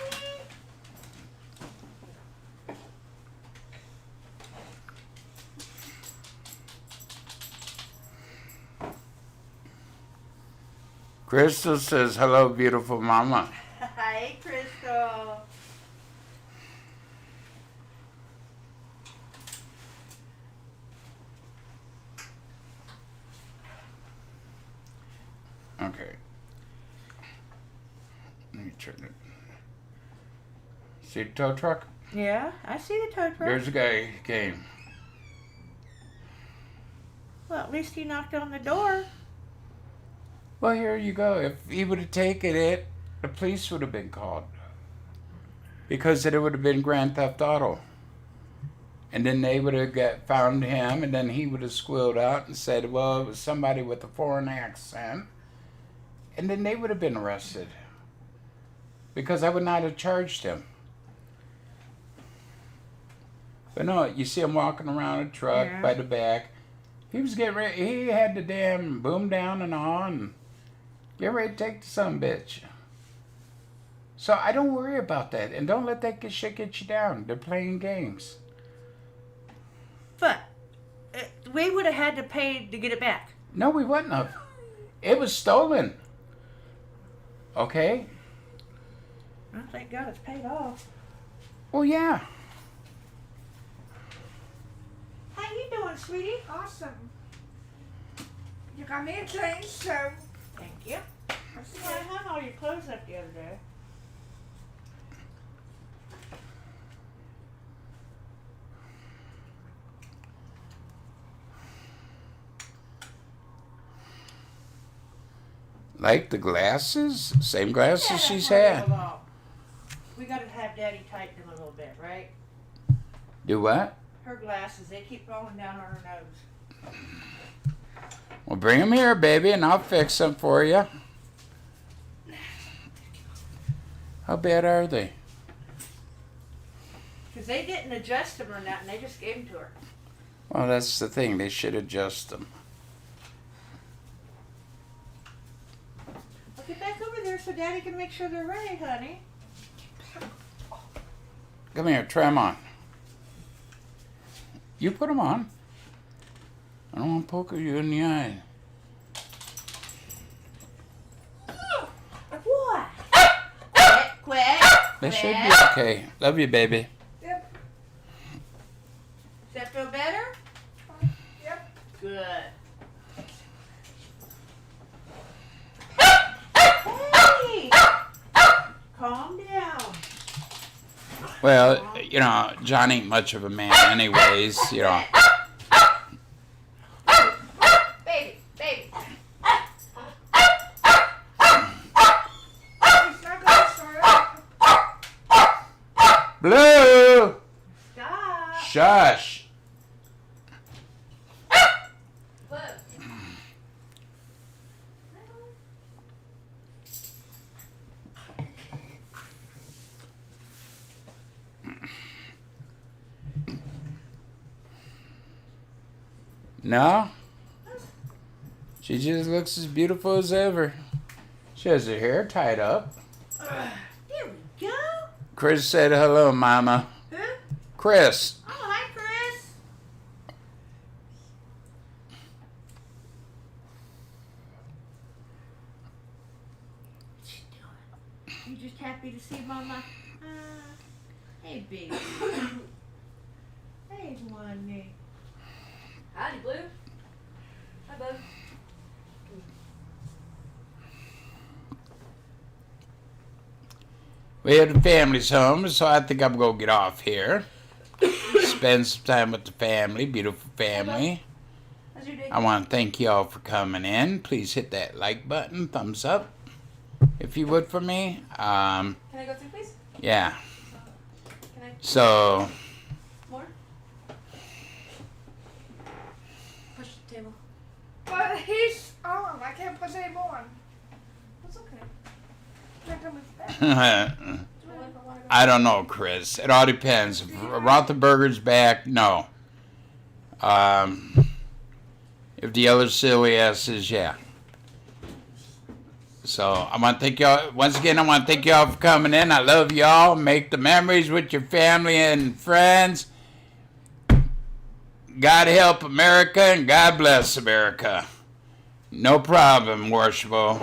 Crystal says, hello, beautiful Mama. Hi, Crystal. Okay. Let me turn it. See the tow truck? Yeah, I see the tow truck. There's a guy who came. Well, at least he knocked on the door. Well, here you go. If he would have taken it, the police would have been called. Because then it would have been Grand Theft Auto. And then they would have found him, and then he would have squealed out and said, well, it was somebody with a foreign accent. And then they would have been arrested. Because I would not have charged him. But no, you see him walking around a truck by the back. He was getting ready. He had the damn boom down and on. And get ready to take the sumbitch. So I don't worry about that. And don't let that shit get you down. They're playing games. But we would have had to pay to get it back. No, we wouldn't have. It was stolen. Okay? Oh, thank God it's paid off. Well, yeah. How you doing, sweetie? Awesome. You got me a clean shirt. Thank you. Well, I hung all your clothes up the other day. Like the glasses? Same glasses Yeah, she's that's how had. they go along. We got to have Daddy tighten them a little bit, right? Do what? Her glasses, they keep falling down on her nose. Well, bring them here, baby, and I'll fix them for you. How bad are they? Because they didn't adjust them or nothing. They just gave them to her. Well, that's the thing. They should adjust them. Well, get back over there so Daddy can make sure they're right, honey. Come here, try them on. You put them on. I don't want to poke you in the eye. What? Quit. They should be okay. Love you, baby. Yep. Does that feel better? Yep. Good. Hey! Calm down. Well, you know, John ain't much of a man anyways, you know. Baby, baby. He's not gonna start up. Blue! Stop. Shush. Look. No? She just looks as beautiful as ever. She has her hair tied up. There we go. Chris said hello, Mama. Huh? Chris. Oh, hi, Chris. What's she doing? You just happy to see Mama? Hey, baby. Hey, honey. Howdy, Blue. Hi, bud. We have the family's home, so I think I'm going to get off here. Spend some time with the family, beautiful family. How's your day? I want to thank you all for coming in. Please hit that like button, thumbs up, if you would, for me. Can I go through, please? Yeah. Can I? So, More? Push the table. But he's on. I can't put any more on. That's okay. Check him with that. Do I wanna go? I don't know, Chris. It all depends. If Rothenberger's back, no. If the other silly ass is, yeah. So I want to thank y'all once again. I want to thank y'all for coming in. I love y'all. Make the memories with your family and friends. God help America and God bless America. No problem, worshipful.